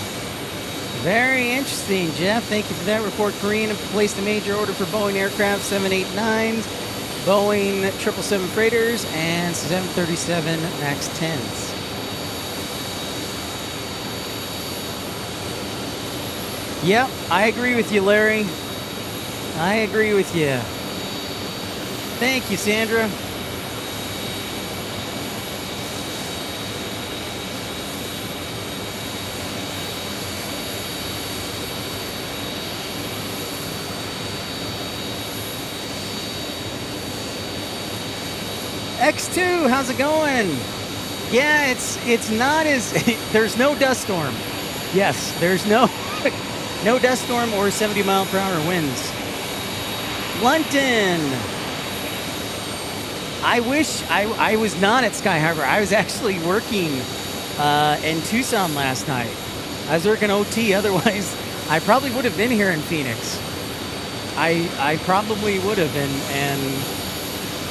very interesting, Jeff. Thank you for that report. Korean placed a major order for Boeing aircraft 789s, Boeing 777 freighters, and 737 MAX 10s. Yep, I agree with you, Larry. I agree with you. Thank you, Sandra. X2, how's it going? Yeah, it's not as there's no dust storm. Yes, there's no no dust storm or 70 mile per hour winds. London. I wish I was not at Sky Harbor. I was actually working in Tucson last night. I was working OT. Otherwise, I probably would have been here in Phoenix. I probably would have been. And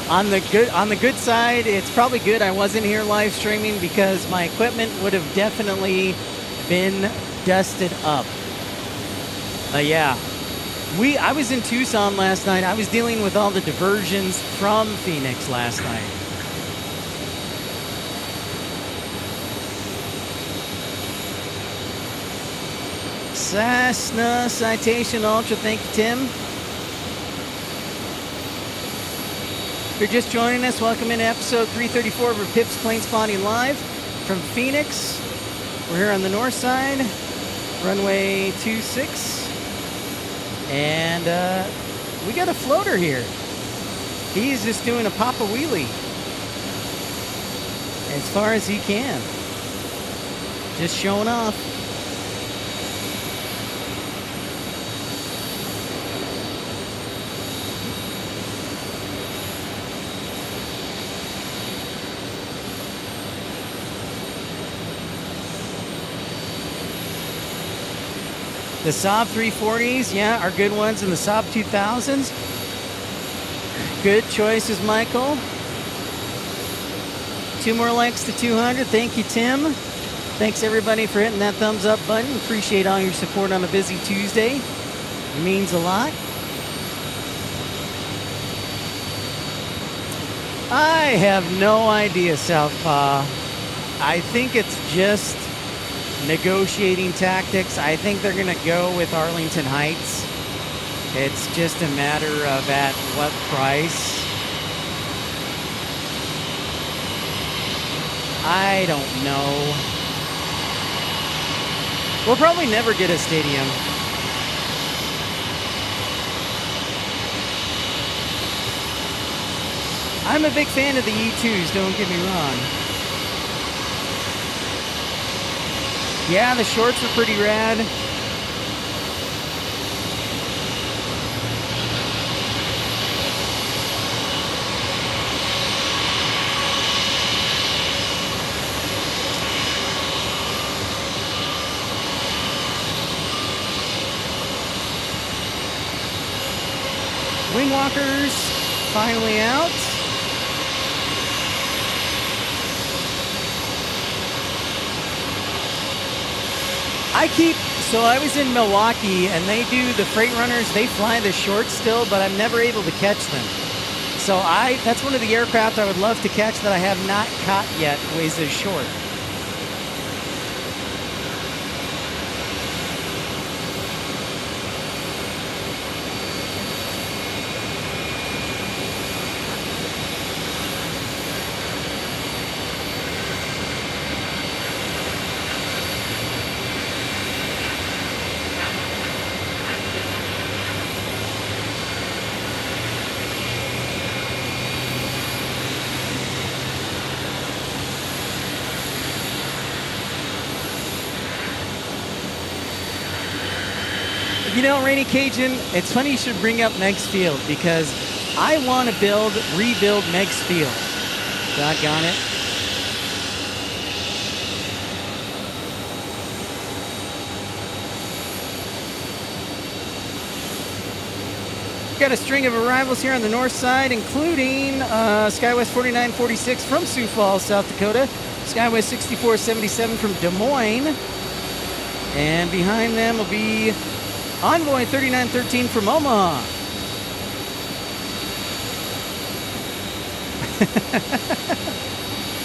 on the good side, it's probably good I wasn't here live streaming because my equipment would have definitely been dusted up. Yeah. I was in Tucson last night. I was dealing with all the diversions from Phoenix last night. Cessna Citation Ultra, thank you, Tim. If you're just joining us, welcome into episode 334 of Pip's Planespotting Live from Phoenix. We're here on the north side, runway 26. And we got a floater here. He's just doing a papa wheelie as far as he can. Just showing off. The Saab 340s, yeah, are good ones, and the Saab 2000s. Good choices, Michael. 2 more likes to 200. Thank you, Tim. Thanks, everybody, for hitting that thumbs up button. Appreciate all your support on a busy Tuesday. It means a lot. I have no idea, Southpaw. I think it's just negotiating tactics. I think they're going to go with Arlington Heights. It's just a matter of at what price. I don't know. We'll probably never get a stadium. I'm a big fan of the E2s, don't get me wrong. Yeah, the shorts are pretty rad. Wingwalkers finally out. So I was in Milwaukee, and they do the freight runners. They fly the shorts still, but I'm never able to catch them. So that's one of the aircraft I would love to catch that I have not caught yet, is a short. You know, Rainy Cajun, it's funny you should bring up Meg's Field because I want to rebuild Meg's Field. Doggone it. Got a string of arrivals here on the north side, including SkyWest 4946 from Sioux Falls, South Dakota, SkyWest 6477 from Des Moines, and behind them will be Envoy 3913 from Omaha.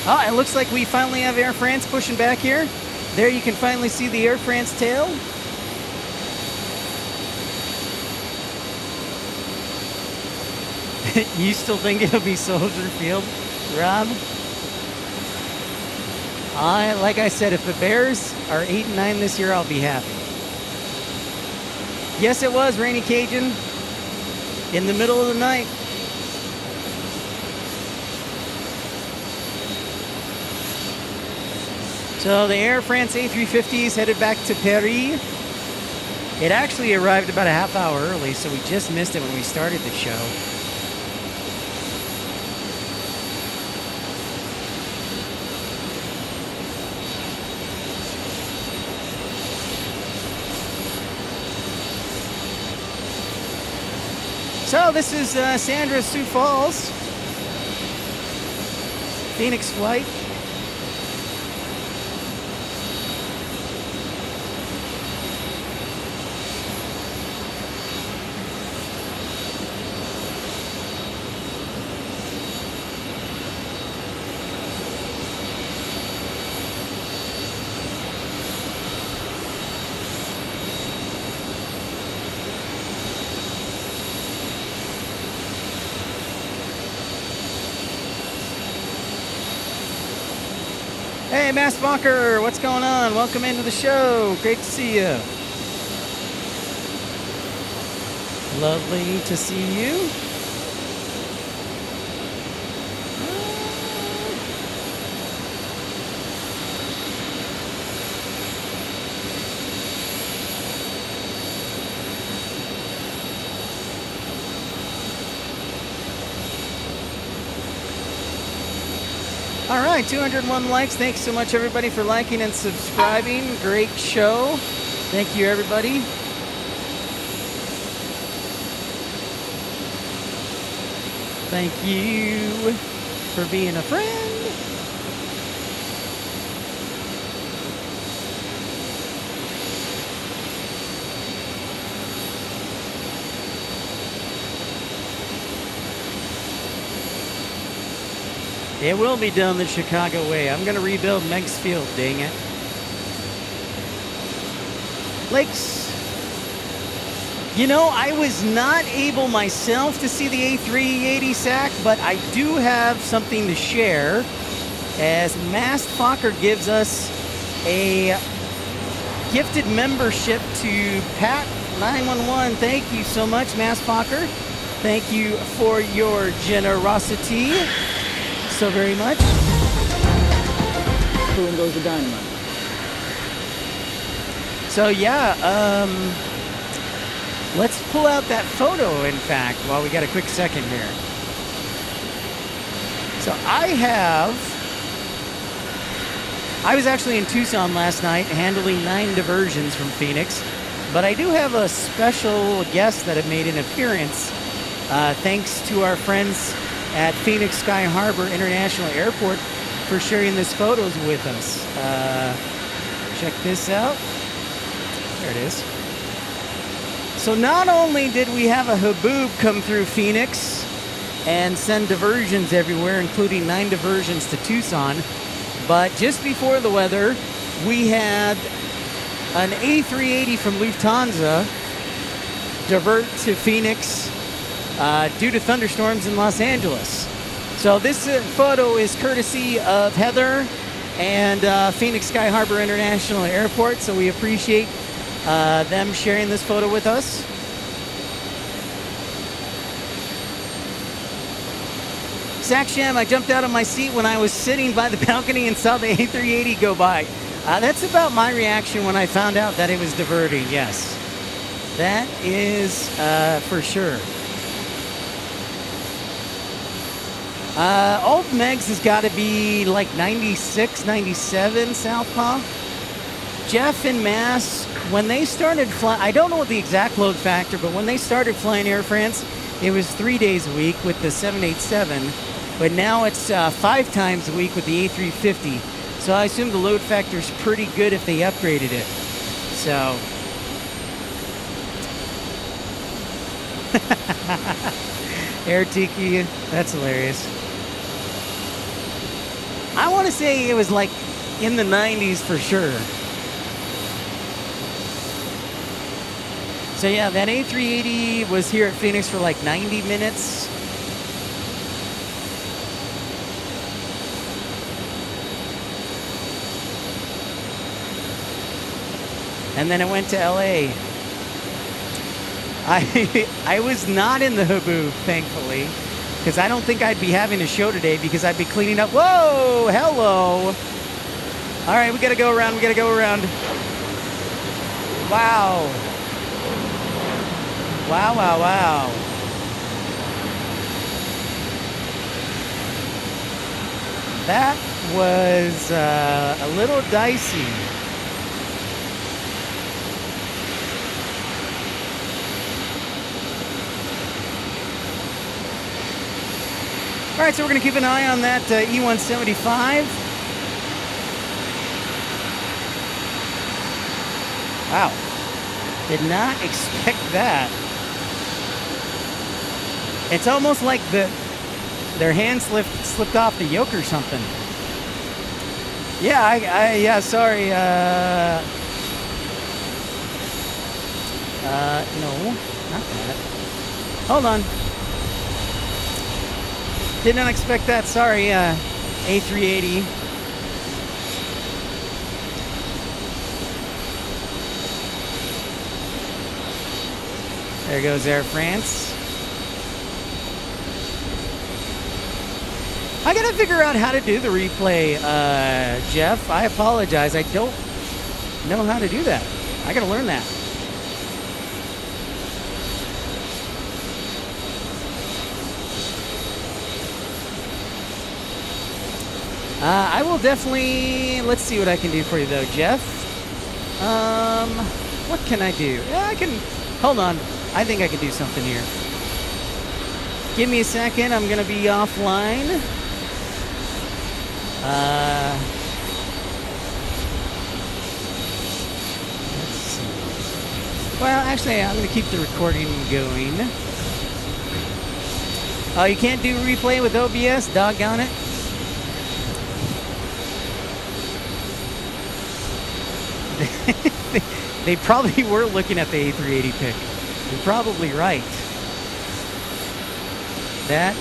Oh, it looks like we finally have Air France pushing back here. There you can finally see the Air France tail. You still think it'll be Soldier Field, Rob? Like I said, if the Bears are 8-9 this year, I'll be happy. Yes, it was Rainy Cajun in the middle of the night. So the Air France A350 is headed back to Paris. It actually arrived about a half hour early, so we just missed it when we started the show. So this is Sandra Sioux Falls, Phoenix flight. Hey, Mass Walker, what's going on? Welcome into the show. Great to see you. Lovely to see you. All right, 201 likes. Thanks so much, everybody, for liking and subscribing. Great show. Thank you, everybody. Thank you for being a friend. It will be done the Chicago way. I'm going to rebuild Meg's Field, dang it. Lakes. You know, I was not able myself to see the A380 SAC, but I do have something to share as Masked Fokker gives us a gifted membership to Pat 911. Thank you so much, Masked Fokker. Thank you for your generosity so very much. Boom goes the dynamite. So yeah, let's pull out that photo, in fact, while we got a quick second here. So I was actually in Tucson last night handling 9 diversions from Phoenix, but I do have a special guest that have made an appearance thanks to our friends at Phoenix Sky Harbor International Airport for sharing these photos with us. Check this out. There it is. So not only did we have a HABOOB come through Phoenix and send diversions everywhere, including 9 diversions to Tucson, but just before the weather, we had an A380 from Lufthansa divert to Phoenix due to thunderstorms in Los Angeles. So this photo is courtesy of Heather and Phoenix Sky Harbor International Airport, so we appreciate them sharing this photo with us. Saksham, I jumped out of my seat when I was sitting by the balcony and saw the A380 go by. That's about my reaction when I found out that it was diverting, yes. That is for sure. Old Megs has got to be like 96, 97 Southpaw. Jeff and Mass, when they started flying, I don't know the exact load factor, but when they started flying Air France, it was 3 days a week with the 787, but now it's 5 times a week with the A350. So I assume the load factor is pretty good if they upgraded it. So. Air Tiki, that's hilarious. I want to say it was like in the 90s for sure. So yeah, that A380 was here at Phoenix for like 90 minutes. And then it went to LA. I was not in the HABOOB, thankfully, because I don't think I'd be having a show today because I'd be cleaning up. Whoa, hello. All right, we gotta go around, Wow. Wow. That was a little dicey. All right, so we're going to keep an eye on that E175. Wow. Did not expect that. It's almost like their hand slipped off the yoke or something. Yeah, sorry. No, not that. Hold on. Did not expect that. Sorry, A380. There goes Air France. I gotta figure out how to do the replay, Jeff. I apologize. I don't know how to do that. I gotta learn that. I will definitely, let's see what I can do for you though, Jeff. What can I do? Yeah, hold on. I think I can do something here. Give me a second. I'm going to be offline. Let's see. Well, actually, I'm going to keep the recording going. Oh, you can't do replay with OBS? Doggone it. They probably were looking at the A380 pic. You're probably right. That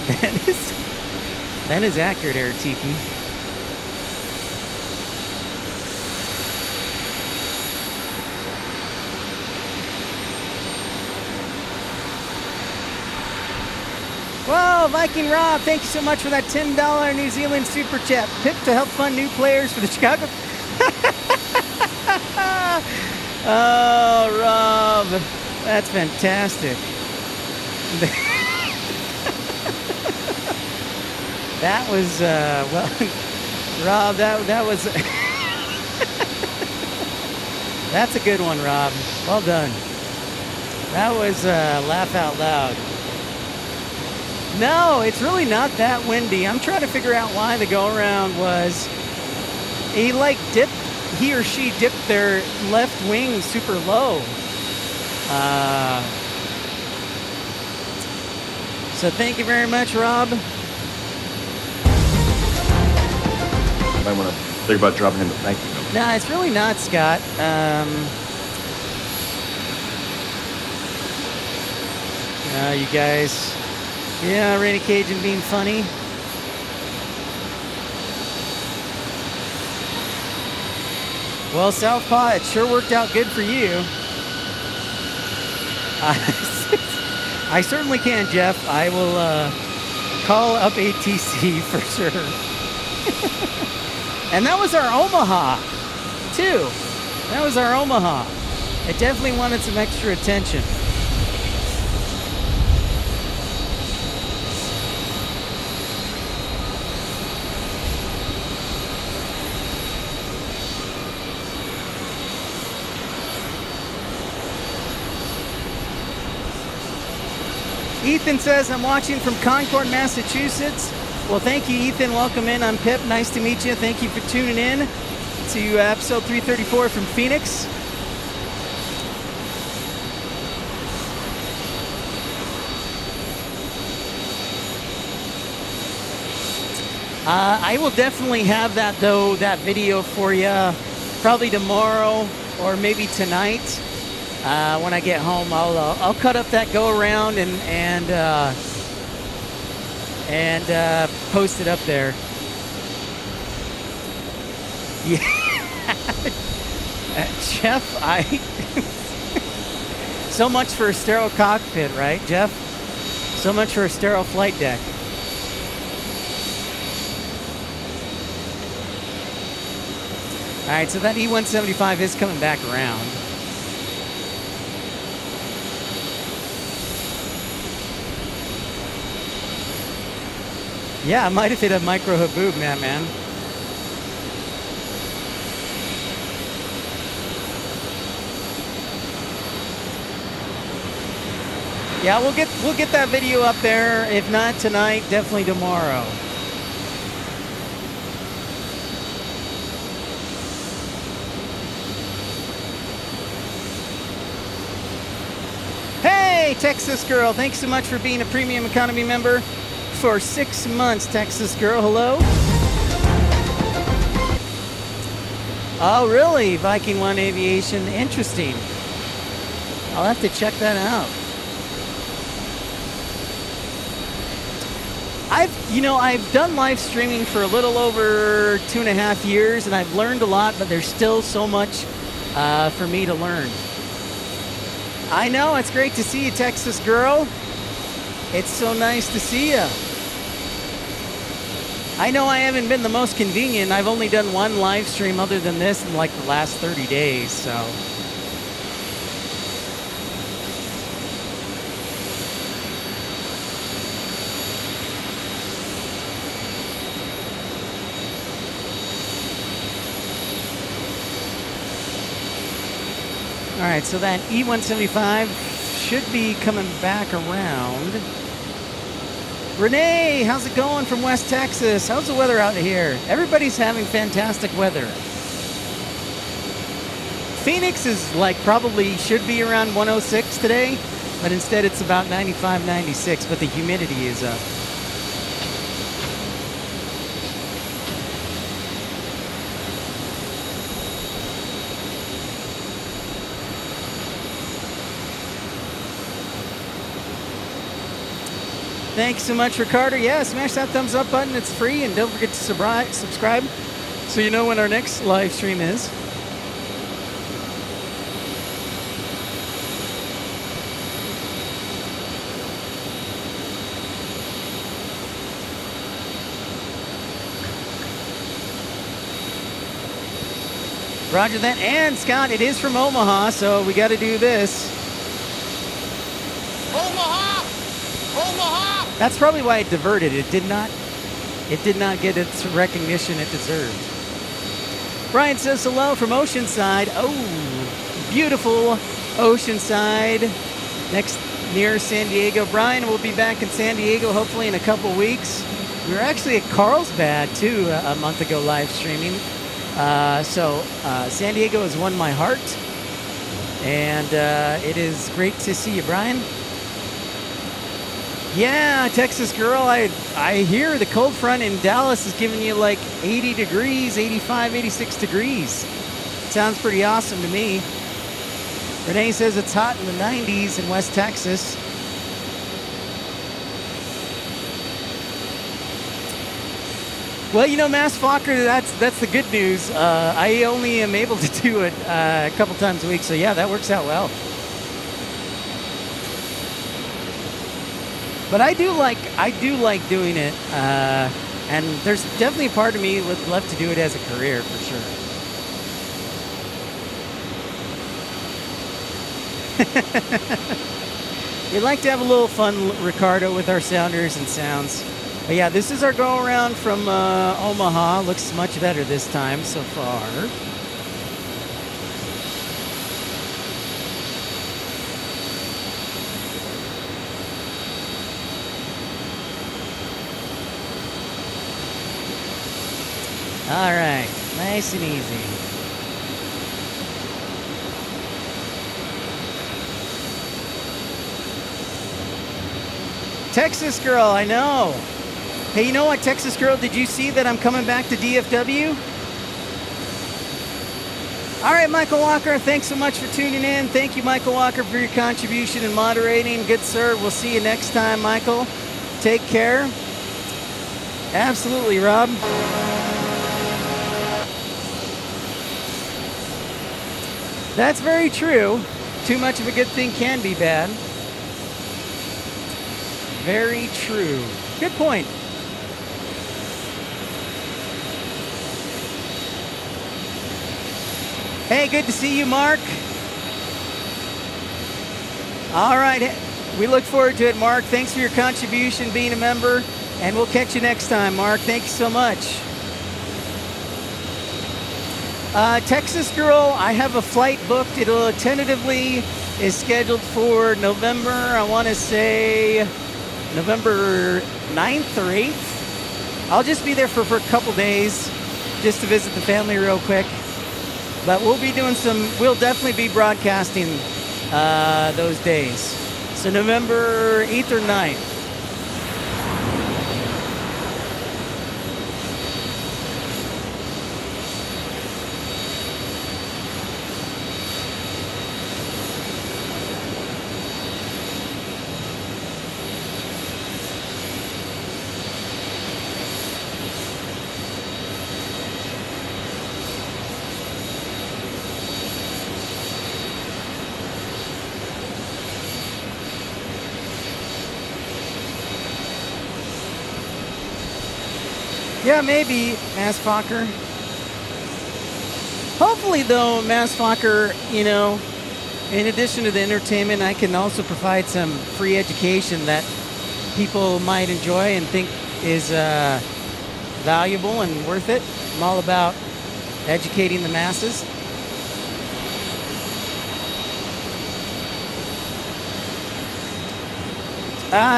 is accurate, Air Tiki. Whoa, Viking Rob, thank you so much for that $10 New Zealand super chat. Pip to help fund new players for the Chicago. Oh, Rob, that's fantastic. That was, well, Rob, that was, that's a good one, Rob. Well done. That was laugh out loud. No, it's really not that windy. I'm trying to figure out why the go-around was, he or she dipped their left wing super low. So thank you very much, Rob. Might want to think about dropping in the thank you note. No, it's really not, Scott. You guys, yeah, Rainy Cajun being funny. Well, Southpaw, it sure worked out good for you. I certainly can, Jeff. I will call up ATC for sure. And that was our Omaha, too. That was our Omaha. It definitely wanted some extra attention. Ethan says, I'm watching from Concord, Massachusetts. Well, thank you, Ethan. Welcome in. I'm Pip. Nice to meet you. Thank you for tuning in to episode 334 from Phoenix. I will definitely have that, though, that video for you probably tomorrow or maybe tonight. When I get home, I'll cut up that go around and post it up there. Yeah, Jeff, so much for a sterile cockpit, right, Jeff? So much for a sterile flight deck. All right, so that E175 is coming back around. Yeah, I might have hit a micro HABOOB, man. Yeah, we'll get that video up there. If not tonight, definitely tomorrow. Hey, Texas Girl, thanks so much for being a premium economy member. For 6 months, Texas Girl. Hello. Oh, really? Viking One Aviation. Interesting. I'll have to check that out. I've done live streaming for a little over 2.5 years, and I've learned a lot, but there's still so much for me to learn. I know, it's great to see you, Texas Girl. It's so nice to see you. I know I haven't been the most convenient. I've only done one live stream other than this in like the last 30 days, so. All right, so that E175 should be coming back around. Renee, how's it going from West Texas? How's the weather out here? Everybody's having fantastic weather. Phoenix is like probably should be around 106 today, but instead it's about 95, 96, but the humidity is up. Thanks so much, Ricardo. Yeah, smash that thumbs up button. It's free, and don't forget to subscribe so you know when our next live stream is. Roger that. And Scott, it is from Omaha, so we got to do this. Omaha! Omaha! That's probably why it diverted. It did not get its recognition it deserved. Brian says hello from Oceanside. Oh, beautiful Oceanside, next near San Diego. Brian will be back in San Diego hopefully in a couple weeks. We were actually at Carlsbad too a month ago live streaming. So San Diego has won my heart, and it is great to see you, Brian. Yeah, Texas girl, I hear the cold front in Dallas is giving you like 80 degrees, 85, 86 degrees. Sounds pretty awesome to me. Renee says it's hot in the 90s in West Texas. Well, you know, Mass Fokker, that's the good news. I only am able to do it a couple times a week, so yeah, that works out well. But I do like doing it, and there's definitely a part of me that would love to do it as a career for sure. We like to have a little fun, Ricardo, with our sounders and sounds. But yeah, this is our go around from Omaha. Looks much better this time so far. All right, nice and easy. Texas girl, I know. Hey, you know what, Texas girl, did you see that I'm coming back to DFW? All right, Michael Walker, thanks so much for tuning in. Thank you, Michael Walker, for your contribution and moderating. Good sir, we'll see you next time, Michael. Take care. Absolutely, Rob. That's very true. Too much of a good thing can be bad. Very true. Good point. Hey, good to see you, Mark. All right. We look forward to it, Mark. Thanks for your contribution, being a member, and we'll catch you next time, Mark. Thank you so much. Texas girl, I have a flight booked. It'll tentatively is scheduled for November, I want to say November 9th or 8th. I'll just be there for a couple days just to visit the family real quick. But we'll definitely be broadcasting those days. So November 8th or 9th. Yeah, maybe, Mass Fokker. Hopefully, though, Mass Fokker, you know, in addition to the entertainment, I can also provide some free education that people might enjoy and think is valuable and worth it. I'm all about educating the masses.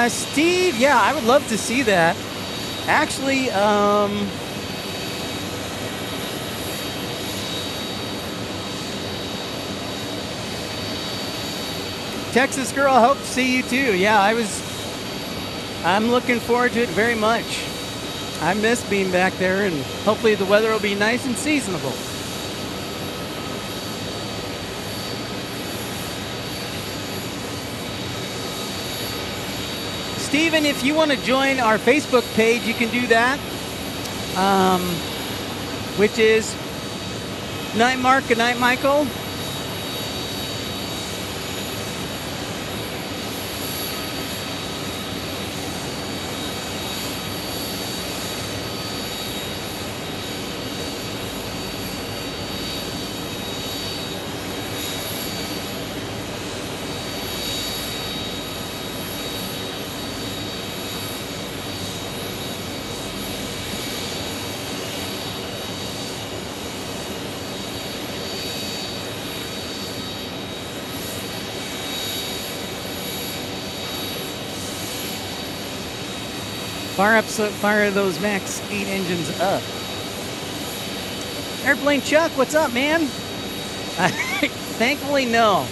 Steve, yeah, I would love to see that. Actually, Texas girl, I hope to see you too. Yeah, I'm looking forward to it very much. I miss being back there, and hopefully the weather will be nice and seasonable. Steven, if you want to join our Facebook page, you can do that, which is Night Mark and Night Michael. Fire those Max 8 engines up. Airplane Chuck, what's up, man? Thankfully, no.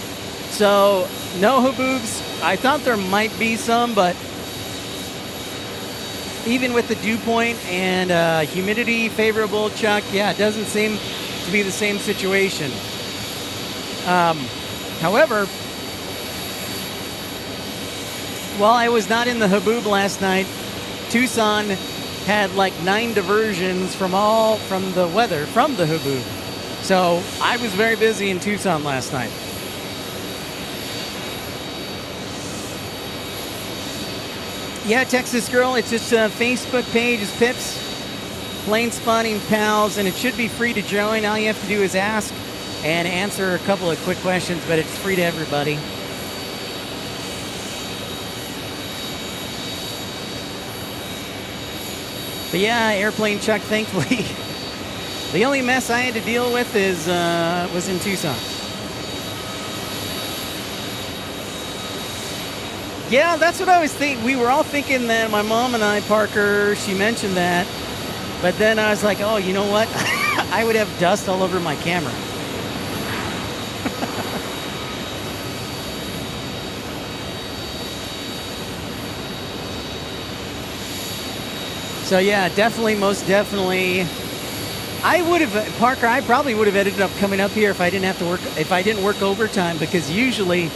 So, no haboobs. I thought there might be some, but even with the dew point and humidity favorable, Chuck, yeah, it doesn't seem to be the same situation. However, while I was not in the haboob last night, Tucson had like 9 diversions from the weather from the haboob. So I was very busy in Tucson last night. Yeah, Texas girl, it's just a Facebook page. It's Pip's Planespotting Pals, and it should be free to join. All you have to do is ask and answer a couple of quick questions, but it's free to everybody. But yeah, Airplane Chuck, thankfully, the only mess I had to deal with was in Tucson. Yeah, that's what I was thinking. We were all thinking that, my mom and I, Parker, she mentioned that. But then I was like, oh, you know what? I would have dust all over my camera. So yeah, definitely, most definitely. Parker, I probably would have ended up coming up here if I didn't work overtime, because usually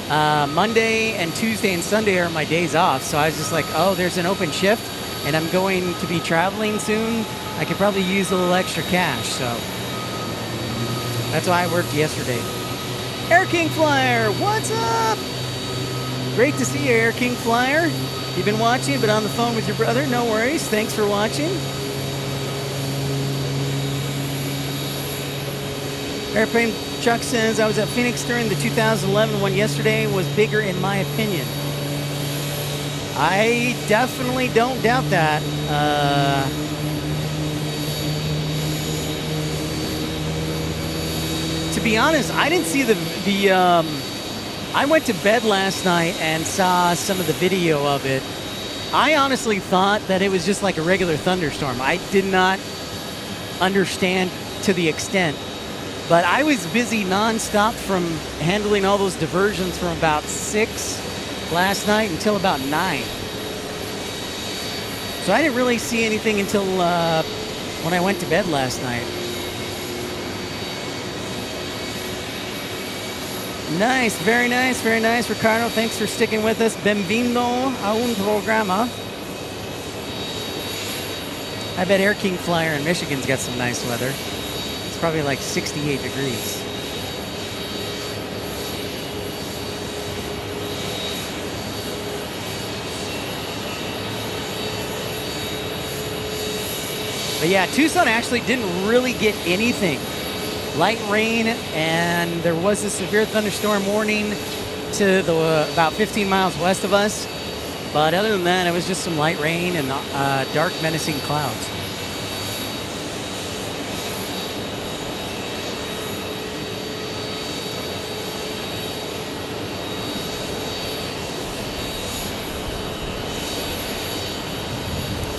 Monday and Tuesday and Sunday are my days off. So I was just like, oh, there's an open shift and I'm going to be traveling soon. I could probably use a little extra cash. So that's why I worked yesterday. Air King Flyer, what's up? Great to see you, Air King Flyer. You've been watching, but on the phone with your brother. No worries. Thanks for watching. Airplane Chuck says, I was at Phoenix during the 2011 one. Yesterday was bigger in my opinion. I definitely don't doubt that. To be honest, I didn't see I went to bed last night and saw some of the video of it. I honestly thought that it was just like a regular thunderstorm. I did not understand to the extent. But I was busy nonstop from handling all those diversions from about 6 last night until about 9. So I didn't really see anything until when I went to bed last night. Nice, very nice, very nice, Ricardo. Thanks for sticking with us. Benvindo a un programa. I bet Air King Flyer in Michigan's got some nice weather. It's probably like 68 degrees. But yeah, Tucson actually didn't really get anything. Light rain, and there was a severe thunderstorm warning to the about 15 miles west of us. But other than that, it was just some light rain and dark, menacing clouds.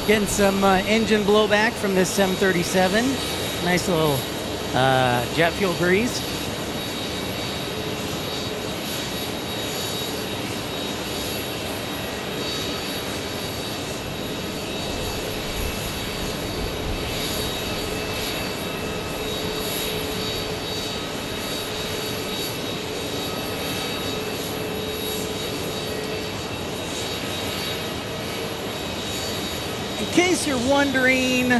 Getting some engine blowback from this 737. Nice little jet fuel breeze. In case you're wondering,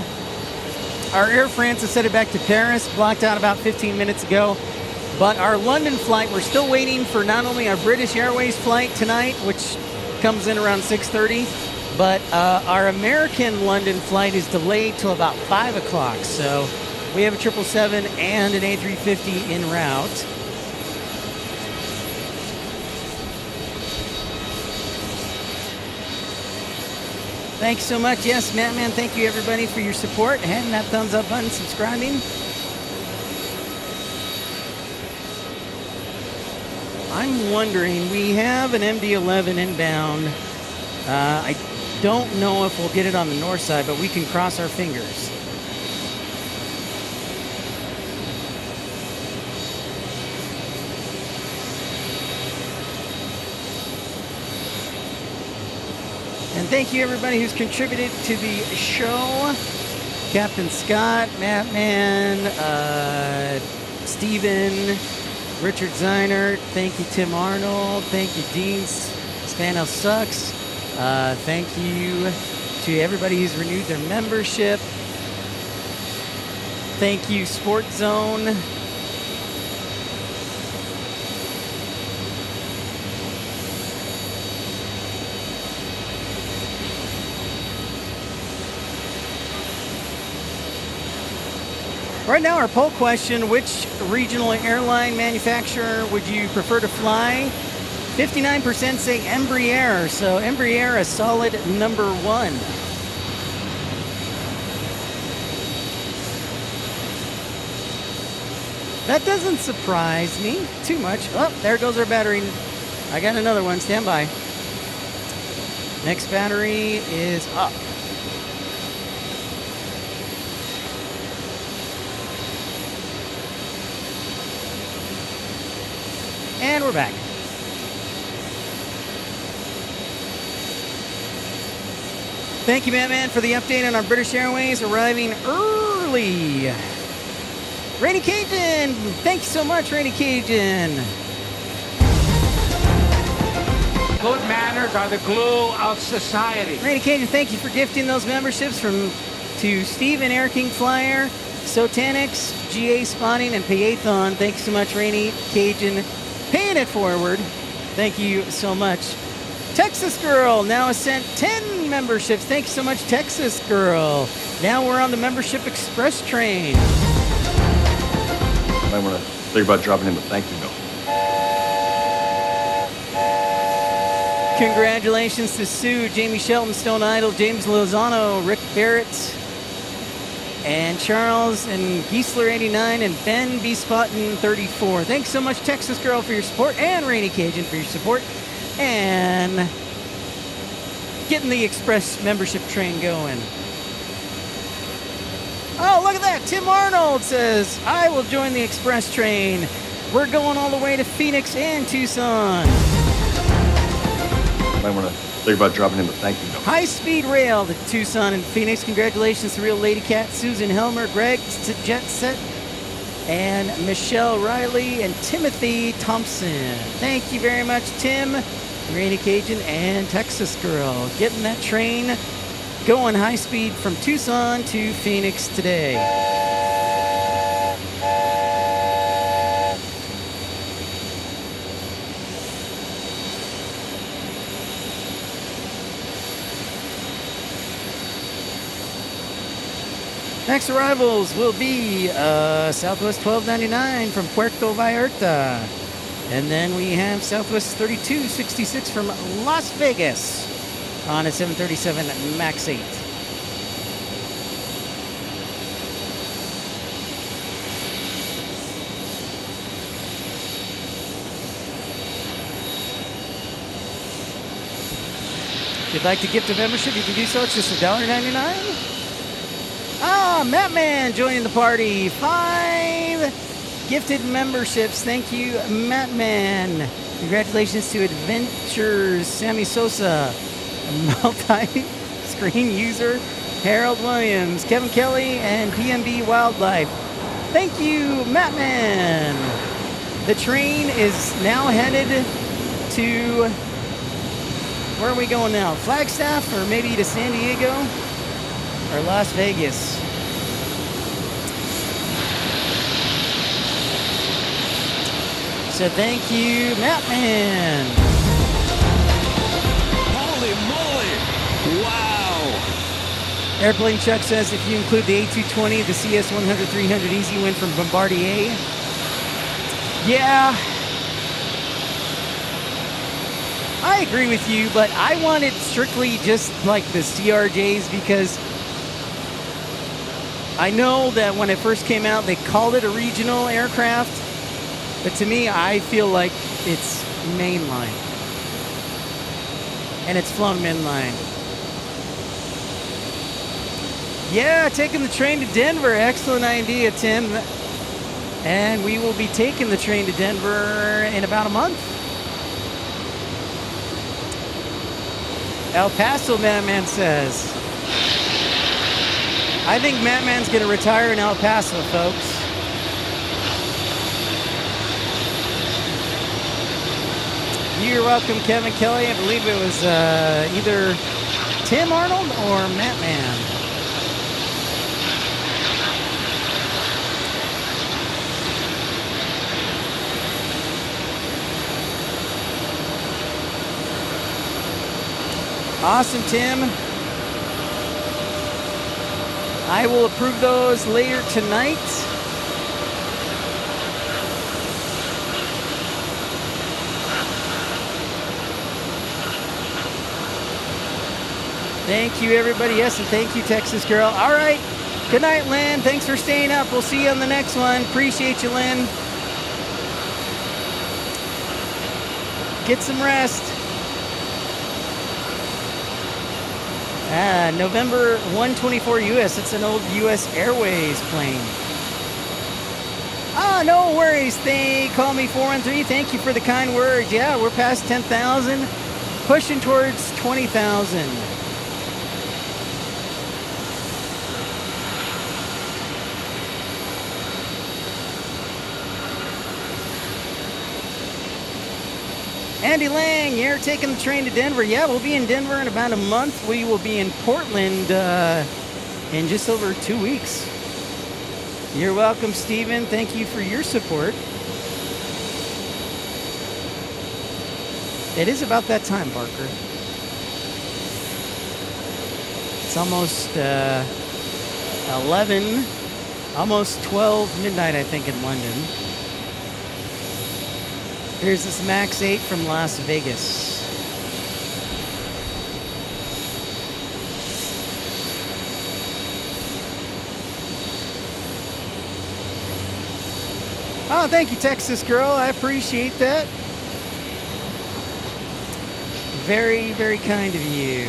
our Air France is headed back to Paris, blocked out about 15 minutes ago. But our London flight, we're still waiting for not only our British Airways flight tonight, which comes in around 6:30, but our American London flight is delayed till about 5 o'clock. So we have a 777 and an A350 en route. Thanks so much. Yes, Matt, thank you everybody for your support, hitting that thumbs up button, subscribing. I'm wondering, we have an MD-11 inbound. I don't know if we'll get it on the north side, but we can cross our fingers. And thank you everybody who's contributed to the show. Captain Scott, Mattman, Steven, Richard Ziner, thank you Tim Arnold, thank you Dean Spano Sucks, thank you to everybody who's renewed their membership. Thank you Sport Zone. Right now, our poll question, which regional airline manufacturer would you prefer to fly? 59% say Embraer, so Embraer a solid number one. That doesn't surprise me too much. Oh, there goes our battery. I got another one, stand by. Next battery is up. And we're back. Thank you, Mattman, for the update on our British Airways arriving early. Rainy Cajun, thank you so much, Rainy Cajun. Good manners are the glue of society. Rainy Cajun, thank you for gifting those memberships to Stephen, Air King Flyer, Sotanix, GA Spotting, and Payathon. Thank you so much, Rainy Cajun. Paying it forward. Thank you so much. Texas Girl now has sent 10 memberships. Thank you so much, Texas Girl. Now we're on the membership express train. Might want to think about dropping him a thank you note. Congratulations to Sue, Jamie Shelton, Stone Idol, James Lozano, Rick Barrett, and Charles and Geisler89 and Ben B. Spottin 34. Thanks so much, Texas Girl, for your support, and Rainy Cajun for your support, and getting the express membership train going. Oh, look at that. Tim Arnold says, I will join the express train. We're going all the way to Phoenix and Tucson. Might want to think about dropping him a thank you note. High-speed rail to Tucson and Phoenix. Congratulations to Real Lady Cat, Susan Helmer, Greg Jet Set, and Michelle Riley and Timothy Thompson. Thank you very much, Tim, Rainy Cajun, and Texas Girl. Getting that train going high speed from Tucson to Phoenix today. Next arrivals will be Southwest 1299 from Puerto Vallarta. And then we have Southwest 3266 from Las Vegas on a 737 MAX 8. you'd like to gift a membership, you can do so. It's just $1.99. Ah, Mattman joining the party. 5 gifted memberships. Thank you, Mattman. Congratulations to Adventures, Sammy Sosa, multi-screen user, Harold Williams, Kevin Kelly, and PMB Wildlife. Thank you, Mattman. The train is now headed to, where are we going now? Flagstaff, or maybe to San Diego or Las Vegas? So thank you, Mattman. Holy moly! Wow! Airplane Chuck says if you include the A220, the CS100-300 easy win from Bombardier. Yeah, I agree with you, but I wanted strictly just like the CRJs because I know that when it first came out, they called it a regional aircraft. But to me, I feel like it's mainline. And it's flown mainline. Yeah, taking the train to Denver. Excellent idea, Tim. And we will be taking the train to Denver in about a month. El Paso, Mattman says. I think Mattman's going to retire in El Paso, folks. You're welcome, Kevin Kelly. I believe it was either Tim Arnold or Mattman. Awesome, Tim. I will approve those later tonight. Thank you, everybody. Yes, and thank you, Texas Girl. All right. Good night, Lynn. Thanks for staying up. We'll see you on the next one. Appreciate you, Lynn. Get some rest. November 124 US. It's an old US Airways plane. Oh, no worries. They call me 413. Thank you for the kind words. Yeah, we're past 10,000. Pushing towards 20,000. Andy Lang, you're taking the train to Denver. Yeah, we'll be in Denver in about a month. We will be in Portland in just over 2 weeks. You're welcome, Stephen. Thank you for your support. It is about that time, Barker. It's almost 11, almost 12 midnight, I think, in London. Here's this Max 8 from Las Vegas. Oh, thank you, Texas Girl. I appreciate that. Very, very kind of you.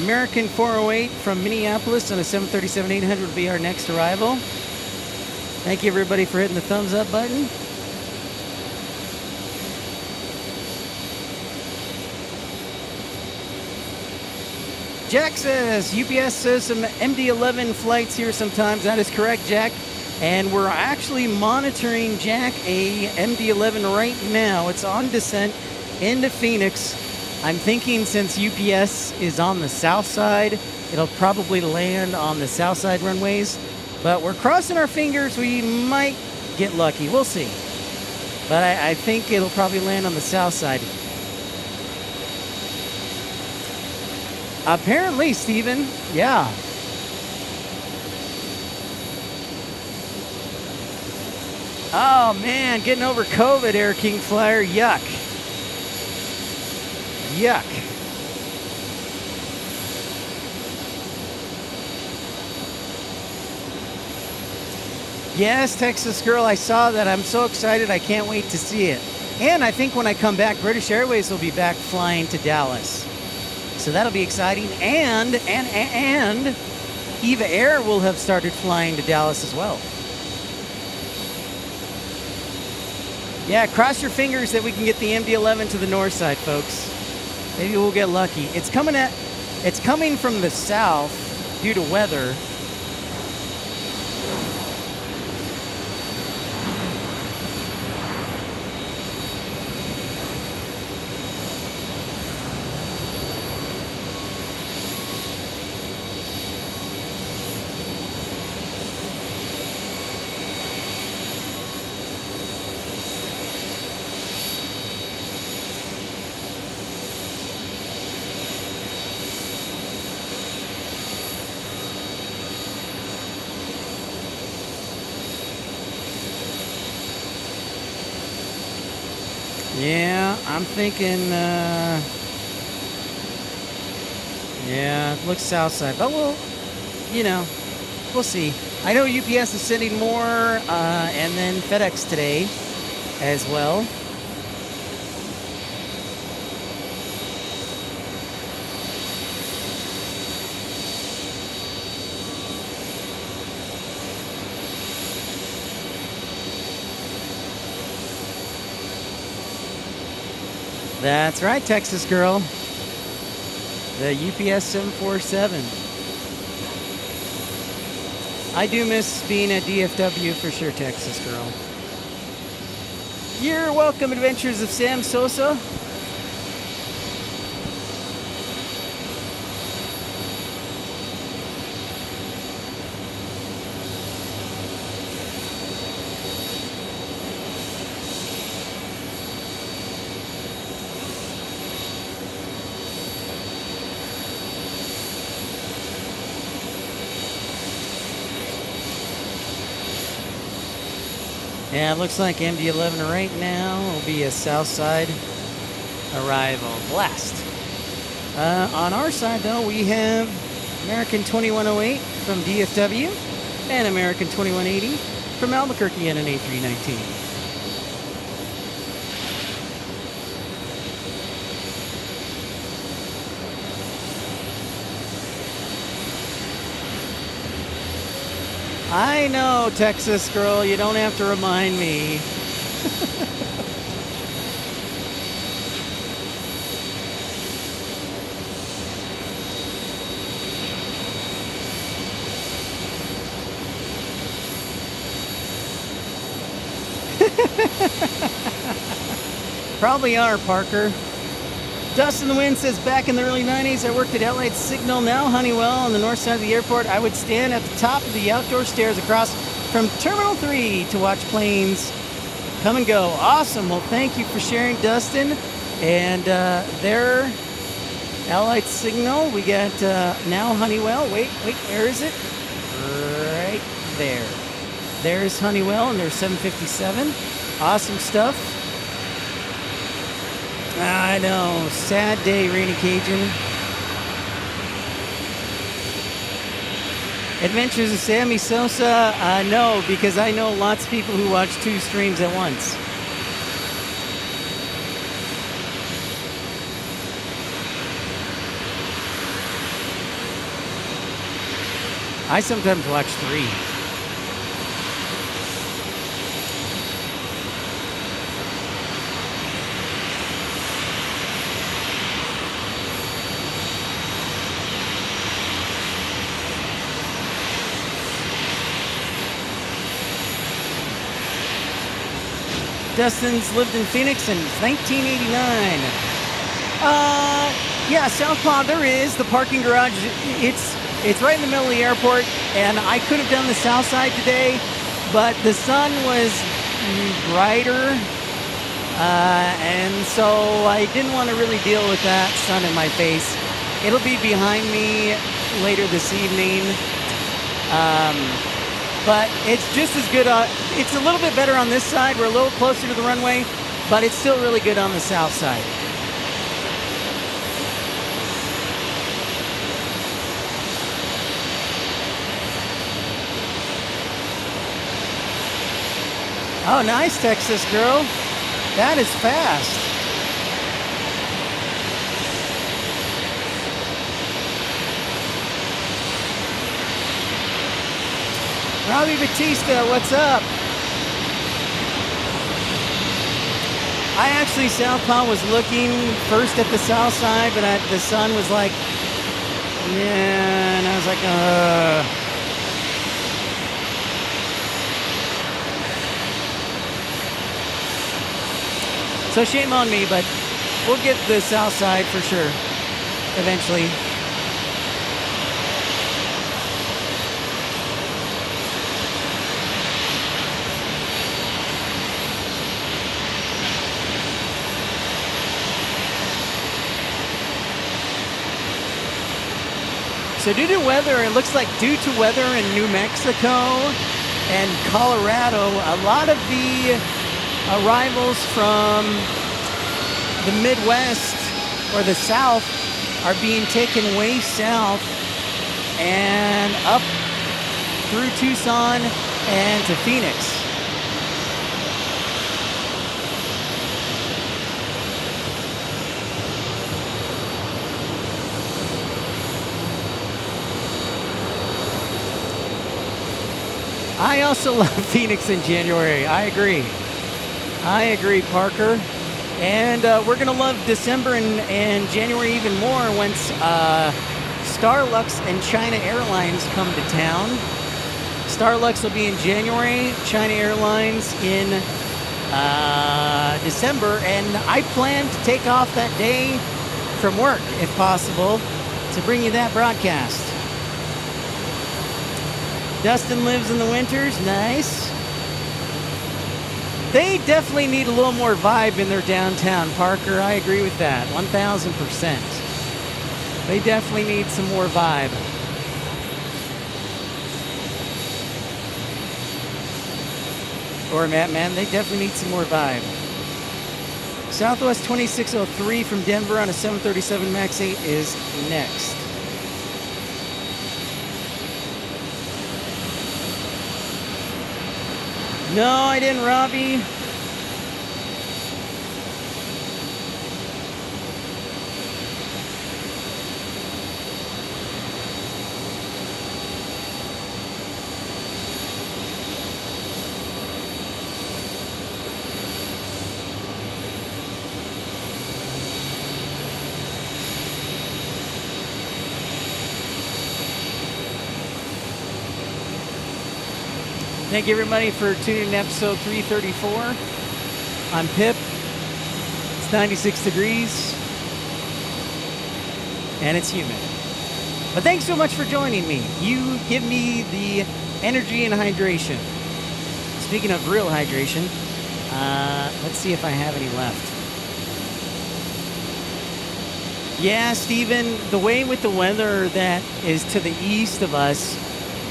American 408 from Minneapolis on a 737-800 will be our next arrival. Thank you, everybody, for hitting the thumbs up button. Jack says, UPS says some MD-11 flights here sometimes. That is correct, Jack. And we're actually monitoring, Jack, a MD-11 right now. It's on descent into Phoenix. I'm thinking since UPS is on the south side, it'll probably land on the south side runways. But we're crossing our fingers. We might get lucky. We'll see. But I think it'll probably land on the south side. Apparently, Steven. Yeah. Oh man, getting over COVID, Air King Flyer. Yuck. Yuck. Yes, Texas Girl, I saw that. I'm so excited. I can't wait to see it. And I think when I come back, British Airways will be back flying to Dallas. So that'll be exciting. And Eva Air will have started flying to Dallas as well. Yeah, cross your fingers that we can get the MD-11 to the north side, folks. Maybe we'll get lucky. It's coming from the south due to weather. Yeah, I'm thinking, yeah, it looks south side, but we'll see. I know UPS is sending more, and then FedEx today as well. That's right, Texas Girl. The UPS 747. I do miss being at DFW for sure, Texas Girl. You're welcome, Adventures of Sam Sosa. Yeah, it looks like MD-11 right now will be a south side arrival. Blast. On our side, though, we have American 2108 from DFW and American 2180 from Albuquerque and an A319. I know, Texas Girl, you don't have to remind me. Probably are, Parker. Dust in the Wind says, back in the early 90s, I worked at Allied Signal, now Honeywell, on the north side of the airport. I would stand at the top of the outdoor stairs across from Terminal 3 to watch planes come and go. Awesome. Well, thank you for sharing, Dustin. And there, Allied Signal, we got now Honeywell. Wait, where is it? Right there. There's Honeywell, and there's 757. Awesome stuff. I know. Sad day, Rainy Cajun. Adventures of Sammy Sosa? No, because I know lots of people who watch two streams at once. I sometimes watch three. Dustin's lived in Phoenix since 1989. Yeah, Southpaw, there is. The parking garage, it's right in the middle of the airport, and I could have done the south side today, but the sun was brighter, and so I didn't want to really deal with that sun in my face. It'll be behind me later this evening. but it's just as good. It's a little bit better on this side. We're a little closer to the runway, but it's still really good on the south side. Oh, nice, Texas girl. That is fast. Robbie Batista, what's up? I actually, Southpaw was looking first at the south side, but the sun was like, yeah, and I was like, So shame on me, but we'll get the south side for sure, eventually. So due to weather, it looks like due to weather in New Mexico and Colorado, a lot of the arrivals from the Midwest or the South are being taken way south and up through Tucson and to Phoenix. I also love Phoenix in January. I agree, Parker. And we're going to love December and January even more once Starlux and China Airlines come to town. Starlux will be in January, China Airlines in December. And I plan to take off that day from work, if possible, to bring you that broadcast. Dustin lives in the winters. Nice. They definitely need a little more vibe in their downtown, Parker. I agree with that, 1,000%. They definitely need some more vibe. Or Matt, man, they definitely need some more vibe. Southwest 2603 from Denver on a 737 MAX 8 is next. No, I didn't, Robbie. Thank you, everybody, for tuning in to episode 334. I'm Pip. It's 96 degrees. And it's humid. But thanks so much for joining me. You give me the energy and hydration. Speaking of real hydration, let's see if I have any left. Yeah, Steven, the way with the weather that is to the east of us,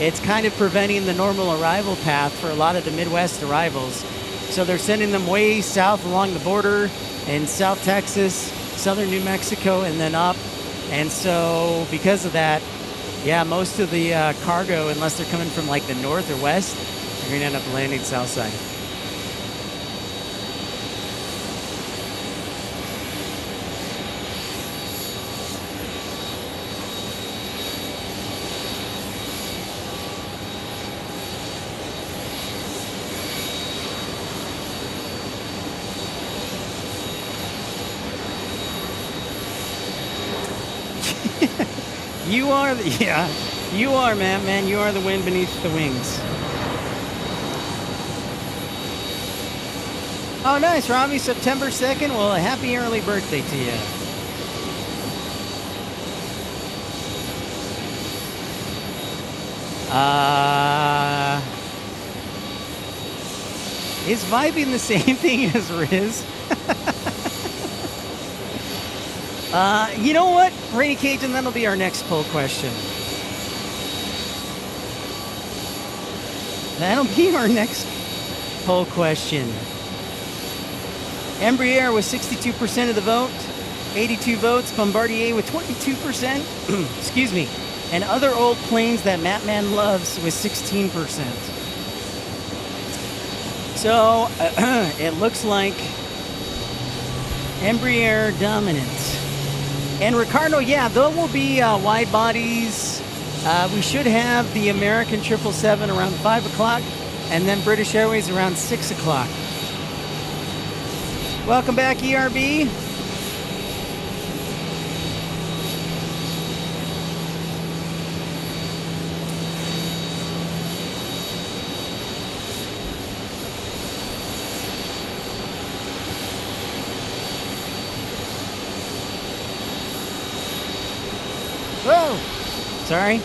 it's kind of preventing the normal arrival path for a lot of the Midwest arrivals. So they're sending them way south along the border in South Texas, southern New Mexico, and then up. And so because of that, yeah, most of the cargo, unless they're coming from like the north or west, they're going to end up landing south side. You are, you are, man. You are the wind beneath the wings. Oh, nice, Robbie. September 2nd. Well, a happy early birthday to you. Is vibing the same thing as Riz? You know what, Rainy Cajun, that'll be our next poll question. That'll be our next poll question. Embraer with 62% of the vote, 82 votes. Bombardier with 22%. Excuse me. And other old planes that Mattman loves with 16%. So it looks like Embraer dominant. And Ricardo, yeah, there will be wide bodies. We should have the American 777 around 5 o'clock, and then British Airways around 6 o'clock. Welcome back, ERB. Whoa! Sorry.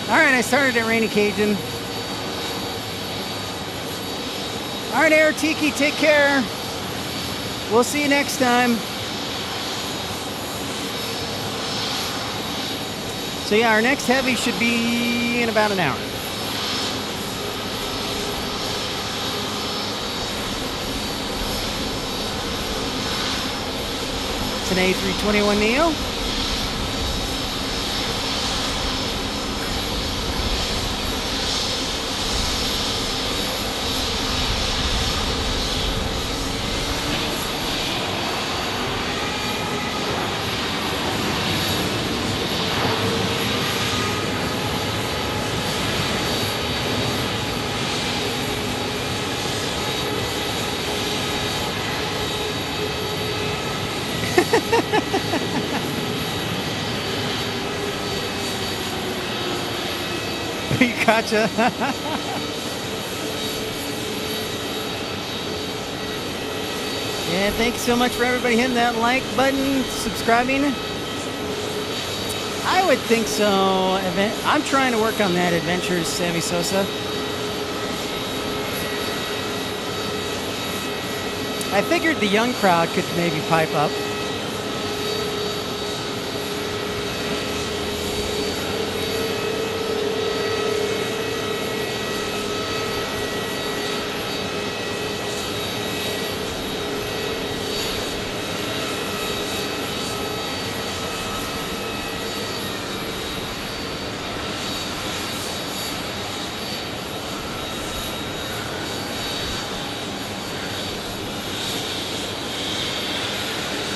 All right, I started at Rainy Cajun. All right, Air Tiki, take care. We'll see you next time. So yeah, our next heavy should be in about an hour. It's an A321neo. Gotcha. Yeah, thank you so much for everybody hitting that like button, subscribing. I would think so. I'm trying to work on that Adventures Sammy Sosa. I figured the young crowd could maybe pipe up.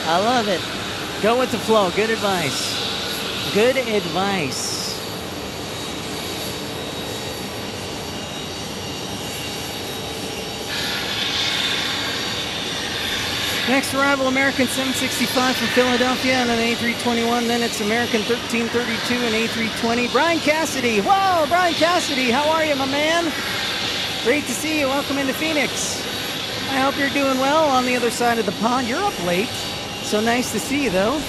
I love it. Go with the flow. Good advice. Good advice. Next arrival, American 765 from Philadelphia and an A321. Then it's American 1332 and A320. Brian Cassidy. Whoa, Brian Cassidy. How are you, my man? Great to see you. Welcome into Phoenix. I hope you're doing well on the other side of the pond. You're up late. So nice to see you, though.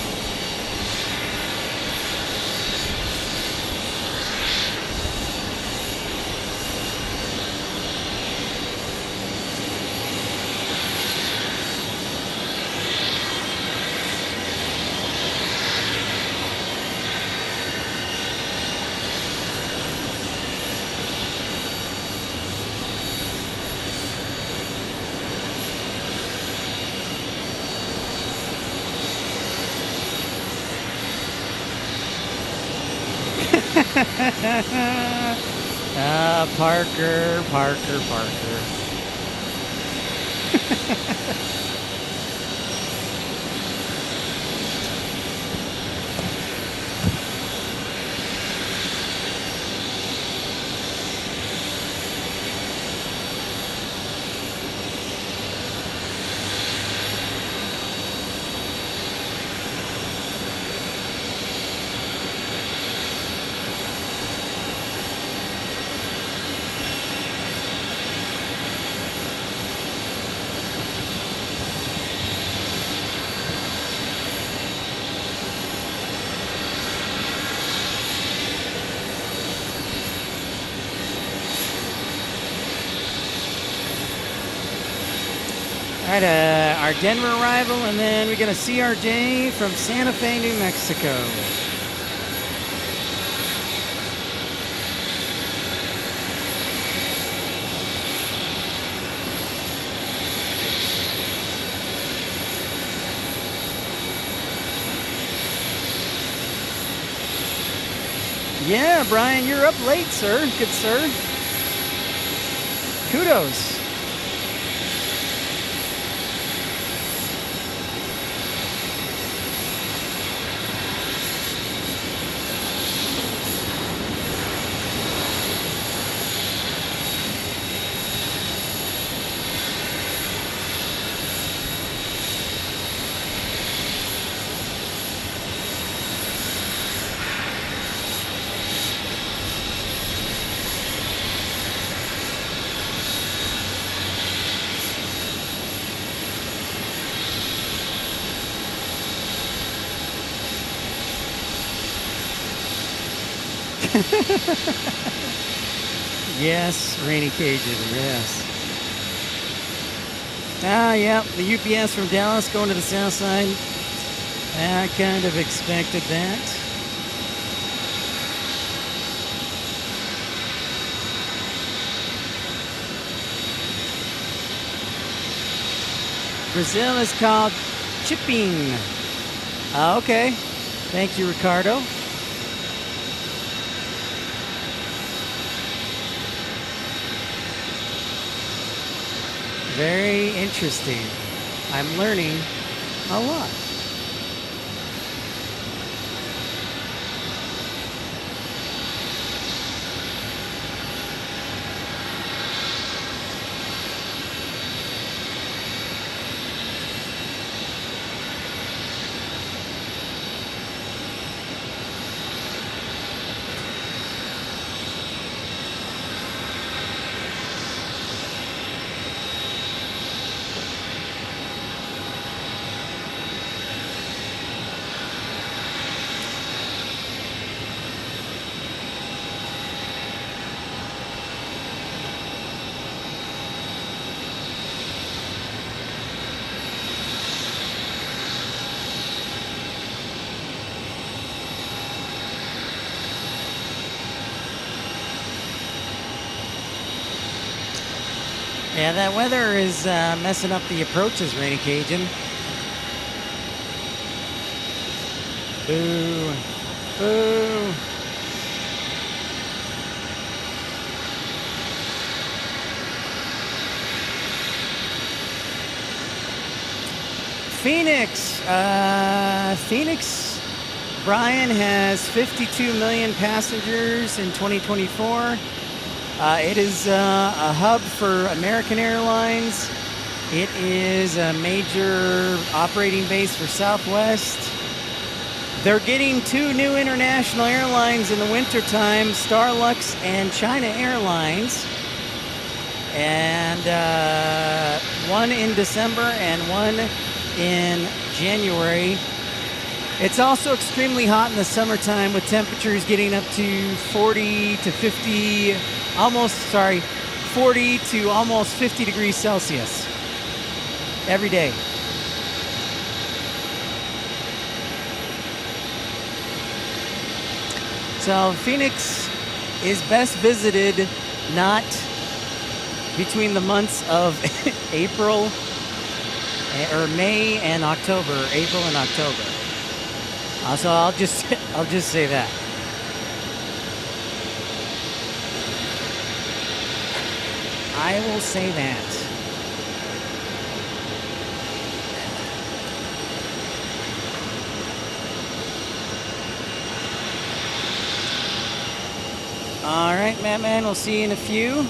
Parker. right, our Denver arrival, and then we got a CRJ from Santa Fe, New Mexico. Yeah, Brian, you're up late, sir. Good sir. Kudos. Yes, Rainy Cajun, yes. Ah, yeah, the UPS from Dallas going to the south side. I kind of expected that. Brazil is called chipping. Okay. Thank you, Ricardo. Very interesting. I'm learning a lot. Yeah, that weather is messing up the approaches, Rainy Cajun. Boo. Boo. Phoenix. Phoenix, Brian, has 52 million passengers in 2024. It is a hub for American Airlines. It is a major operating base for Southwest. They're getting 2 new international airlines in the wintertime, Starlux and China Airlines. And one in December and one in January. It's also extremely hot in the summertime with temperatures getting up to 40 to 50 40 to almost 50 degrees Celsius every day. So Phoenix is best visited not between the months of April or May and October, April and October. So I'll just say that. I will say that. All right, Madman, we'll see you in a few.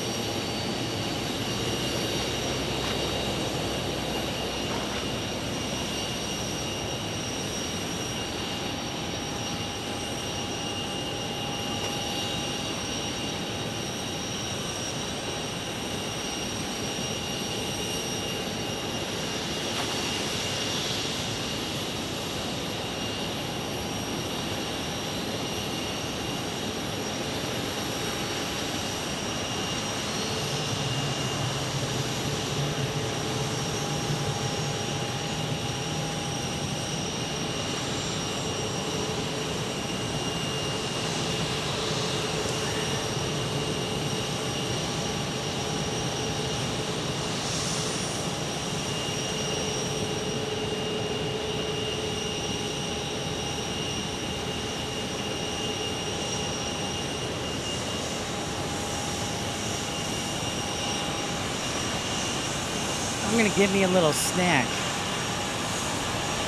going to give me a little snack.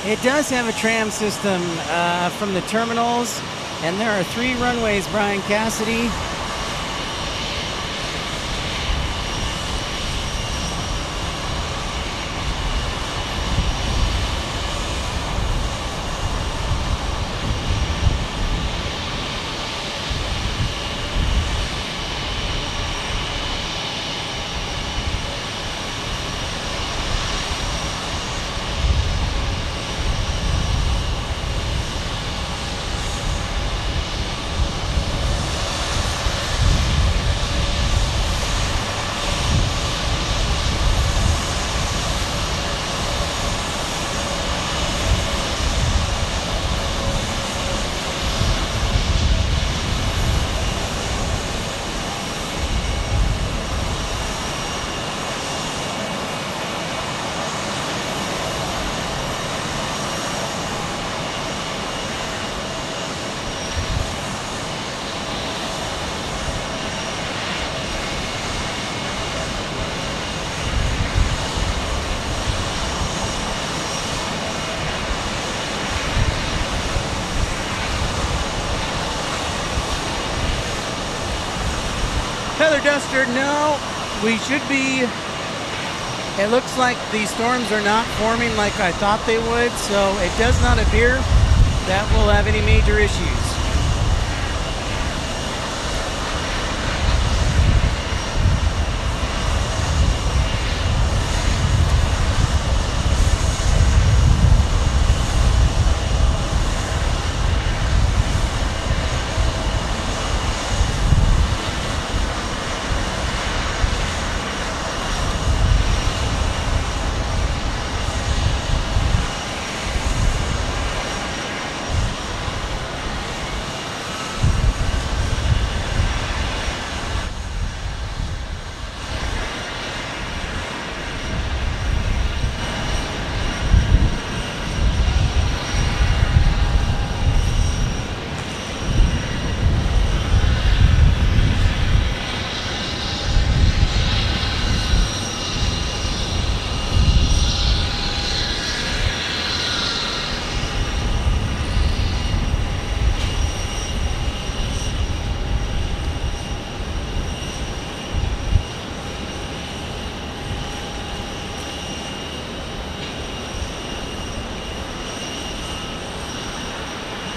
It does have a tram system from the terminals, and there are 3 runways, Brian Cassidy. Feather duster, no. We should be. It looks like these storms are not forming like I thought they would, so it does not appear that we'll have any major issues.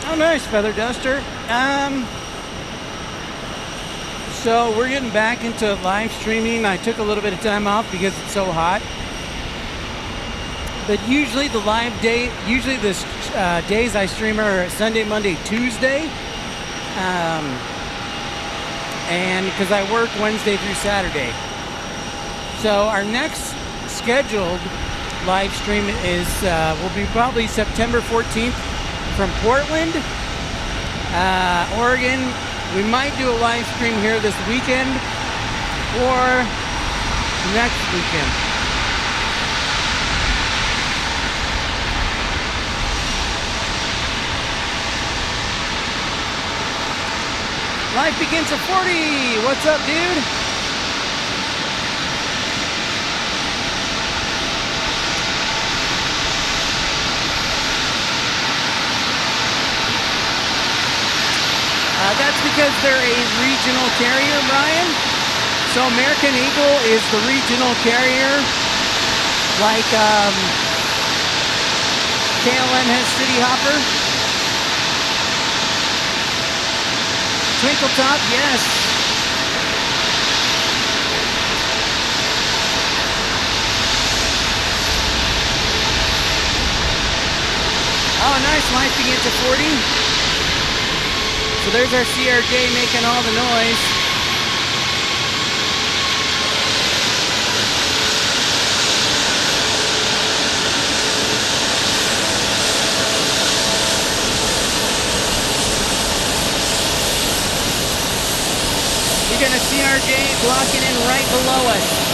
Oh, nice, Feather Duster. So we're getting back into live streaming. I took a little bit of time off because it's so hot. But usually the days I stream are Sunday, Monday, Tuesday. And because I work Wednesday through Saturday. So our next scheduled live stream is will be probably September 14th from Portland, Oregon. We might do a live stream here this weekend or next weekend. Life begins at 40. What's up, dude? That's because they're a regional carrier, Brian. So American Eagle is the regional carrier, like KLM has City Hopper. Twinkle Top, yes. Oh, nice. Life begins at 40. So there's our CRJ making all the noise. You're gonna CRJ blocking in right below us.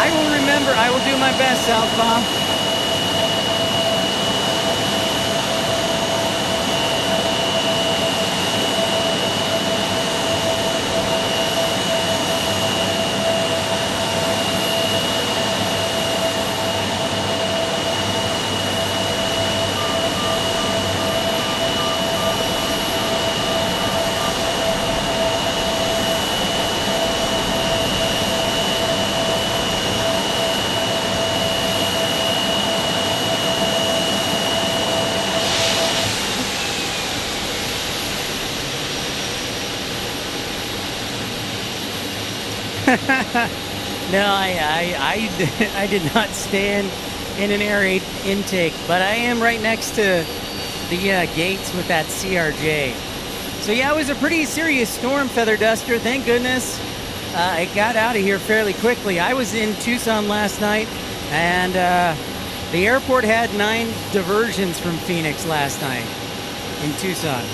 I I will remember. I will do my best, Southpaw. No, I did not stand in an air intake, but I am right next to the gates with that CRJ. So yeah, it was a pretty serious storm, Feather Duster. Thank goodness it got out of here fairly quickly. I was in Tucson last night, and the airport had 9 diversions from Phoenix last night in Tucson.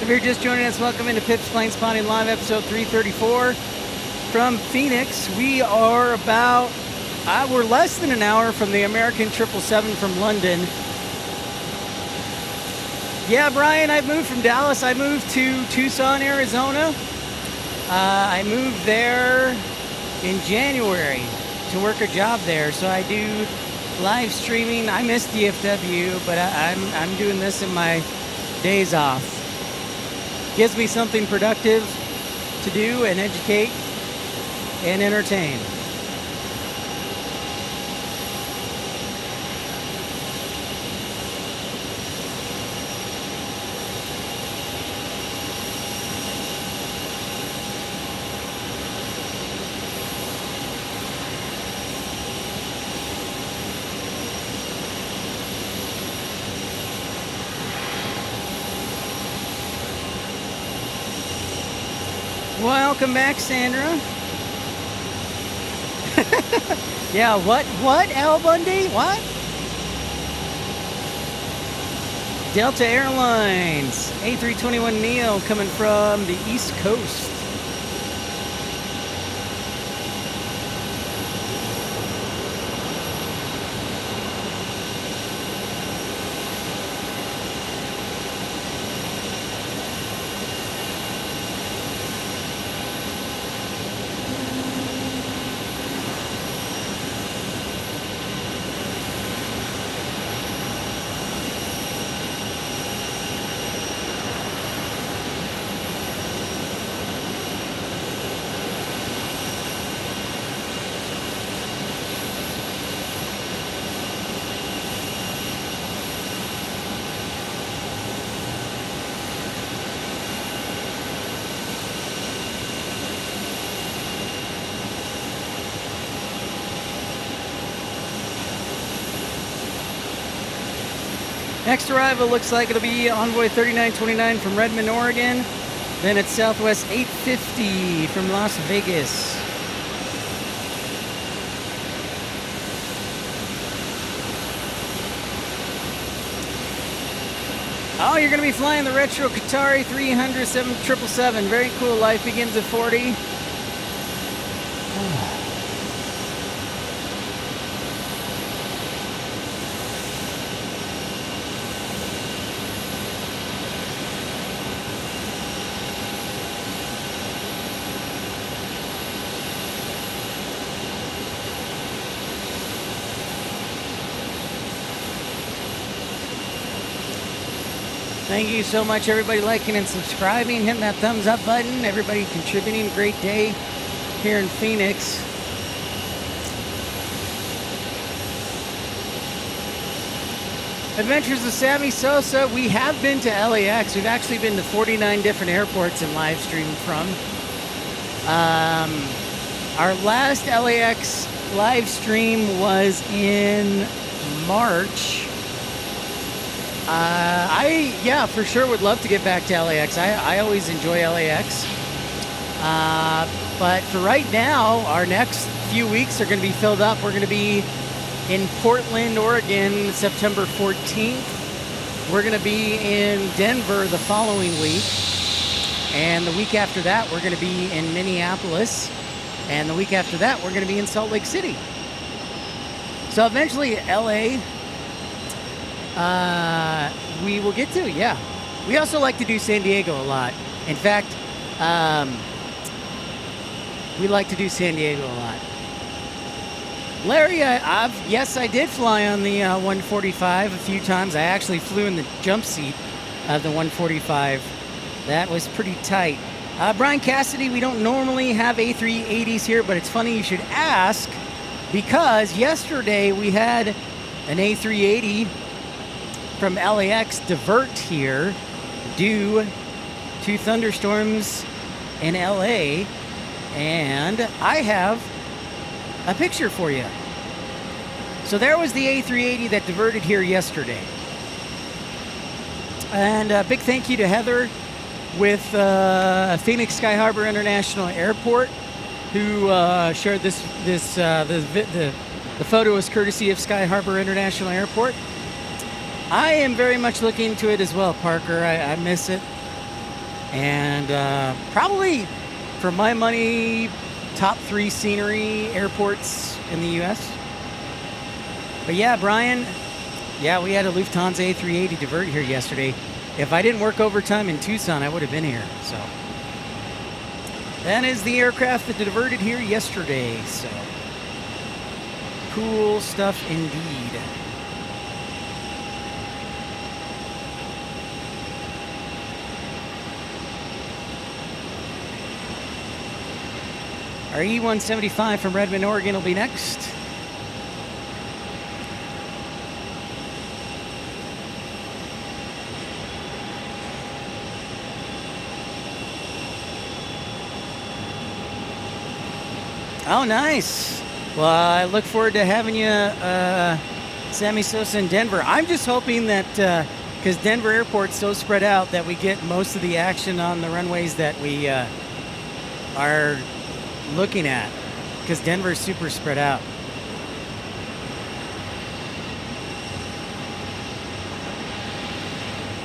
If you're just joining us, welcome into Pip's Planespotting Live, episode 334 from Phoenix. We are we're less than an hour from the American 777 from London. Yeah, Brian, I've moved from Dallas. I moved to Tucson, Arizona. I moved there in January to work a job there, so I do live streaming. I miss DFW, but I'm doing this in my days off. Gives me something productive to do and educate and entertain. Welcome back, Sandra. Yeah, what, Al Bundy? What? Delta Airlines, A321neo coming from the East Coast. Next arrival looks like it'll be Envoy 3929 from Redmond, Oregon. Then it's Southwest 850 from Las Vegas. Oh, you're going to be flying the retro Qatari 300 777. Very cool. Life begins at 40. Thank you so much, everybody liking and subscribing, hitting that thumbs up button, everybody contributing. Great day here in Phoenix. Adventures of Sammy Sosa. We have been to LAX. We've actually been to 49 different airports and live streamed from. Our last LAX live stream was in March. I for sure would love to get back to LAX. I always enjoy LAX. But for right now, our next few weeks are going to be filled up. We're going to be in Portland, Oregon, September 14th. We're going to be in Denver the following week. And the week after that, we're going to be in Minneapolis. And the week after that, we're going to be in Salt Lake City. So eventually, LA, we will get to, yeah. We also like to do San Diego a lot. In fact, we like to do San Diego a lot. Larry, yes, I did fly on the 145 a few times. I actually flew in the jump seat of the 145. That was pretty tight. Brian Cassidy, we don't normally have A380s here, but it's funny you should ask because yesterday we had an A380 from LAX divert here due to thunderstorms in LA, and I have a picture for you. So there was the A380 that diverted here yesterday. And a big thank you to Heather with Phoenix Sky Harbor International Airport, who shared this. The photo is courtesy of Sky Harbor International Airport. I am very much looking into it as well, Parker. I miss it. And probably, for my money, top 3 scenery airports in the U.S. But yeah, Brian, yeah, we had a Lufthansa A380 divert here yesterday. If I didn't work overtime in Tucson, I would have been here. So that is the aircraft that diverted here yesterday. So cool stuff indeed. Our E175 from Redmond, Oregon will be next. Oh, nice. Well, I look forward to having you, Sammy Sosa in Denver. I'm just hoping that, because Denver Airport's so spread out, that we get most of the action on the runways that we are looking at, because Denver's super spread out.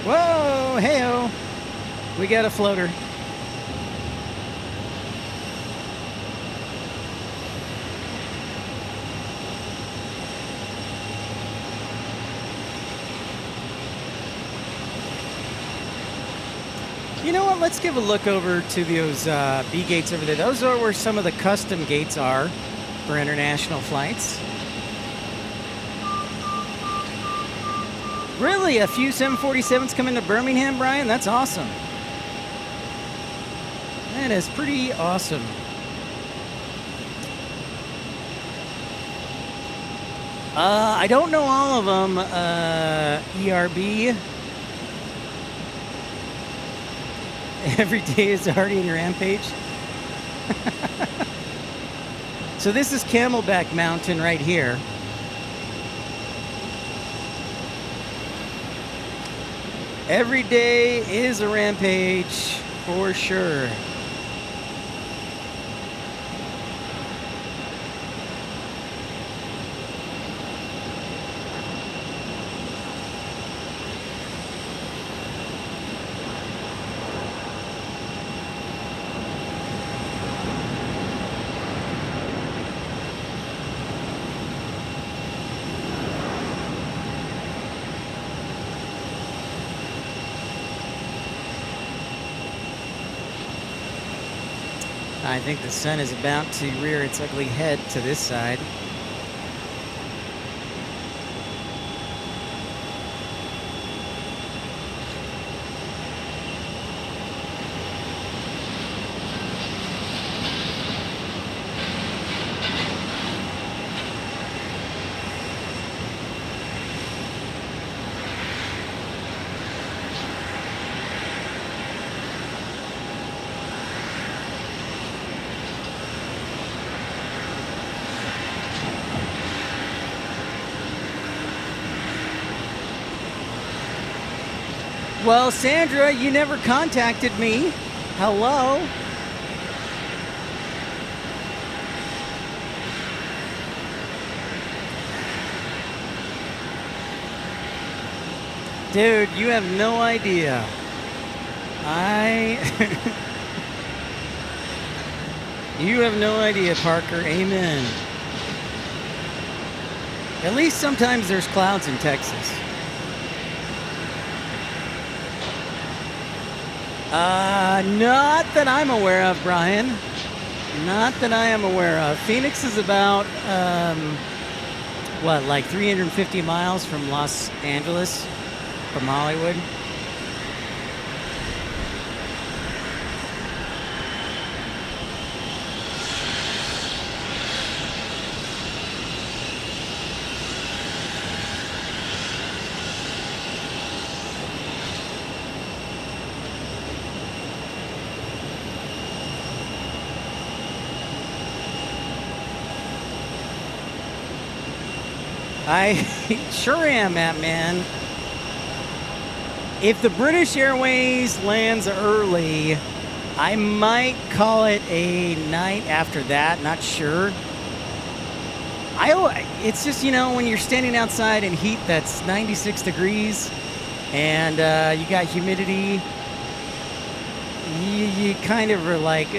Whoa, hey-o. We got a floater. You know what? Let's give a look over to those B gates over there. Those are where some of the custom gates are for international flights. Really? A few 747s come into Birmingham, Brian? That's awesome. That is pretty awesome. I don't know all of them, ERB. Every day is already in your rampage. So this is Camelback Mountain right here. Every day is a rampage for sure. I think the sun is about to rear its ugly head to this side. Well, Sandra, you never contacted me. Hello? Dude, you have no idea. You have no idea, Parker. Amen. At least sometimes there's clouds in Texas. Not that I'm aware of, Brian. Not that I am aware of. Phoenix is about, like 350 miles from Los Angeles, from Hollywood. I sure am, man. If the British Airways lands early, I might call it a night after that. Not sure. It's just, when you're standing outside in heat that's 96 degrees and you got humidity, you kind of are like,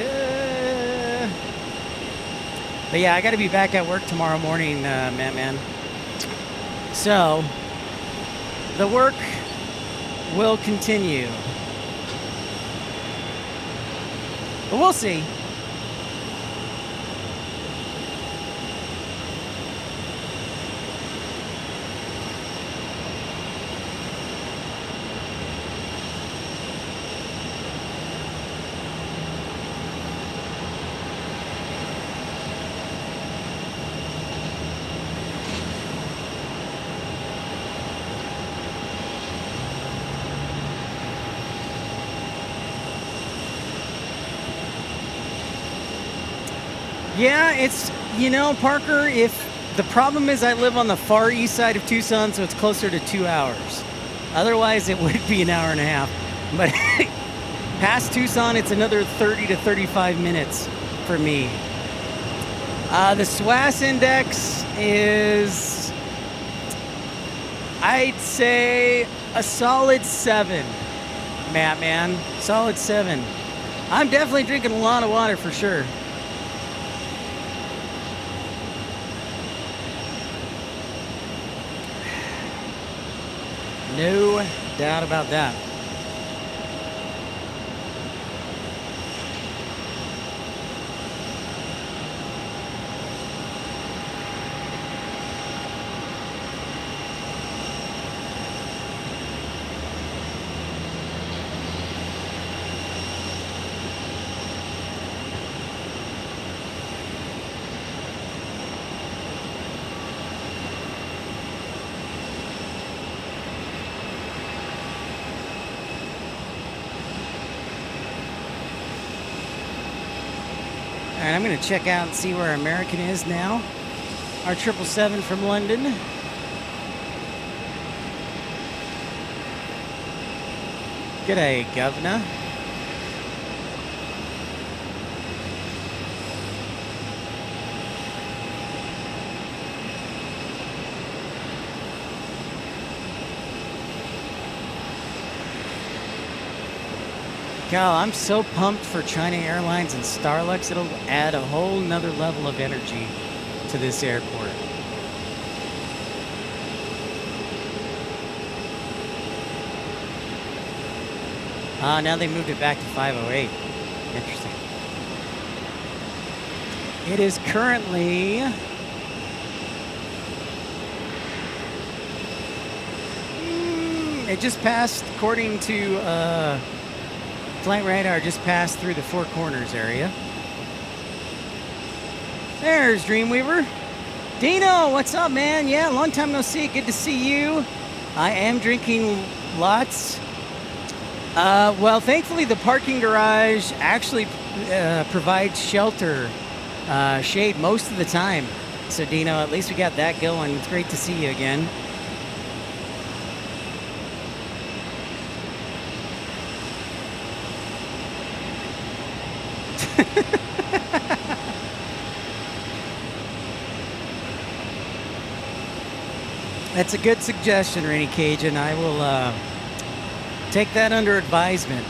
But yeah, I got to be back at work tomorrow morning, man. So, the work will continue. But we'll see. Yeah, it's, Parker, if the problem is I live on the far east side of Tucson, so it's closer to 2 hours. Otherwise, it would be an hour and a half. But past Tucson, it's another 30 to 35 minutes for me. The SWAS index is, I'd say, a solid 7, man. Solid 7. I'm definitely drinking a lot of water for sure. No doubt about that. All right, I'm going to check out and see where American is now. Our 777 from London. G'day, Governor. God, I'm so pumped for China Airlines and Starlux. It'll add a whole nother level of energy to this airport. Now they moved it back to 508. Interesting. It is currently it just passed, according to flight radar, just passed through the Four Corners area. There's Dreamweaver. Dino, what's up, man? Yeah, long time no see. Good to see you. I am drinking lots. Well, thankfully, the parking garage actually provides shelter, shade most of the time. So, Dino, at least we got that going. It's great to see you again. That's a good suggestion, Rainy Cajun. I will take that under advisement.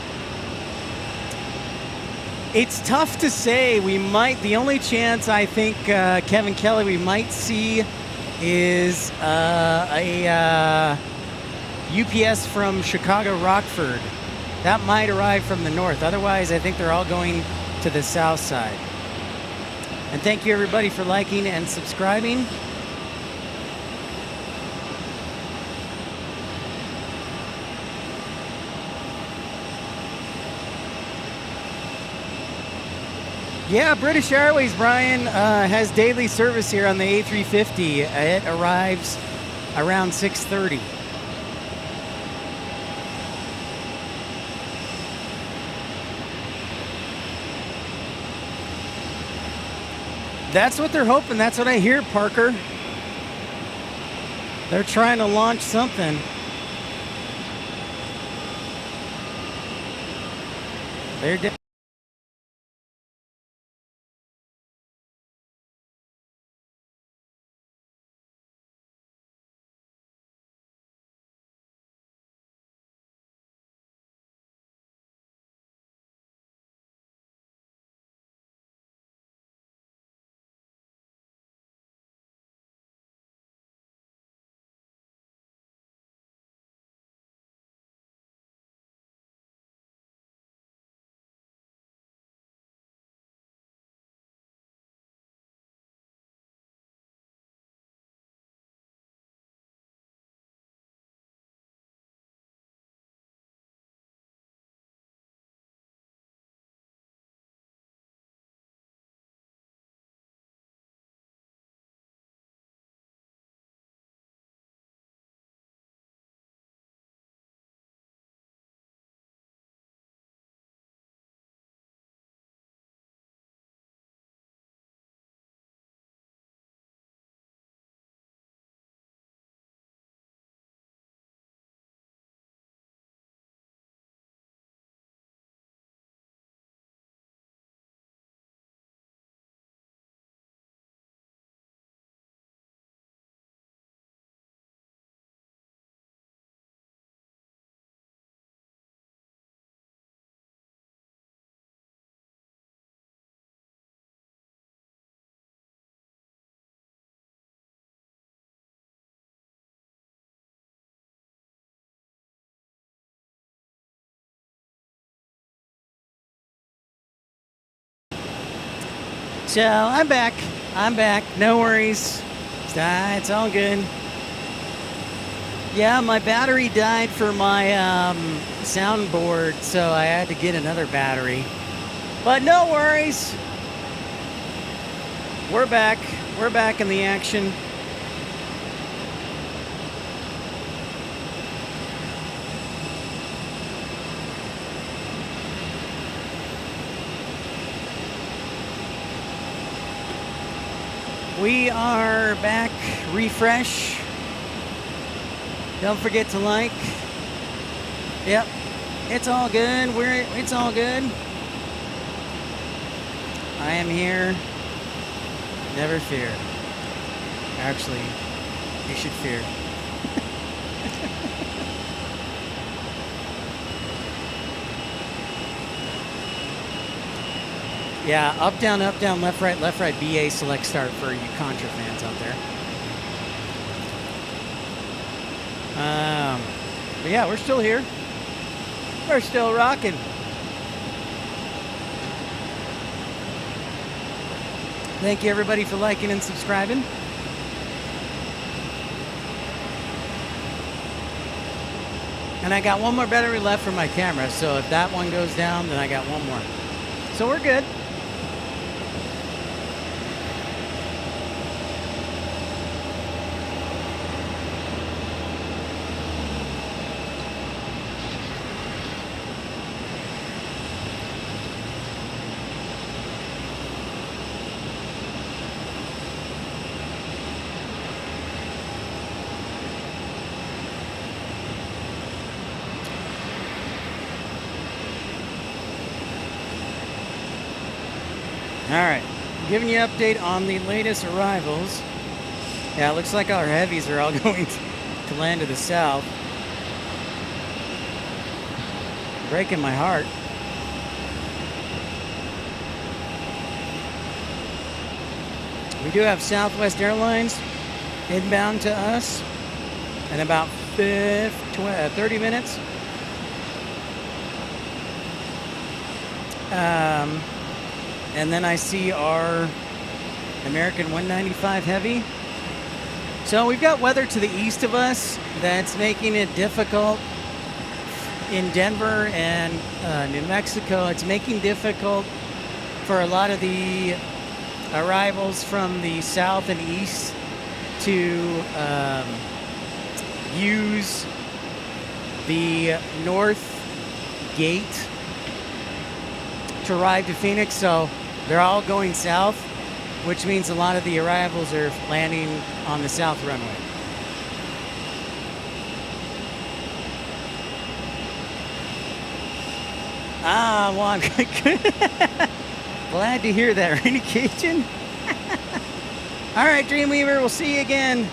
It's tough to say. The only chance I think, Kevin Kelly, we might see is a UPS from Chicago Rockford. That might arrive from the north. Otherwise, I think they're all going to the south side. And thank you, everybody, for liking and subscribing. Yeah, British Airways, Brian, has daily service here on the A350. It arrives around 6:30. That's what they're hoping. That's what I hear, Parker. They're trying to launch something. They're So I'm back. No worries. It's all good. Yeah, my battery died for my soundboard, so I had to get another battery. But no worries. We're back. We're back in the action. We are back. Refresh. Don't forget to like. Yep. It's all good. It's all good. I am here. Never fear. Actually, you should fear. Yeah, up, down, left, right, BA, select, start for you Contra fans out there. But yeah, we're still here. We're still rocking. Thank you, everybody, for liking and subscribing. And I got one more battery left for my camera, so if that one goes down, then I got one more. So we're good. All right, giving you an update on the latest arrivals. Yeah, it looks like our heavies are all going to land to the south. Breaking my heart. We do have Southwest Airlines inbound to us in about 30 minutes. And then I see our American 195 Heavy. So we've got weather to the east of us that's making it difficult in Denver and New Mexico. It's making difficult for a lot of the arrivals from the south and east to use the north gate to arrive to Phoenix. So they're all going south, which means a lot of the arrivals are landing on the south runway. Well, I'm glad to hear that, Rainy Cajun. All right, Dreamweaver, we'll see you again.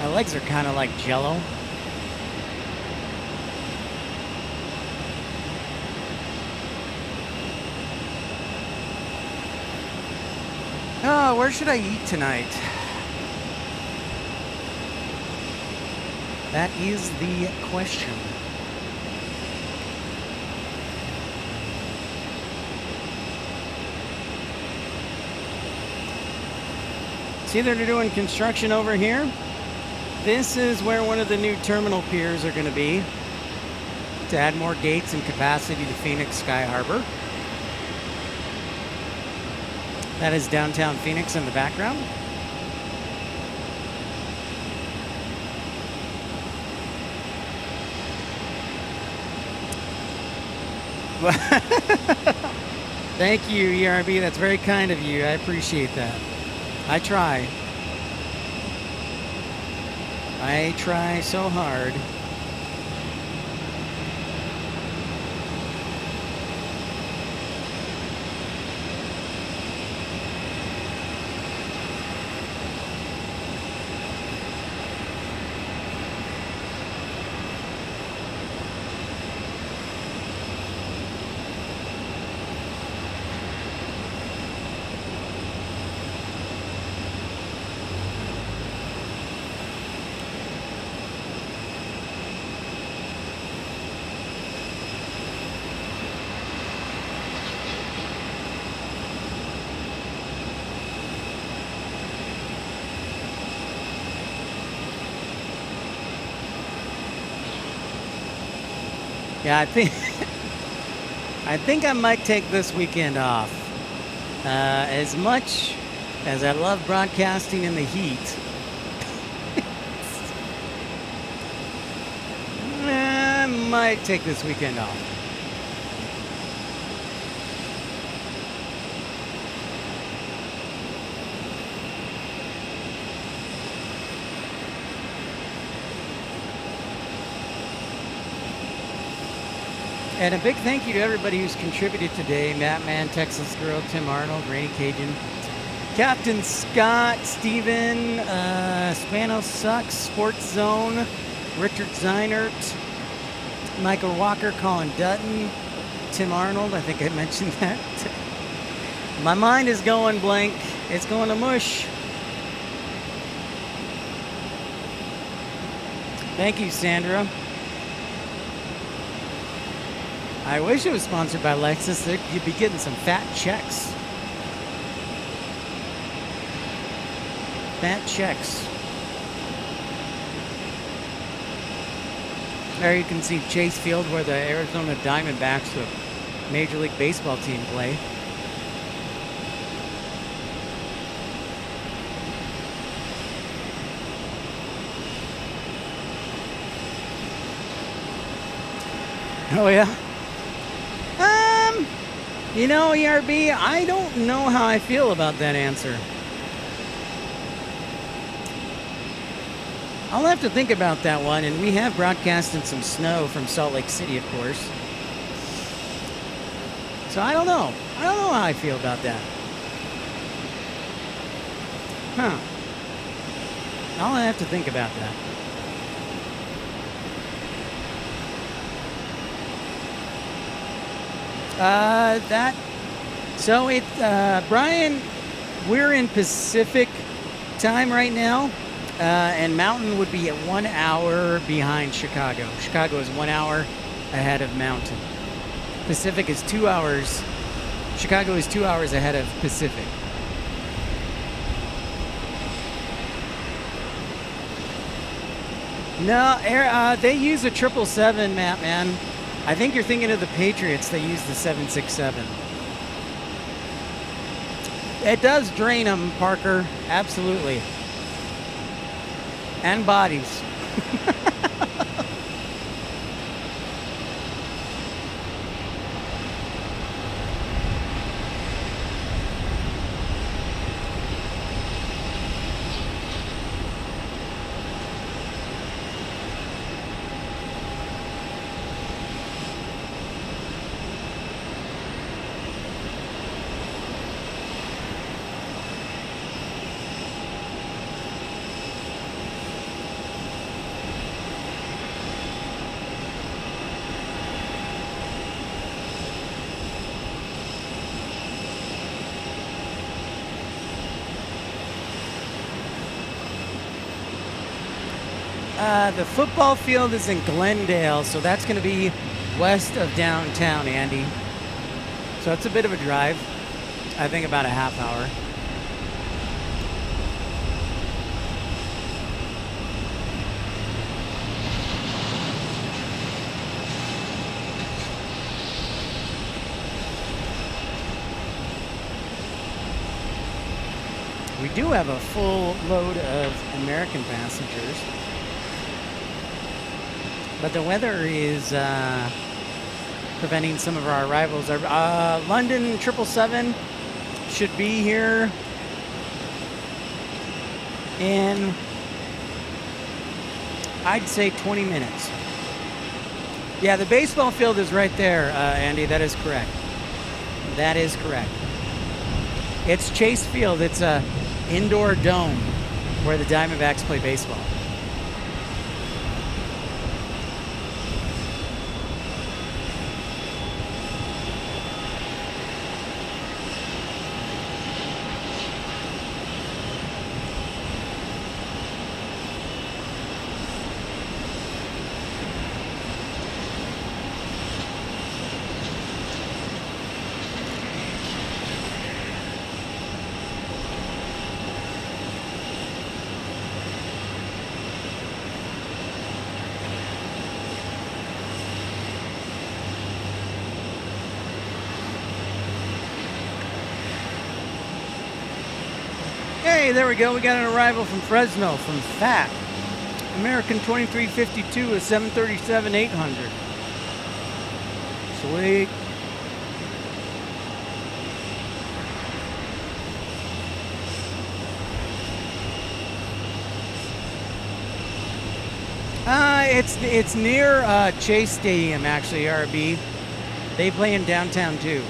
My legs are kind of like jello. Oh, where should I eat tonight? That is the question. See, they're doing construction over here. This is where one of the new terminal piers are going to be to add more gates and capacity to Phoenix Sky Harbor. That is downtown Phoenix in the background. Thank you, ERB. That's very kind of you. I appreciate that. I try. I try so hard. Yeah, I think I might take this weekend off. As much as I love broadcasting in the heat, I might take this weekend off. And a big thank you to everybody who's contributed today. Matt Man, Texas Girl, Tim Arnold, Rainy Cajun, Captain Scott, Steven, Spano Sucks, Sports Zone, Richard Zeinert, Michael Walker, Colin Dutton, Tim Arnold. I think I mentioned that. My mind is going blank. It's going to mush. Thank you, Sandra. I wish it was sponsored by Lexus. You'd be getting some fat checks. Fat checks. There you can see Chase Field, where the Arizona Diamondbacks, the Major League Baseball team, play. Oh yeah. You know, ERB, I don't know how I feel about that answer. I'll have to think about that one, and we have broadcasted some snow from Salt Lake City, of course. So I don't know. I don't know how I feel about that. Huh. I'll have to think about that. Brian, we're in Pacific time right now, and Mountain would be at 1 hour behind Chicago. Chicago is 1 hour ahead of Mountain. Pacific is 2 hours. Chicago is 2 hours ahead of Pacific. No, they use a 777, Matt, man. I think you're thinking of the Patriots. They use the 767. It does drain them, Parker. Absolutely. And bodies. The football field is in Glendale, so that's going to be west of downtown, Andy. So it's a bit of a drive. I think about a half hour. We do have a full load of American passengers. But the weather is preventing some of our arrivals. Our London 777 should be here in, I'd say, 20 minutes. Yeah, the baseball field is right there, Andy. That is correct. That is correct. It's Chase Field. It's a indoor dome where the Diamondbacks play baseball. Hey, there we go. We got an arrival from Fresno, from FAT. American 2352 is 737-800. Sweet. It's near Chase Stadium, actually, RB. They play in downtown too.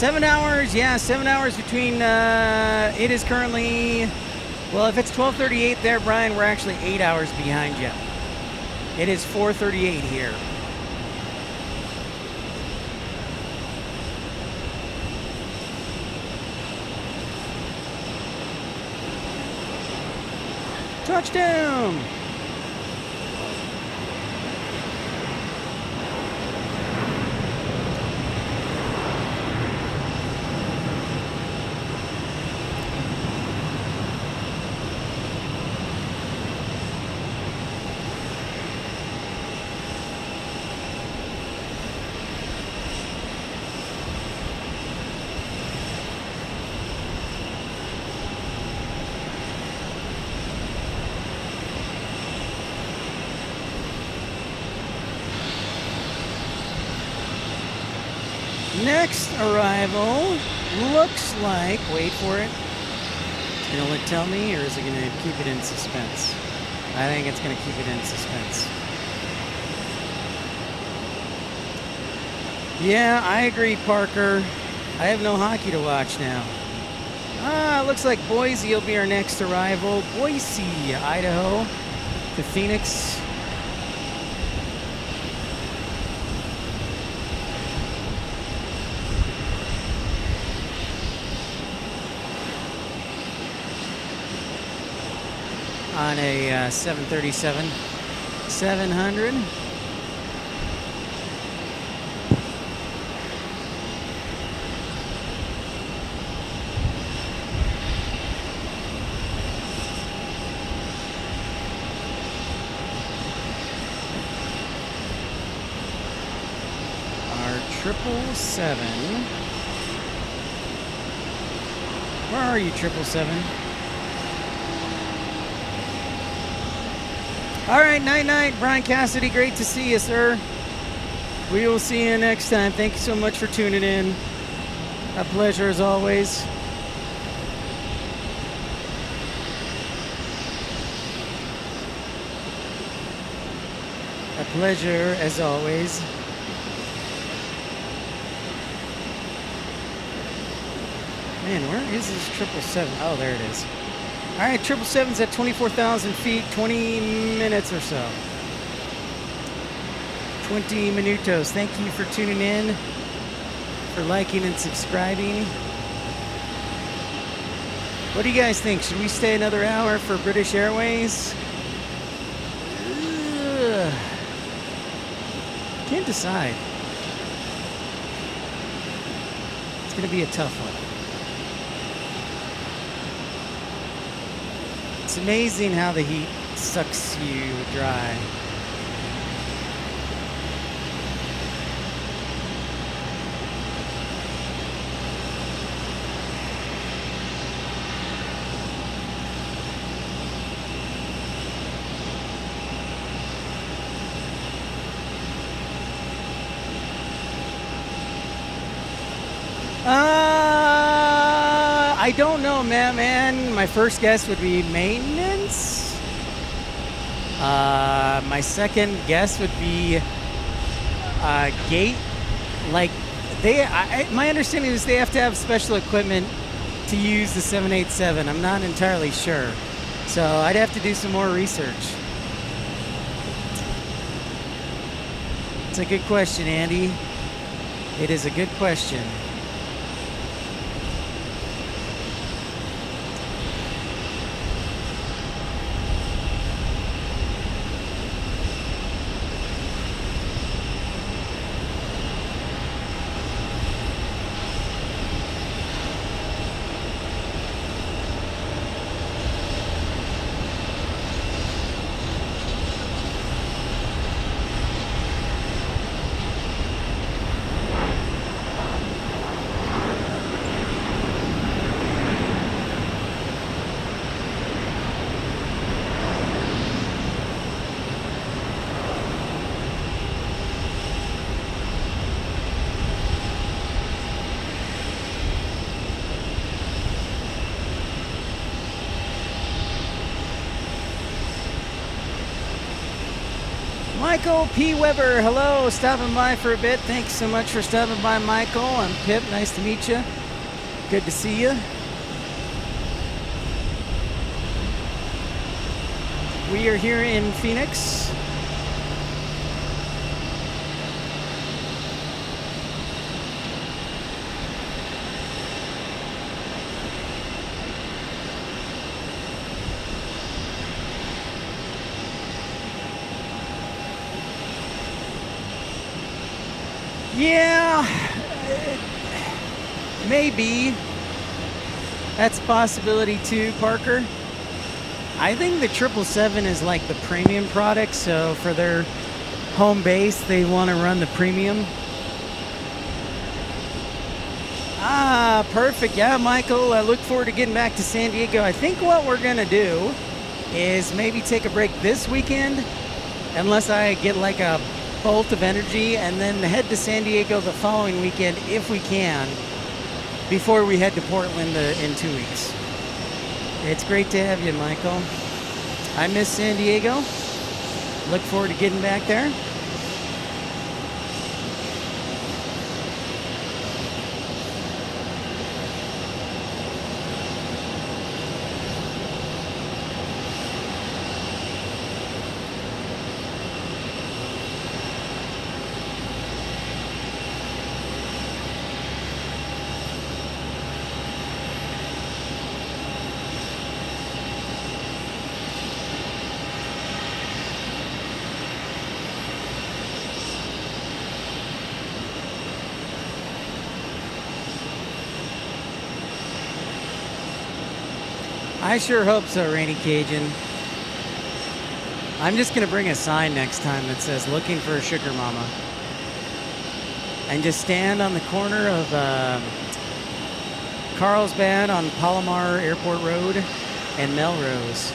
7 hours, yeah, 7 hours between, it is currently, well, if it's 12:38 there, Brian, we're actually 8 hours behind you. It is 4:38 here. Touchdown! Next arrival looks like, wait for it. It's gonna tell me, or is it gonna keep it in suspense? I think it's gonna keep it in suspense. Yeah, I agree, Parker. I have no hockey to watch now. Looks like Boise will be our next arrival. Boise, Idaho to Phoenix. On a 737 700. Our 777. Where are you, 777? All right, night, Brian Cassidy. Great to see you, sir. We will see you next time. Thank you so much for tuning in. A pleasure as always. A pleasure as always. Man, where is this 777? Oh, there it is. All right, 777's at 24,000 feet, 20 minutes or so. 20 minutos. Thank you for tuning in, for liking and subscribing. What do you guys think? Should we stay another hour for British Airways? Ugh. Can't decide. It's going to be a tough one. It's amazing how the heat sucks you dry. I don't know, man. My first guess would be maintenance. My second guess would be gate. Like my understanding is they have to have special equipment to use the 787. I'm not entirely sure, so I'd have to do some more research. It's a good question, Andy. It is a good question. Michael P. Weber, hello, stopping by for a bit. Thanks so much for stopping by, Michael. I'm Pip, nice to meet you. Good to see you. We are here in Phoenix. Yeah, maybe. That's a possibility too, Parker. I think the 777 is like the premium product, so for their home base, they want to run the premium. Ah, perfect. Yeah, Michael, I look forward to getting back to San Diego. I think what we're going to do is maybe take a break this weekend, unless I get like a bolt of energy, and then head to San Diego the following weekend if we can, before we head to Portland in 2 weeks. It's great to have you, Michael. I miss San Diego. Look forward to getting back there. I sure hope so, Rainy Cajun. I'm just going to bring a sign next time that says, looking for a sugar mama. And just stand on the corner of Carlsbad on Palomar Airport Road and Melrose.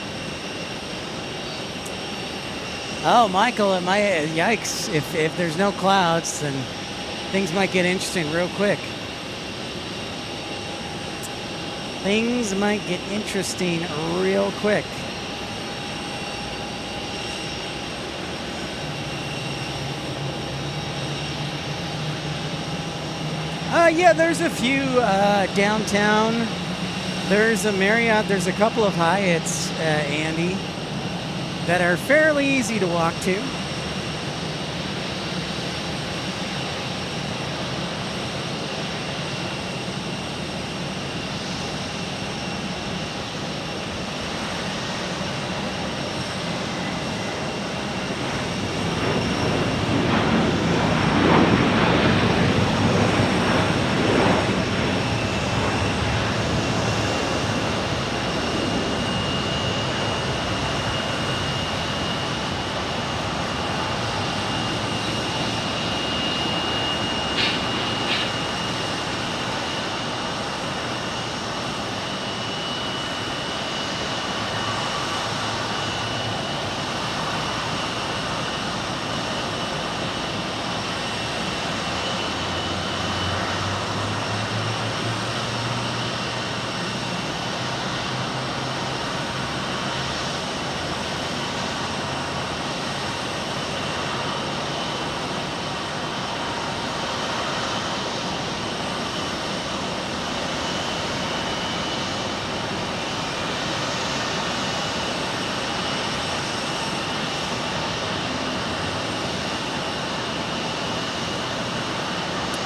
Oh, Michael, yikes. If there's no clouds, then things might get interesting real quick. Things might get interesting real quick. Yeah, there's a few downtown. There's a Marriott. There's a couple of Hyatts, Andy, that are fairly easy to walk to.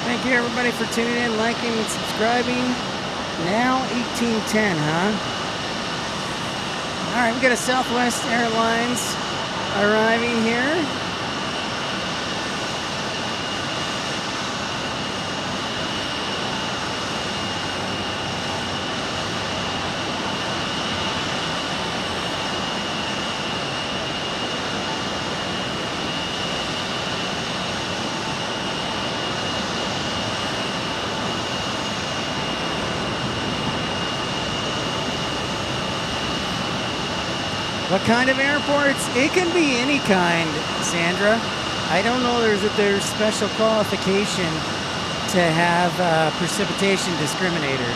Thank you, everybody, for tuning in, liking, and subscribing. Now 1810, huh? All right, we got a Southwest Airlines arriving here. What kind of airports? It can be any kind, Sandra. I don't know there's special qualification to have a precipitation discriminator.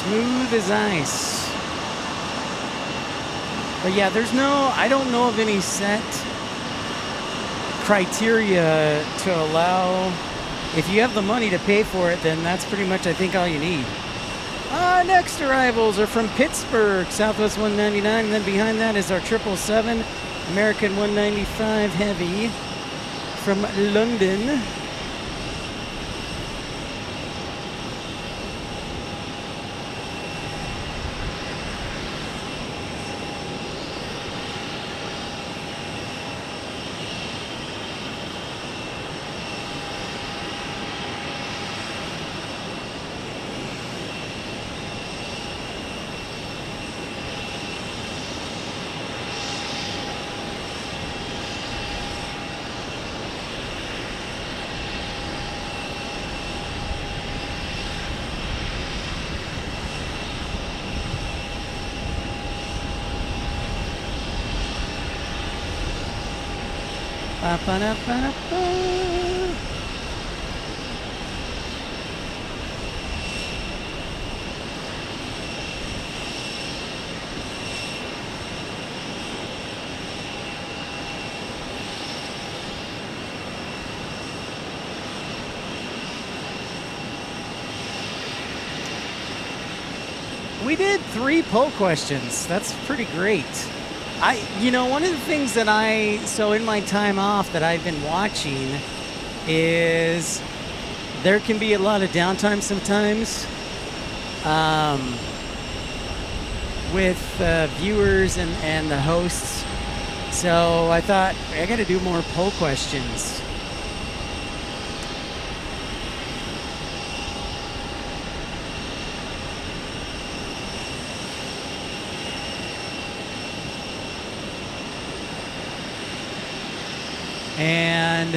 Smooth as ice. But yeah, I don't know of any set criteria to allow. If you have the money to pay for it, then that's pretty much, I think, all you need. Next arrivals are from Pittsburgh, Southwest 199, and then behind that is our 777, American 195 Heavy from London. Ba-ba-da-ba-da-ba. We did 3 poll questions. That's pretty great. One of the things that so in my time off that I've been watching is there can be a lot of downtime sometimes with viewers and the hosts. So I thought I got to do more poll questions. And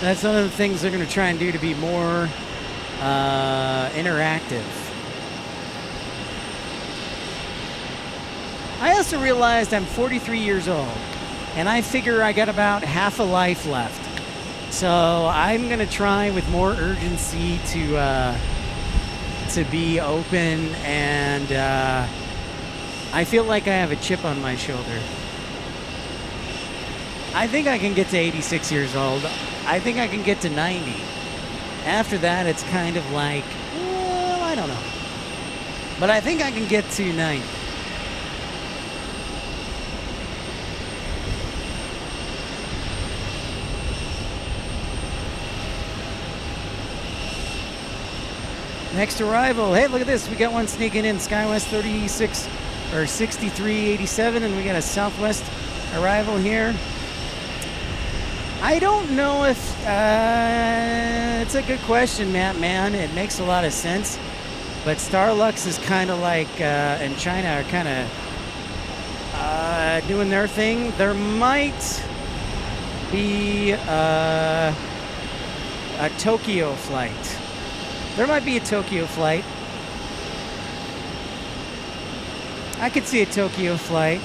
that's one of the things they're going to try and do to be more interactive. I also realized I'm 43 years old, and I figure I got about half a life left. So I'm going to try with more urgency to be open, and I feel like I have a chip on my shoulder. I think I can get to 86 years old. I think I can get to 90. After that, it's kind of like, well, I don't know. But I think I can get to 90. Next arrival. Hey, look at this. We got one sneaking in. SkyWest 36 or 6387, and we got a Southwest arrival here. I don't know if it's a good question, Matt, man. It makes a lot of sense. But Starlux is kind of like, and China are kind of doing their thing. There might be a Tokyo flight. There might be a Tokyo flight. I could see a Tokyo flight.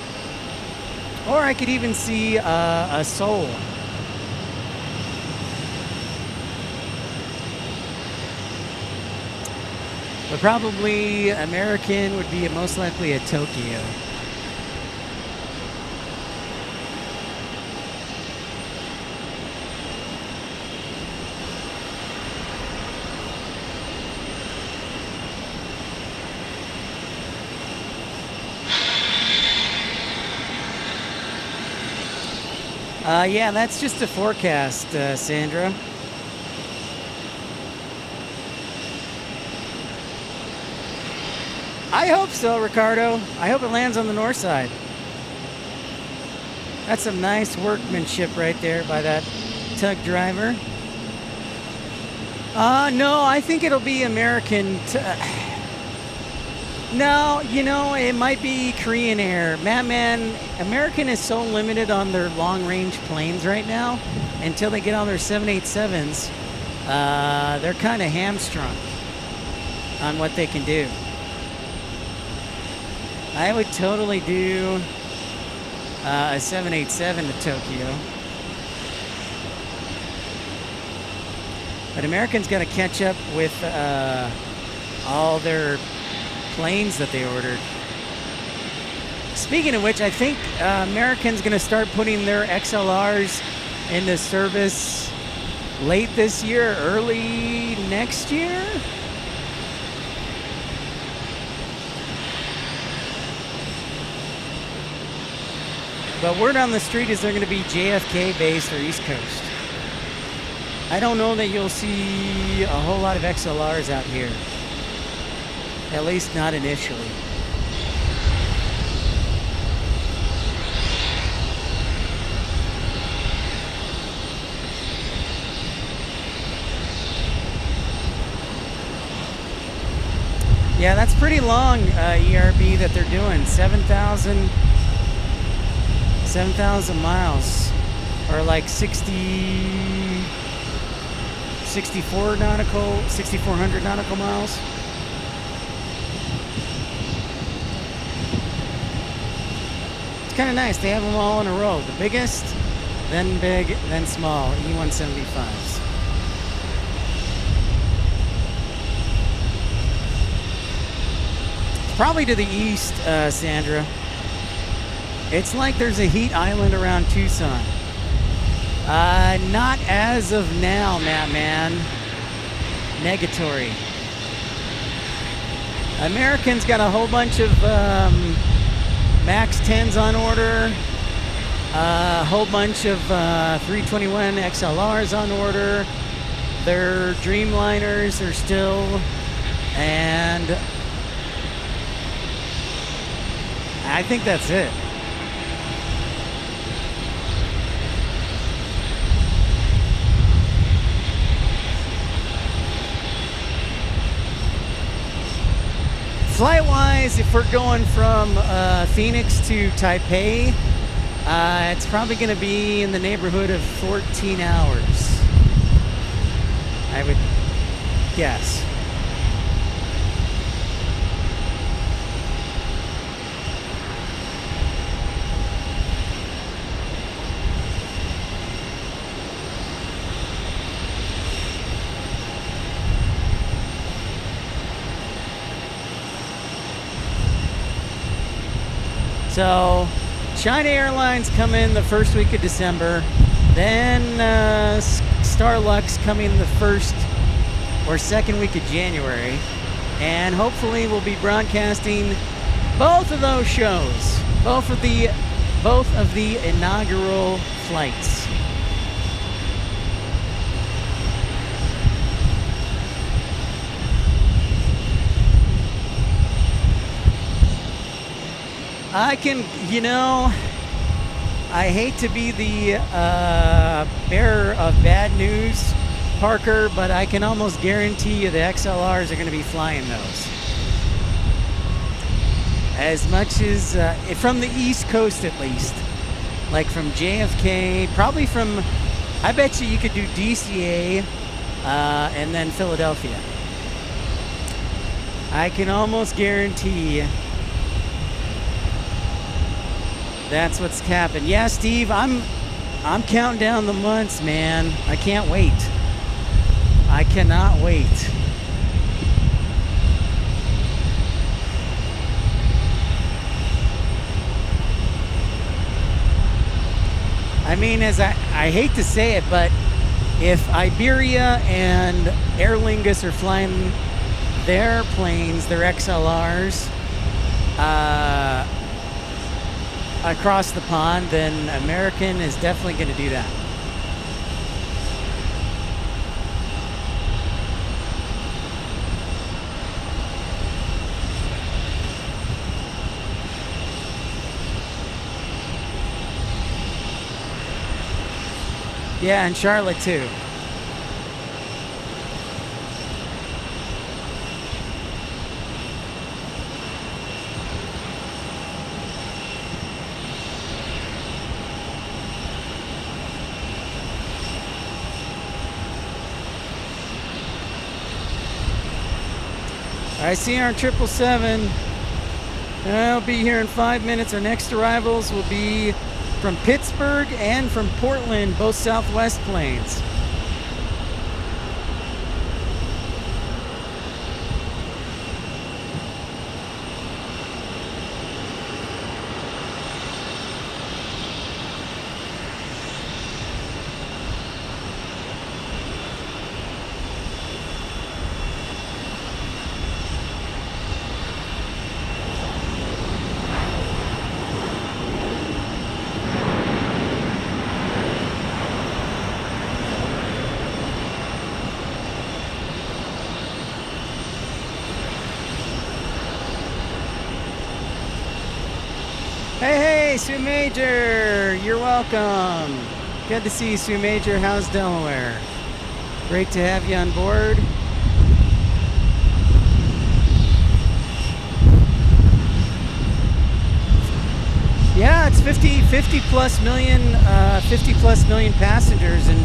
Or I could even see a Seoul. But probably American would be most likely a Tokyo. Yeah, that's just a forecast, Sandra. I hope so, Ricardo. I hope it lands on the north side. That's some nice workmanship right there by that tug driver. No, I think it'll be American. No, it might be Korean Air. Man, American is so limited on their long-range planes right now. Until they get on their 787s, they're kind of hamstrung on what they can do. I would totally do a 787 to Tokyo. But American's got to catch up with all their planes that they ordered. Speaking of which, I think American's going to start putting their XLRs into service late this year, early next year. But word on the street is they're going to be JFK based or East Coast. I don't know that you'll see a whole lot of XLRs out here. At least not initially. Yeah, that's pretty long ERB that they're doing. 7,000 miles, or like 6,400 nautical miles. It's kind of nice. They have them all in a row. The biggest, then big, then small E175s. Probably to the east, Sandra. It's like there's a heat island around Tucson. Not as of now, Man. Negatory. American's got a whole bunch of Max 10s on order. A whole bunch of 321 XLRs on order. Their Dreamliners are still, and I think that's it. Flight-wise, if we're going from Phoenix to Taipei, it's probably going to be in the neighborhood of 14 hours, I would guess. So, China Airlines come in the first week of December. Then Starlux coming the first or second week of January. And hopefully we'll be broadcasting both of those shows. Both of the inaugural flights. I can, I hate to be the bearer of bad news, Parker, but I can almost guarantee you the XLRs are going to be flying those. As much as, from the East Coast at least. Like from JFK, probably from, I bet you could do DCA and then Philadelphia. I can almost guarantee that's what's happened. Yeah, Steve, I'm counting down the months, man. I can't wait. I cannot wait. I mean, as I hate to say it, but if Iberia and Aer Lingus are flying their planes, their XLRs, across the pond, then American is definitely going to do that. Yeah, and Charlotte too. I see our 777. I'll be here in 5 minutes. Our next arrivals will be from Pittsburgh and from Portland, both Southwest planes. Hey, Sue Major, you're welcome. Good to see you, Sue Major. How's Delaware? Great to have you on board. Yeah, it's 50 plus million passengers in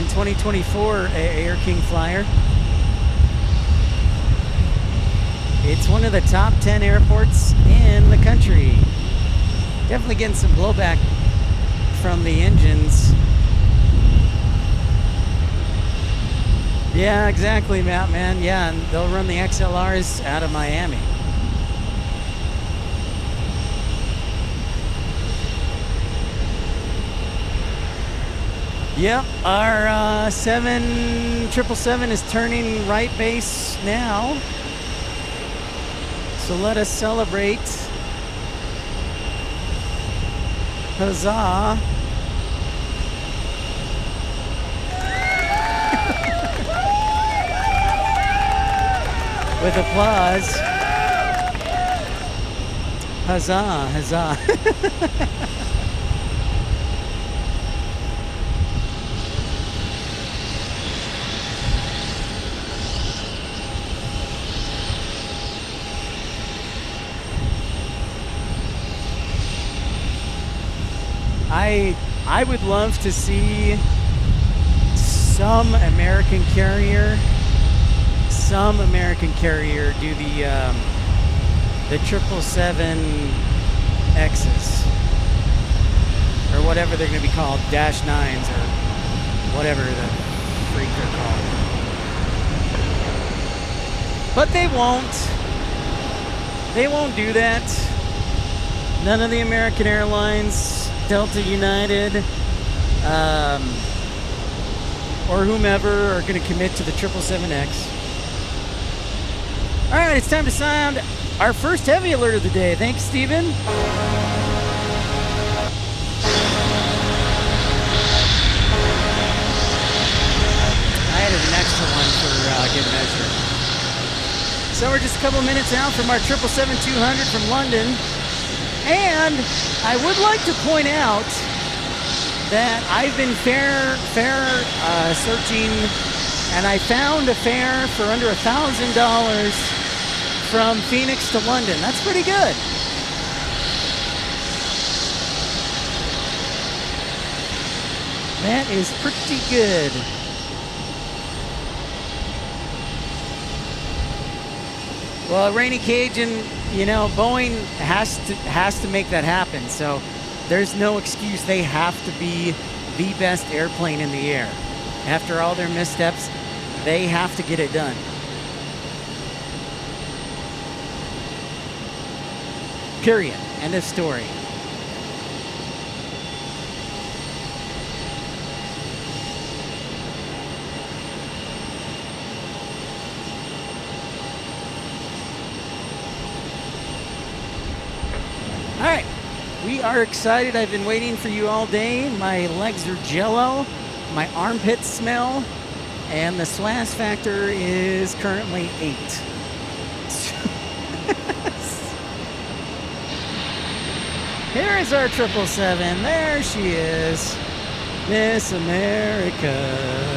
2024 Air King Flyer. It's one of the top 10 airports in the country. Definitely getting some blowback from the engines. Yeah, exactly, Matt, man. Yeah, and they'll run the XLRs out of Miami. Yep, our 777 is turning right base now. So let us celebrate. Huzzah. With applause. Huzzah, huzzah. I would love to see some American carrier do the 777Xs or whatever they're going to be called, Dash 9s or whatever the freak they're called. But they won't. They won't do that. None of the American Airlines, Delta, United, or whomever are going to commit to the 777X. All right, it's time to sound our first heavy alert of the day. Thanks, Steven. I added an extra one for good measure. So we're just a couple minutes out from our 777-200 from London. And I would like to point out that I've been fare searching, and I found a fare for under $1,000 from Phoenix to London. That's pretty good. That is pretty good. Well, Rainy Cajun, you know, Boeing has to make that happen. So there's no excuse. They have to be the best airplane in the air. After all their missteps, they have to get it done. Period. End of story. All right, we are excited. I've been waiting for you all day. My legs are jello, my armpits smell, and the SWAS factor is currently 8. Here is our 777. There she is, Miss America.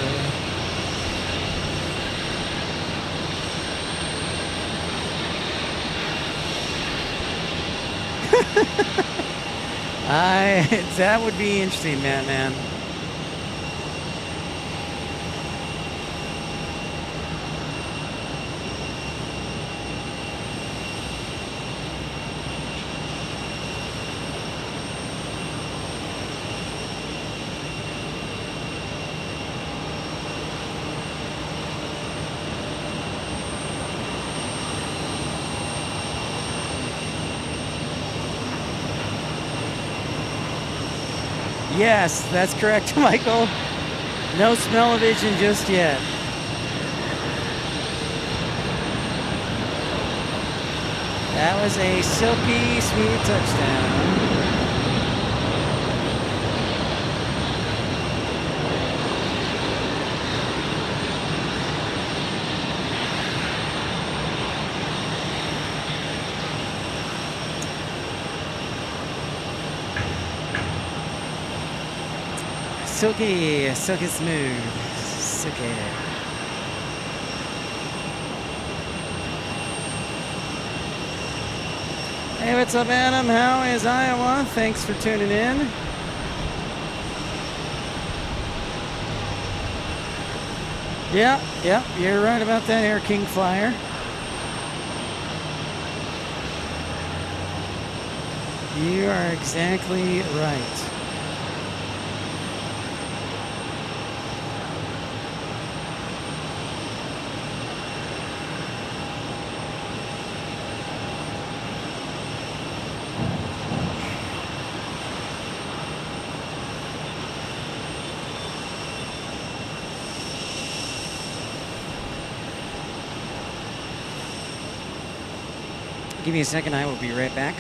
That would be interesting, man. Yes, that's correct, Michael. No smell-o-vision just yet. That was a silky smooth touchdown. Silky smooth. Silky. Hey, what's up, Adam? How is Iowa? Thanks for tuning in. Yeah, you're right about that Air King Flyer. You are exactly right. Give me a second, I will be right back.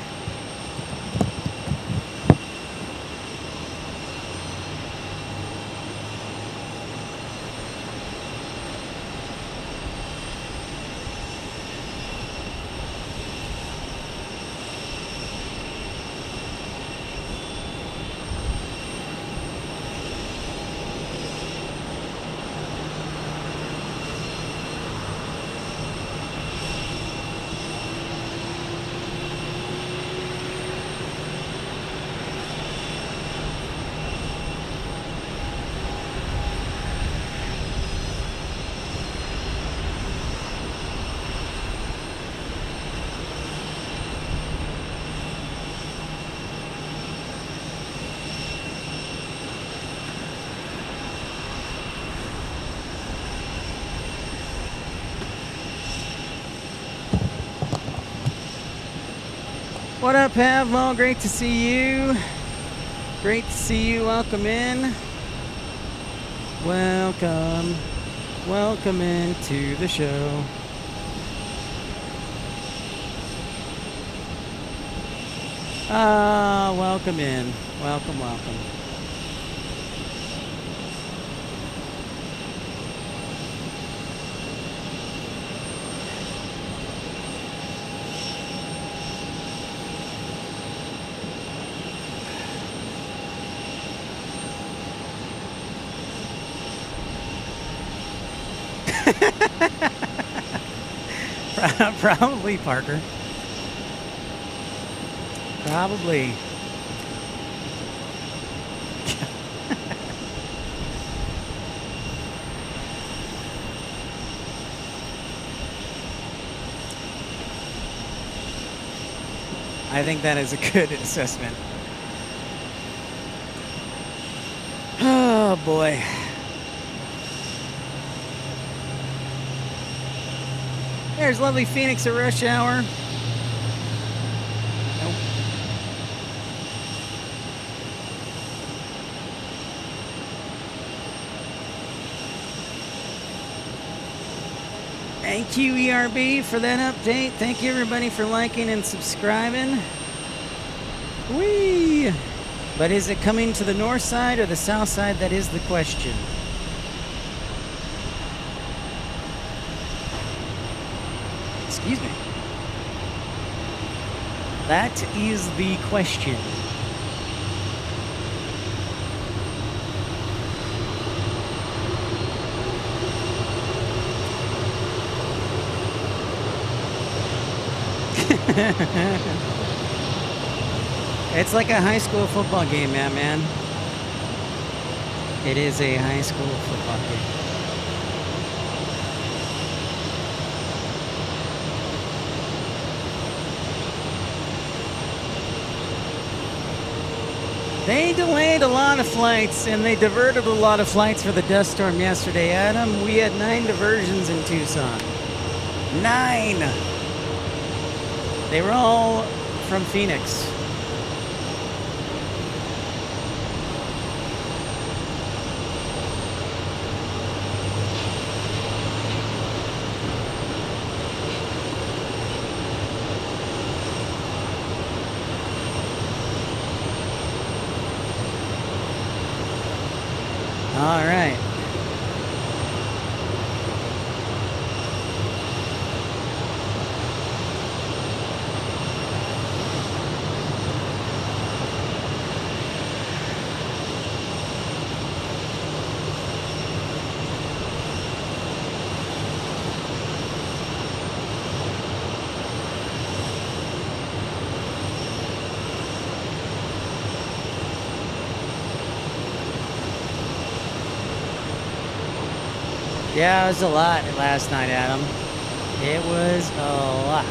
What up, Pavmo? Great to see you. Great to see you. Welcome in. Welcome. Welcome into the show. Welcome in. Welcome. Probably, Parker. Probably. I think that is a good assessment. Oh boy. There's lovely Phoenix at rush hour. Nope. Thank you, ERB, for that update. Thank you, everybody, for liking and subscribing. Whee! But is it coming to the north side or the south side? That is the question. Excuse me. That is the question. It's like a high school football game, man. It is a high school football game. They delayed a lot of flights, and they diverted a lot of flights for the dust storm yesterday, Adam. We had 9 diversions in Tucson. 9! They were all from Phoenix. All right. Yeah, it was a lot last night, Adam. It was a lot.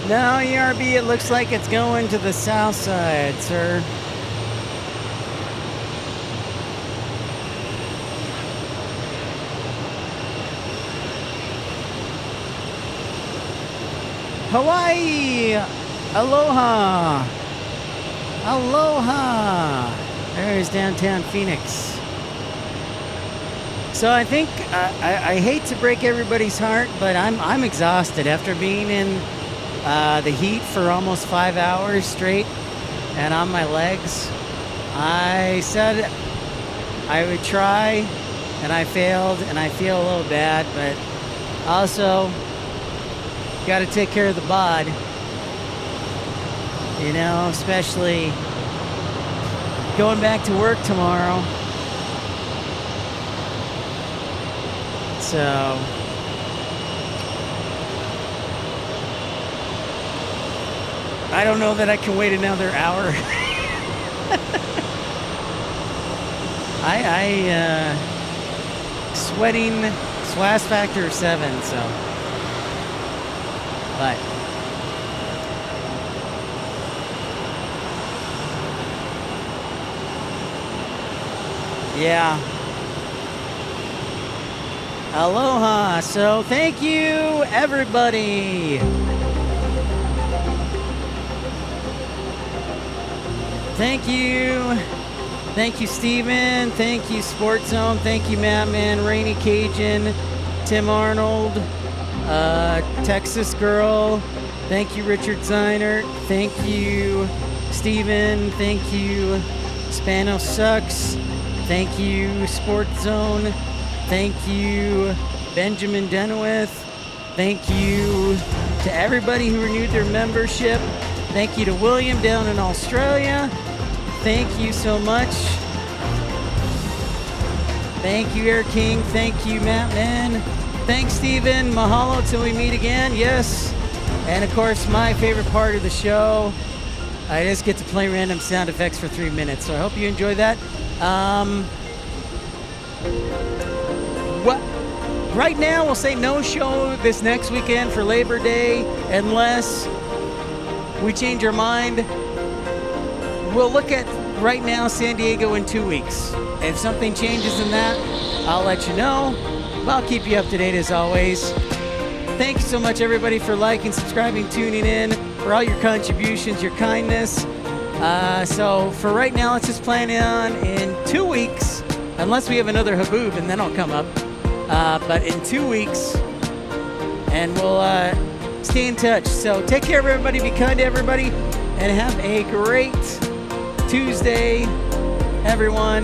No, ERB, it looks like it's going to the south side, sir. Hawaii! Aloha! Aloha! There's downtown Phoenix. So I think, I hate to break everybody's heart, but I'm exhausted after being in the heat for almost 5 hours straight and on my legs. I said I would try and I failed and I feel a little bad, but also got to take care of the bod, you know, especially going back to work tomorrow. So I don't know that I can wait another hour. I sweating SWAS factor 7, so. But yeah. Aloha. So thank you, everybody. Thank you. Thank you, Steven. Thank you, Sports Zone. Thank you, Mattman, Rainy Cajun, Tim Arnold, Texas Girl. Thank you, Richard Ziner. Thank you, Steven. Thank you, Spano Sucks. Thank you, Sports Zone. Thank you, Benjamin Denowith. Thank you to everybody who renewed their membership. Thank you to William down in Australia. Thank you so much. Thank you, Air King. Thank you, Mattman. Thanks, Steven. Mahalo till we meet again. Yes. And of course, my favorite part of the show, I just get to play random sound effects for 3 minutes. So I hope you enjoy that. Right now, we'll say no show this next weekend for Labor Day unless we change our mind. We'll look at right now San Diego in 2 weeks. If something changes in that, I'll let you know. I'll keep you up to date as always. Thank you so much, everybody, for liking, subscribing, tuning in, for all your contributions, your kindness. So for right now, let's just plan on in 2 weeks, unless we have another HABOOB, and then I'll come up. But in 2 weeks, and we'll stay in touch. So take care of everybody, be kind to everybody, and have a great Tuesday, everyone.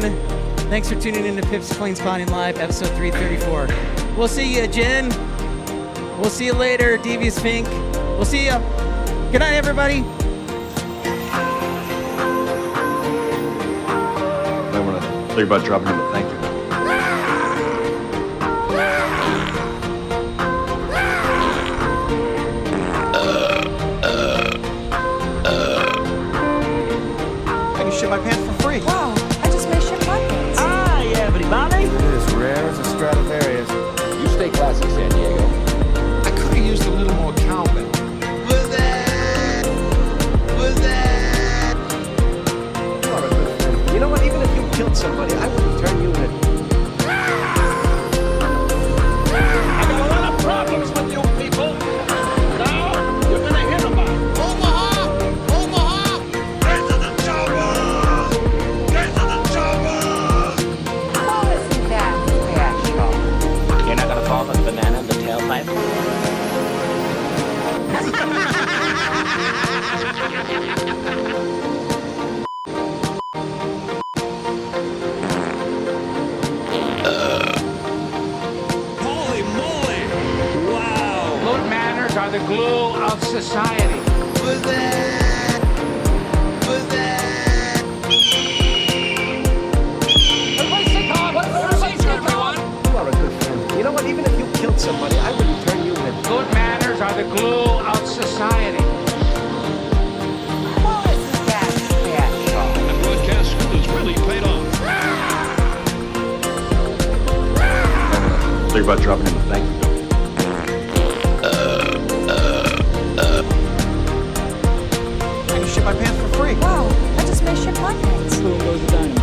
Thanks for tuning in to Pip's Planespotting Live, episode 334. We'll see you, Jen. We'll see you later, Devious Pink. We'll see you. Good night, everybody. I want to think about dropping him a thank you. I can ship my pants for free. Wow, I just made ship my pants. Hi, everybody. It is rare as a Stradivarius. You stay classy, San Diego. I could have used a little more Calvin. Was that? You are a good friend. You know what? Even if you killed somebody, I wouldn't turn you in. I got a lot of problems with you people. Now you're gonna hear about it. Omaha! Omaha! Get to the chopper! Get to the chopper! Oh, isn't that special? You're not gonna fall for the banana in the tailpipe? Holy moly! Wow! Good manners are the glue of society. Was that? Everybody stay calm. What Think about dropping in the thank you bill. I can shit my pants for free. Wow, I just made shit my pants. Boom goes the dynamite.